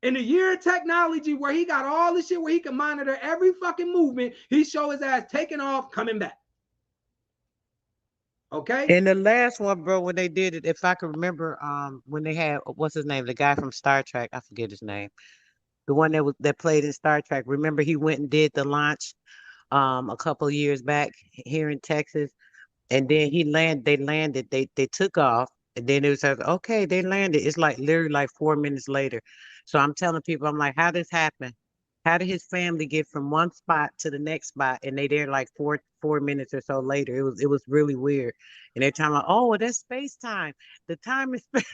In the year of technology where he got all this shit where he can monitor every fucking movement, he show his ass taking off, coming back. Okay. And the last one, bro, when they did it, if I can remember, when they had what's his name, the guy from Star Trek, I forget his name, the one that played in Star Trek. Remember, he went and did the launch, a couple of years back here in Texas, and then they landed, they took off, and then it was like, okay, they landed. It's like literally like 4 minutes later. So I'm telling people, I'm like, how this happen? How did his family get from one spot to the next spot, and they there like four minutes or so later? It was really weird. And they're talking about, oh, well, that's space time. The time is space.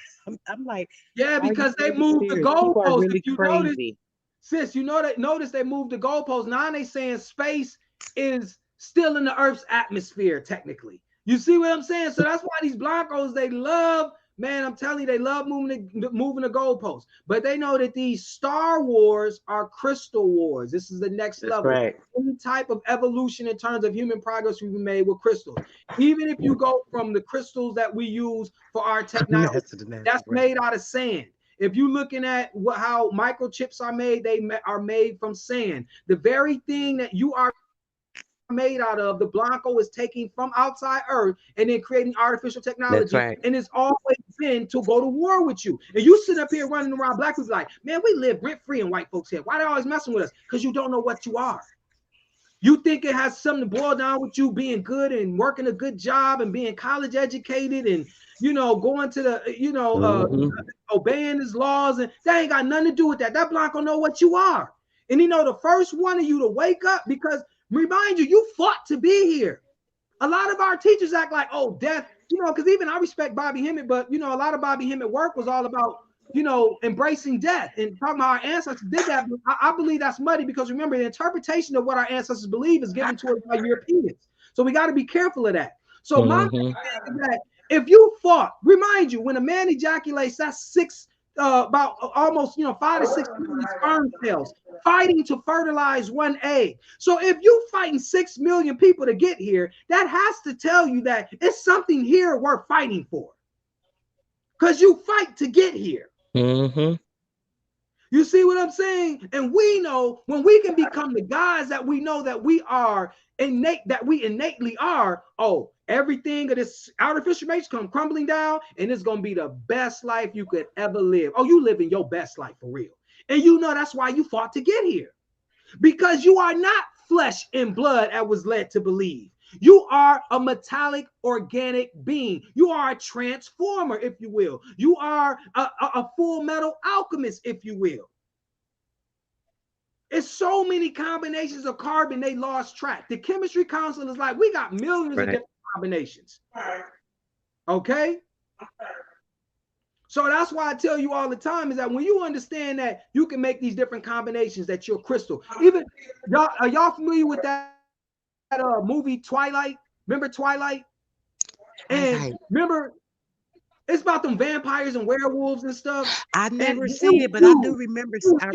I'm like, Yeah, are you because they really moved the serious? People are goalposts. If really you notice, crazy. sis, notice they moved the goalposts. Now they saying space is still in the Earth's atmosphere, technically. You see what I'm saying? So that's why these Blancos, they love, man, I'm telling you, they love moving the goalposts. But they know that these Star Wars are crystal wars. This is the next That's level. right. Any type of evolution in terms of human progress we've made with crystals. Even if you go from the crystals that we use for our technology, that's made out of sand. If you're looking at how microchips are made, they are made from sand. The very thing that you are made out of, the Blanco is taking from outside Earth and then creating artificial That's technology. right. And it's always been to go to war with you. And you sit up here running around black people like, man, we live rent free in white folks here. Why they always messing with us? Because you don't know what you are. You think it has something to boil down with you being good and working a good job and being college educated and, going to the, obeying his laws, and that ain't got nothing to do with that. That Blanco know what you are. And the first one of you to wake up, because remind you, you fought to be here. A lot of our teachers act like, oh, death, because even I respect Bobby Hemmett, but a lot of Bobby Hemmett work was all about, embracing death and talking about our ancestors did that. I believe that's muddy, because remember, the interpretation of what our ancestors believe is given to us by Europeans. So we got to be careful of that. So my thing is that if you fought, remind you, when a man ejaculates, that's about almost 5 to 6 million sperm cells fighting to fertilize one egg. So if you fighting 6 million people to get here, that has to tell you that it's something here worth fighting for, because you fight to get here. You see what I'm saying? And we know when we can become the guys that we know that we are innately are, oh, everything of this artificial matrix come crumbling down, and it's going to be the best life you could ever live. Oh, you living your best life for real. And that's why you fought to get here. Because you are not flesh and blood, as was led to believe. You are a metallic organic being. You are a transformer, if you will. You are a full metal alchemist, if you will. It's so many combinations of carbon, they lost track. The chemistry council is like, we got millions of different combinations. Okay? So that's why I tell you all the time is that when you understand that you can make these different combinations, that you're crystal. Even y'all, are y'all familiar with that movie Twilight? Remember Twilight? And remember, it's about them vampires and werewolves and stuff. I never seen it, but I do remember. I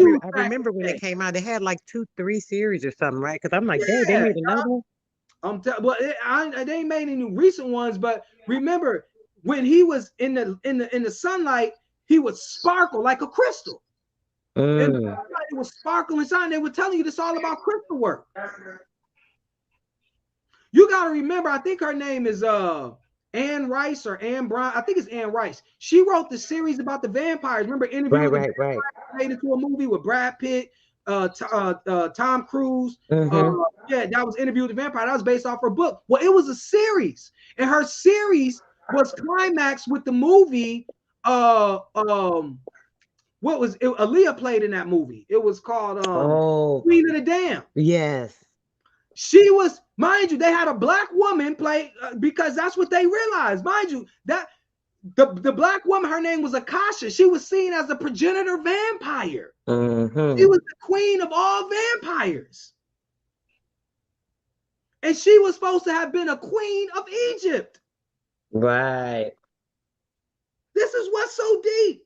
remember when it came out. They had like 2-3 series or something, right? Because I'm like, dang, they made another one. They ain't made any recent ones, but remember when he was in the sunlight, he would sparkle like a crystal. And it was sparkling inside. They were telling you this all about crystal work. You got to remember, I think her name is Anne Rice or Anne Brown. I think it's Anne Rice. She wrote the series about the vampires. Remember, interviewed made into a movie with Brad Pitt, Tom Cruise. Yeah, that was Interview with the Vampire. That was based off her book. Well, it was a series, and her series was climaxed with the movie. What was it? Aaliyah played in that movie. It was called Queen of the Damned. Yes. She was, mind you, they had a black woman play because that's what they realized. Mind you, that the black woman, her name was Akasha. She was seen as a progenitor vampire. She was the queen of all vampires. And she was supposed to have been a queen of Egypt. Right. This is what's so deep.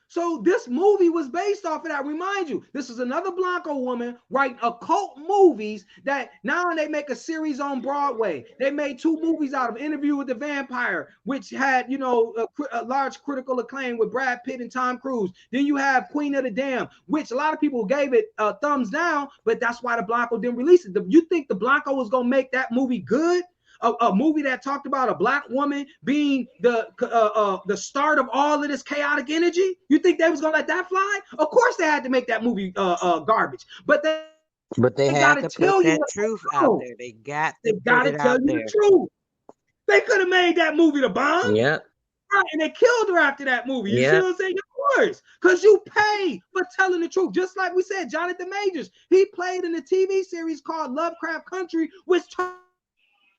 So this movie was based off of that. Remind you, this is another Blanco woman writing occult movies that now they make a series on Broadway. They made 2 movies out of Interview with the Vampire, which had, a large critical acclaim with Brad Pitt and Tom Cruise. Then you have Queen of the Damned, which a lot of people gave it a thumbs down, but that's why the Blanco didn't release it. You think the Blanco was going to make that movie good? A movie that talked about a black woman being the start of all of this chaotic energy? You think they was gonna let that fly? Of course they had to make that movie garbage, but they had to put that truth out there. They got to tell you the truth. They could have made that movie the bomb. Yep. Right, and they killed her after that movie. You see what I'm saying? Of course, because you pay for telling the truth. Just like we said, Jonathan Majors, he played in a TV series called Lovecraft Country, which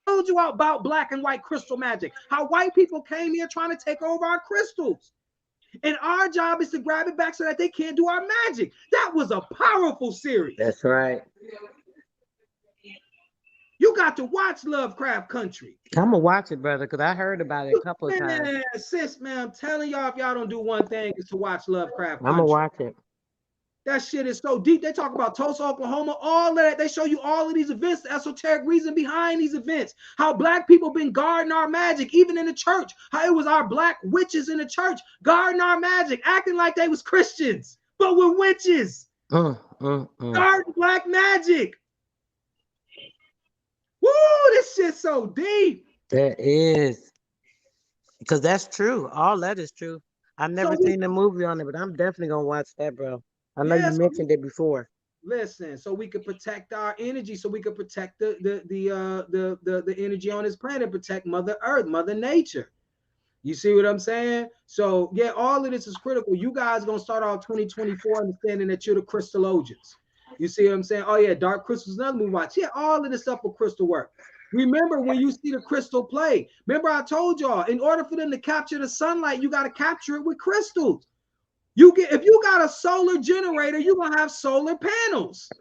told you about black and white crystal magic, how white people came here trying to take over our crystals, and our job is to grab it back so that they can't do our magic. That was a powerful series. That's right. You got to watch Lovecraft Country. I'm gonna watch it, brother, because I heard about it a couple of times. Sis, man, I'm telling y'all, if y'all don't do one thing, is to watch Lovecraft Country. I'm gonna watch it. That shit is so deep. They talk about Tulsa, Oklahoma, all of that. They show you all of these events, the esoteric reason behind these events, how black people been guarding our magic, even in the church, how it was our black witches in the church guarding our magic, acting like they was Christians, but we're witches. Guarding black magic. Woo, this shit's so deep. That is. Because that's true. All that is true. I've never seen the movie on it, but I'm definitely going to watch that, bro. I know you mentioned it before. Listen, so we could protect our energy, so we could protect the energy on this planet, protect Mother Earth, Mother Nature. You see what I'm saying? So yeah, all of this is critical. You guys gonna start off 2024 understanding that you're the crystallogians. You see what I'm saying? Oh yeah, Dark Crystal's another movie watch. Yeah, all of this stuff for crystal work. Remember when you see the crystal play? Remember I told y'all, in order for them to capture the sunlight, you got to capture it with crystals. You get if you got a solar generator, you're gonna have solar panels.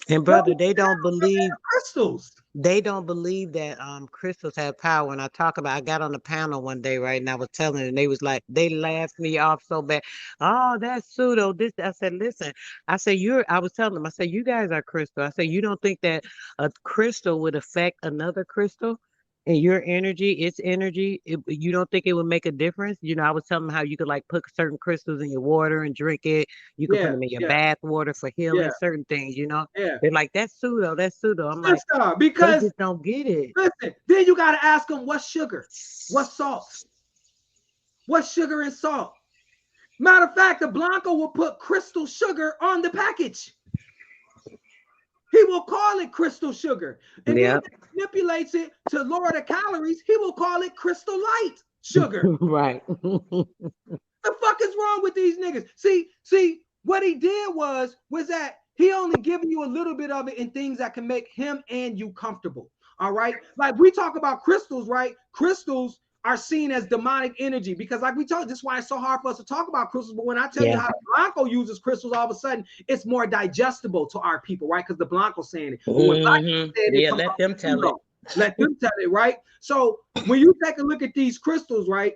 And Those brother, they don't panels are made believe of crystals. they don't believe that crystals have power. And I got on the panel one day, right, and I was telling them, and they was like, they laughed me off so bad. Oh, that's pseudo. This I said, listen, I was telling them, I said, you guys are crystal. I said, you don't think that a crystal would affect another crystal? And your energy, its energy, you don't think it would make a difference? I was telling them how you could like put certain crystals in your water and drink it. You could put Yeah, them in your yeah, bath water for yeah, healing certain things. yeah. They're like, that's pseudo, that's pseudo. I'm like, Sister, they because just don't get it. listen, then you gotta ask them what's sugar, what's salt, what's sugar and salt. Matter of fact, the Blanco will put crystal sugar on the package. He will call it crystal sugar. And then Yep. if he manipulates it to lower the calories, he will call it crystal light sugar. Right. The fuck is wrong with these niggas? See, what he did was that he only giving you a little bit of it in things that can make him and you comfortable. All right. Like we talk about crystals, right? Crystals are seen as demonic energy because, like we told, this is why it's so hard for us to talk about crystals. But when I tell you Yeah. how Blanco uses crystals, all of a sudden it's more digestible to our people, right? Because the Blanco's saying it. But when Black said it, Yeah, come let up them tell it. pseudo. Let them tell it, right? So when you take a look at these crystals, right?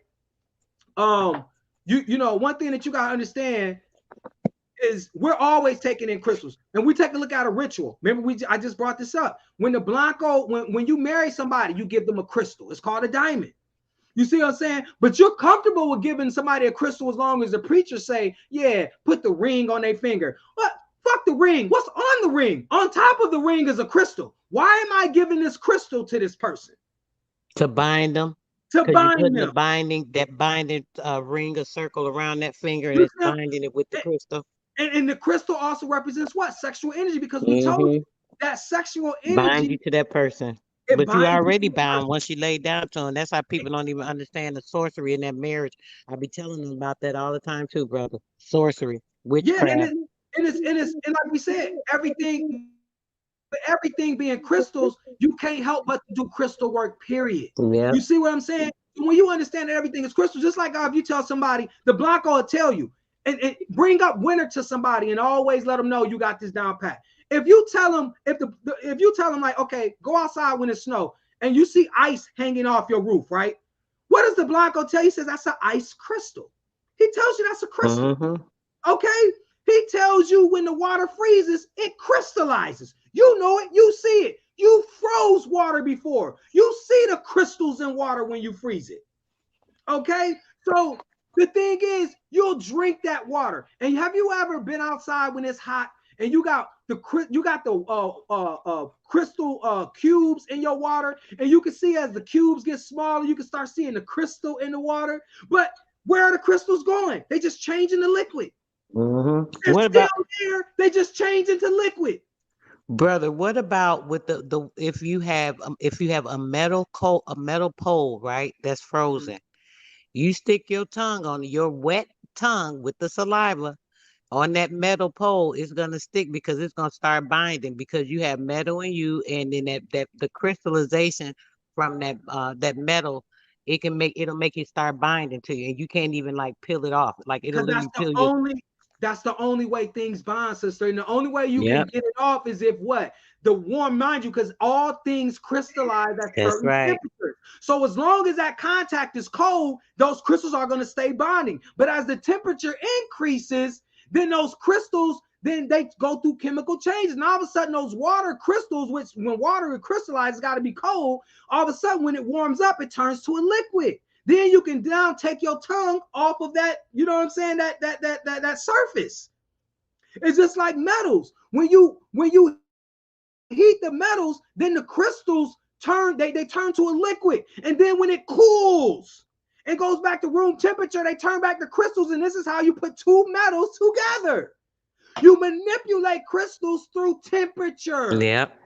Um, you know, one thing that you gotta understand is we're always taking in crystals, and we take a look at a ritual. Remember, I just brought this up. When the Blanco, when you marry somebody, you give them a crystal. It's called a diamond. You see what I'm saying? But you're comfortable with giving somebody a crystal as long as the preacher say, yeah, put the ring on their finger. What? Fuck the ring. What's on the ring? On top of the ring is a crystal. Why am I giving this crystal to this person? To bind them. To Because you bind putting them. that binding ring, a circle around that finger, and You it's see, binding it with the crystal. and the crystal also represents what? Sexual energy, because we told you Mm-hmm. that sexual Bind energy, you to that person. it But you binds you to already the bound person. once you lay down to them. That's how people don't even understand the sorcery in that marriage. I be telling them about that all the time too, brother. Sorcery, Yeah, witchcraft. and like we said, everything being crystals, you can't help but to do crystal work, period. You Yep. see what I'm saying? When you understand that everything is crystal, just like if you tell somebody, the Blanco will tell you, and bring up winter to somebody and always let them know you got this down pat. If you tell them, if you tell them like, okay, go outside when it's snow and you see ice hanging off your roof, right? What does the Blanco tell you? He says that's an ice crystal. He tells you that's a crystal. Mm-hmm. Okay? He tells you when the water freezes, it crystallizes. You know it, you see it. You froze water before. You see the crystals in water when you freeze it. Okay? So the thing is, you'll drink that water. And have you ever been outside when it's hot and you got the crystal cubes in your water, and you can see as the cubes get smaller, you can start seeing the crystal in the water. But where are the crystals going? They just change into liquid. Mm-hmm. They're What still about there. They just change into liquid. brother? What about with the if you have a metal pole, right? That's Mhm. frozen. You stick your tongue on your wet tongue with the saliva on that metal pole, it's gonna stick because it's gonna start binding because you have metal in you, and then that the crystallization from that metal, it'll make it start binding to you, and you can't even like peel it off. Like it'll Because literally peel you. that's the only way things bond, sister. And the only way you can Yep, get it off is if what? The warm, mind you, because all things crystallize at that's certain right. temperatures. So as long as that contact is cold, those crystals are going to stay bonding. But as the temperature increases, then those crystals, then they go through chemical changes. And all of a sudden, those water crystals, which when water crystallizes, got to be cold. All of a sudden, when it warms up, it turns to a liquid. Then you can down take your tongue off of that, you know what I'm saying? That surface. It's just like metals. When you heat the metals, then the crystals they turn to a liquid. And then when it cools and goes back to room temperature, they turn back to crystals. And this is how you put two metals together. You manipulate crystals through temperature. Yep.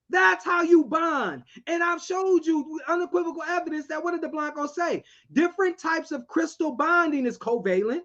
That's how you bond. And I've showed you unequivocal evidence that what did the Blancos say? Different types of crystal bonding is covalent,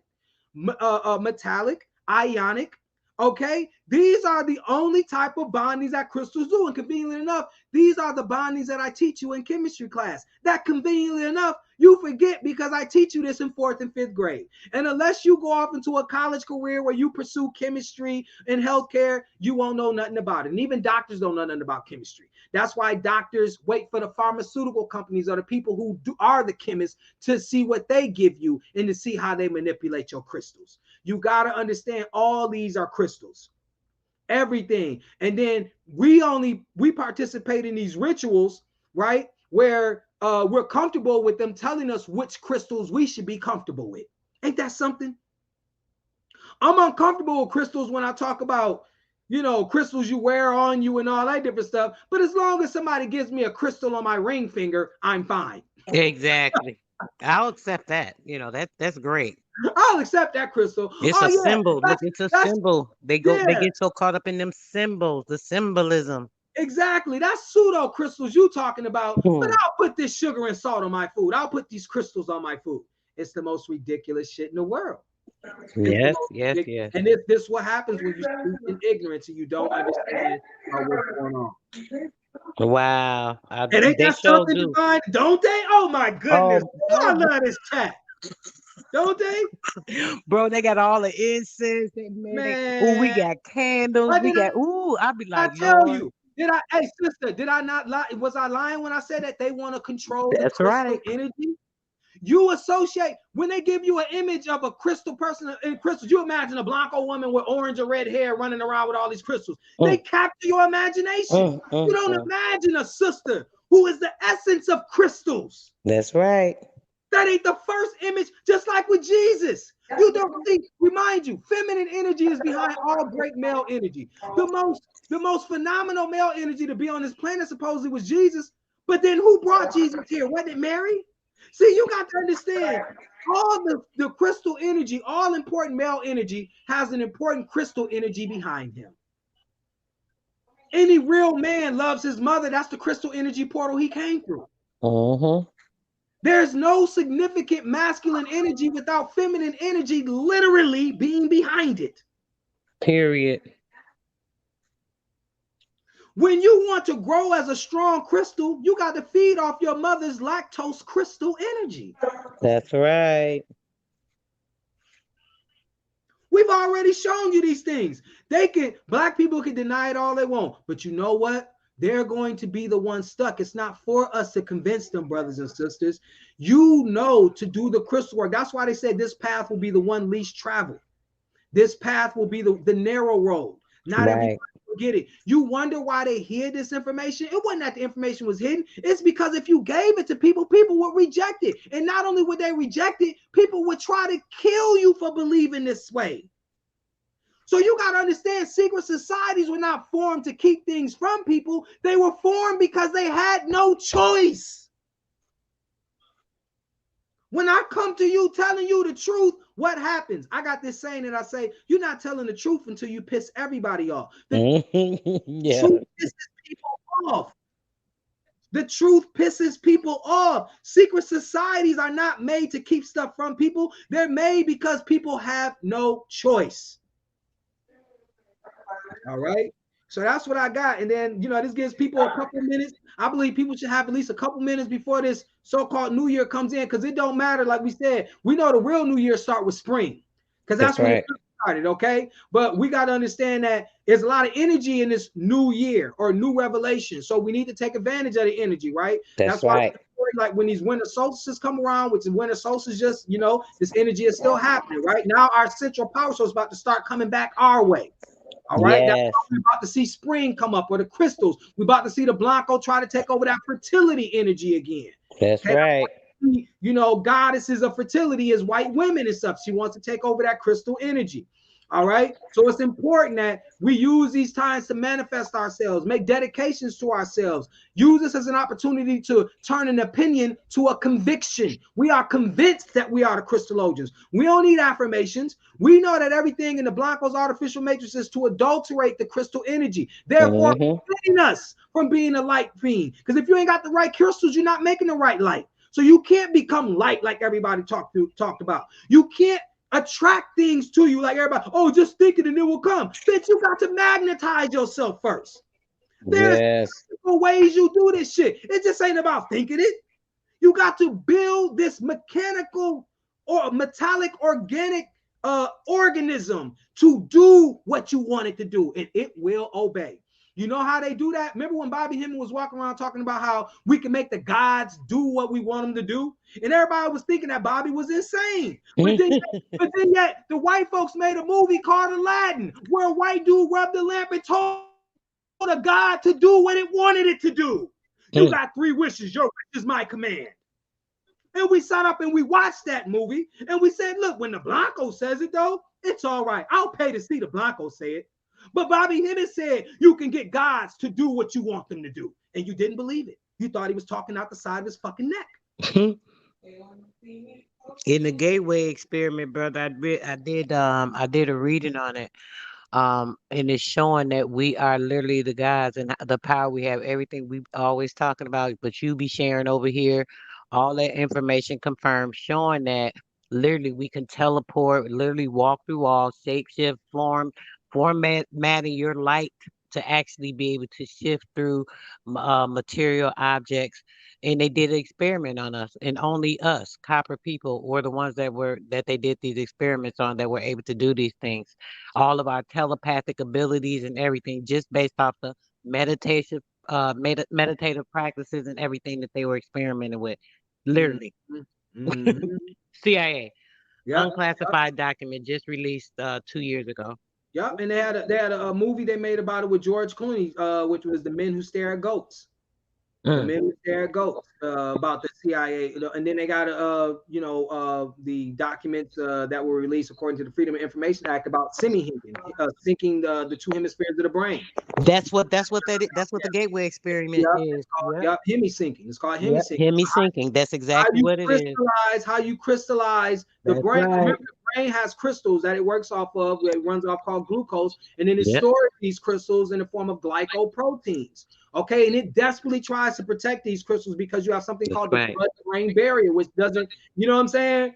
metallic, ionic. Okay, these are the only type of bondings that crystals do. And conveniently enough, these are the bondings that I teach you in chemistry class. That conveniently enough, you forget because I teach you this in 4th and 5th grade. And unless you go off into a college career where you pursue chemistry and healthcare, you won't know nothing about it. And even doctors don't know nothing about chemistry. That's why doctors wait for the pharmaceutical companies or the people who are the chemists to see what they give you and to see how they manipulate your crystals. You got to understand all these are crystals. Everything. And then we participate in these rituals, right? Where we're comfortable with them telling us which crystals we should be comfortable with. Ain't that something? I'm uncomfortable with crystals when I talk about, crystals you wear on you and all that different stuff. But as long as somebody gives me a crystal on my ring finger, I'm fine. Exactly. I'll accept that. That's great. I'll accept that crystal. It's Oh a yeah, symbol. Look, it's a that's symbol. They yeah, get so caught up in them symbols, the symbolism. exactly. That's pseudo crystals you talking about. But Hmm. I'll put this sugar and salt on my food. I'll put these crystals on my food. It's the most ridiculous shit in the world. It's the Yes, most yes, ridiculous. yes. And this what happens when you speak in ignorance and you don't understand what's going on. Wow. And ain't They that sure something do. divine? Don't they? Oh my goodness. Oh, Oh, I oh, love this chat. Don't they? bro, they got all the incense. We Man. got candles. What We did got, I be I like, tell Lord, you? Hey sister, did I not lie? Was I lying when I said that they want to control the that's crystal right. energy? You associate when they give you an image of a crystal person in crystals. You imagine a Blanco woman with orange or red hair running around with all these crystals. They Mm, capture your imagination. mm, You mm, don't mm. imagine a sister who is the essence of crystals. That's right. That ain't the first image, just like with Jesus. You don't see, remind you, feminine energy is behind all great male energy. The most phenomenal male energy to be on this planet supposedly was Jesus. But then who brought Jesus here? Wasn't it Mary? See, you got to understand all the crystal energy, all important male energy has an important crystal energy behind him. Any real man loves his mother. That's the crystal energy portal he came through. Mm-hmm. There's no significant masculine energy without feminine energy literally being behind it. Period. When you want to grow as a strong crystal, you got to feed off your mother's lactose crystal energy. That's right. We've already shown you these things. Black people can deny it all they want, but you know what? They're going to be the ones stuck. It's not for us to convince them, brothers and sisters. You know to do the crystal work. That's why they said this path will be the one least traveled. This path will be the narrow road. Not everybody Right. will get it. You wonder why they hid this information? It wasn't that the information was hidden. It's because if you gave it to people, people would reject it. And not only would they reject it, people would try to kill you for believing this way. So you got to understand, secret societies were not formed to keep things from people. They were formed because they had no choice. When I come to you telling you the truth, what happens? I got this saying that I say, you're not telling the truth until you piss everybody off. The Yeah. truth pisses people off. The truth pisses people off. Secret societies are not made to keep stuff from people. They're made because people have no choice. All right. So that's what I got. And then, this gives people a couple minutes. I believe people should have at least a couple minutes before this so-called New Year comes in, because it don't matter. Like we said, we know the real New Year start with spring, because that's That's when it right. started. Okay. But we got to understand that there's a lot of energy in this new year or new revelation. So we need to take advantage of the energy, right? That's That's why, right. like when these winter solstices come around, which is winter solstice, just, this energy is still happening, right? Now our central power source is about to start coming back our way. All right. That's Yes. why we're about to see spring come up, or the crystals. We're about to see the Blanco try to take over that fertility energy again. That's Okay. right. Goddesses of fertility is white women and stuff. She wants to take over that crystal energy. All right. So it's important that we use these times to manifest ourselves, make dedications to ourselves, use this as an opportunity to turn an opinion to a conviction. We are convinced that we are the crystallogians. We don't need affirmations. We know that everything in the Blanco's artificial matrix is to adulterate the crystal energy, therefore Mm-hmm. preventing us from being a light fiend. Because if you ain't got the right crystals, you're not making the right light. So you can't become light like everybody talked about. You can't attract things to you like everybody. Oh, just think it and it will come. Bitch, you got to magnetize yourself first. There's Yes. ways you do this shit. It just ain't about thinking it. You got to build this mechanical or metallic organic organism to do what you want it to do, and it will obey. You know how they do that? Remember when Bobby Hemming was walking around talking about how we can make the gods do what we want them to do? And everybody was thinking that Bobby was insane. But then yet the white folks made a movie called Aladdin, where a white dude rubbed the lamp and told a god to do what it wanted it to do. You got 3 wishes. Your wish is my command. And we sat up and we watched that movie and we said, look, when the Blanco says it though, it's all right. I'll pay to see the Blanco say it. But Bobby Hemmett said you can get gods to do what you want them to do. And you didn't believe it. You thought he was talking out the side of his fucking neck. In the gateway experiment, brother, I did a reading on it. And it's showing that we are literally the guys and the power we have, everything we always talking about, but you be sharing over here, all that information confirmed, showing that literally we can teleport, literally walk through walls, shapeshift, formatting your light to actually be able to shift through material objects. And they did an experiment on us, and only us, copper people, were the ones that they did these experiments on that were able to do these things, all of our telepathic abilities and everything just based off the meditation meditative practices and everything that they were experimenting with, literally. Mm-hmm. Mm-hmm. CIA Yep. unclassified document just released 2 years ago. Yep. And they had a movie they made about it with George Clooney, which was The Men Who Stare at Goats. The Mm, Men Who Stare at Goats, about the CIA. And then they got the documents that were released according to the Freedom of Information Act about syncing the 2 hemispheres of the brain. that's what the gateway experiment Yep, it's is. called, Yep. yep, hemi syncing. It's called hemi Yep. syncing. Hear me sinking. That's how exactly you what it is. crystallize the That's brain. right. Remember, the brain has crystals that it works off of, where it runs off called glucose, and then it Yep. stores these crystals in the form of glycoproteins. Okay, and it desperately tries to protect these crystals because you have something That's called the right. blood-brain barrier, which doesn't, you know what I'm saying?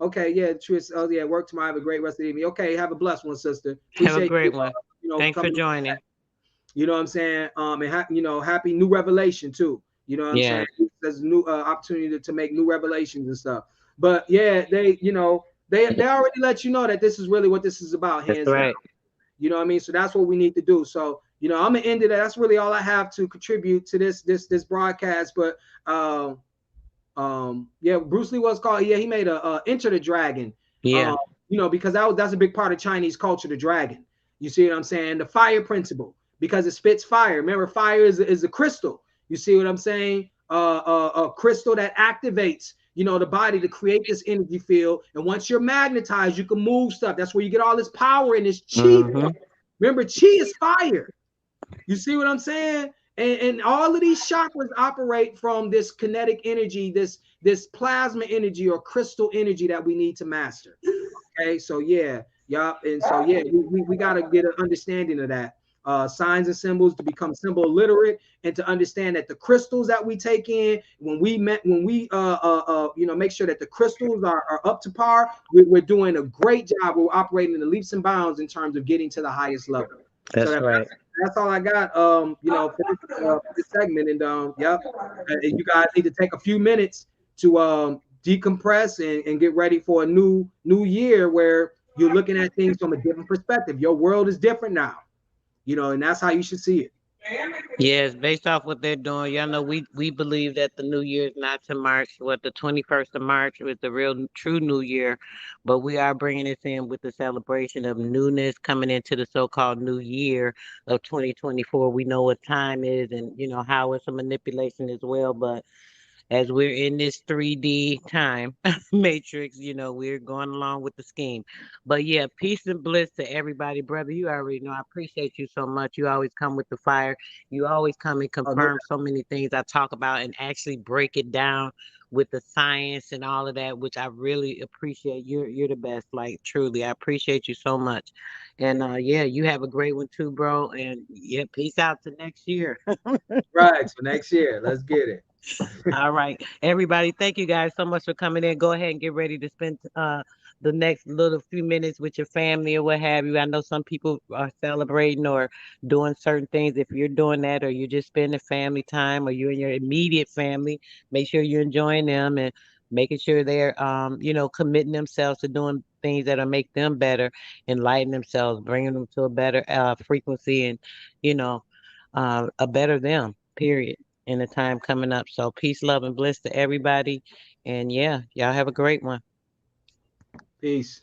Okay, yeah, Tris. Oh yeah, work tomorrow. Have a great rest of the evening. Okay, have a blessed one, sister. Have a Appreciate you, great one. Thanks for coming. joining. You know what I'm saying? And happy new revelation too. You know what I'm saying? Yes. There's a new opportunity to make new revelations and stuff. But yeah, they already let you know that this is really what this is about, That's hands down. right. You know what I mean? So that's what we need to do. So I'm gonna end it. That's really all I have to contribute to this broadcast. But yeah, Bruce Lee was called. Yeah, he made a Enter the Dragon. Yeah. Because that's a big part of Chinese culture, the dragon. You see what I'm saying? The fire principle, because it spits fire. Remember, fire is a crystal. You see what I'm saying? A crystal that activates, the body to create this energy field. And once you're magnetized, you can move stuff. That's where you get all this power in this chi. Mm-hmm. Remember, chi is fire. You see what I'm saying? And all of these chakras operate from this kinetic energy, this plasma energy or crystal energy that we need to master. Okay, so yeah, and so yeah, we got to get an understanding of that. Signs and symbols, to become symbol literate, and to understand that the crystals that we take in, when we make sure that the crystals are up to par, we're doing a great job. We're operating in the leaps and bounds in terms of getting to the highest level. So That's right. that's all I got. For this segment, and yep, and you guys need to take a few minutes to decompress and get ready for a new year where you're looking at things from a different perspective. Your world is different now, and that's how you should see it. Yes, based off what they're doing, y'all know we believe that the new year is not to March. What, the 21st of March was the real true new year, but we are bringing this in with the celebration of newness coming into the so-called new year of 2024. We know what time is, and how it's a manipulation as well, but as we're in this 3D time matrix, we're going along with the scheme. But yeah, peace and bliss to everybody, brother. You already know I appreciate you so much. You always come with the fire. You always come and Oh, no confirm so many things I talk about and actually break it down with the science and all of that, which I really appreciate. You're the best, like truly. I appreciate you so much. And yeah, you have a great one too, bro. And yeah, peace out to next year. right. So next year, let's get it. All right, everybody. Thank you guys so much for coming in. Go ahead and get ready to spend the next little few minutes with your family or what have you. I know some people are celebrating or doing certain things. If you're doing that, or you're just spending family time, or you're in your immediate family, make sure you're enjoying them and making sure they're, committing themselves to doing things that'll make them better, enlighten themselves, bringing them to a better frequency, and you know, a better them. Period in the time coming up. So peace, love, and bliss to everybody. And yeah, y'all have a great one. Peace.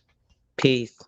Peace.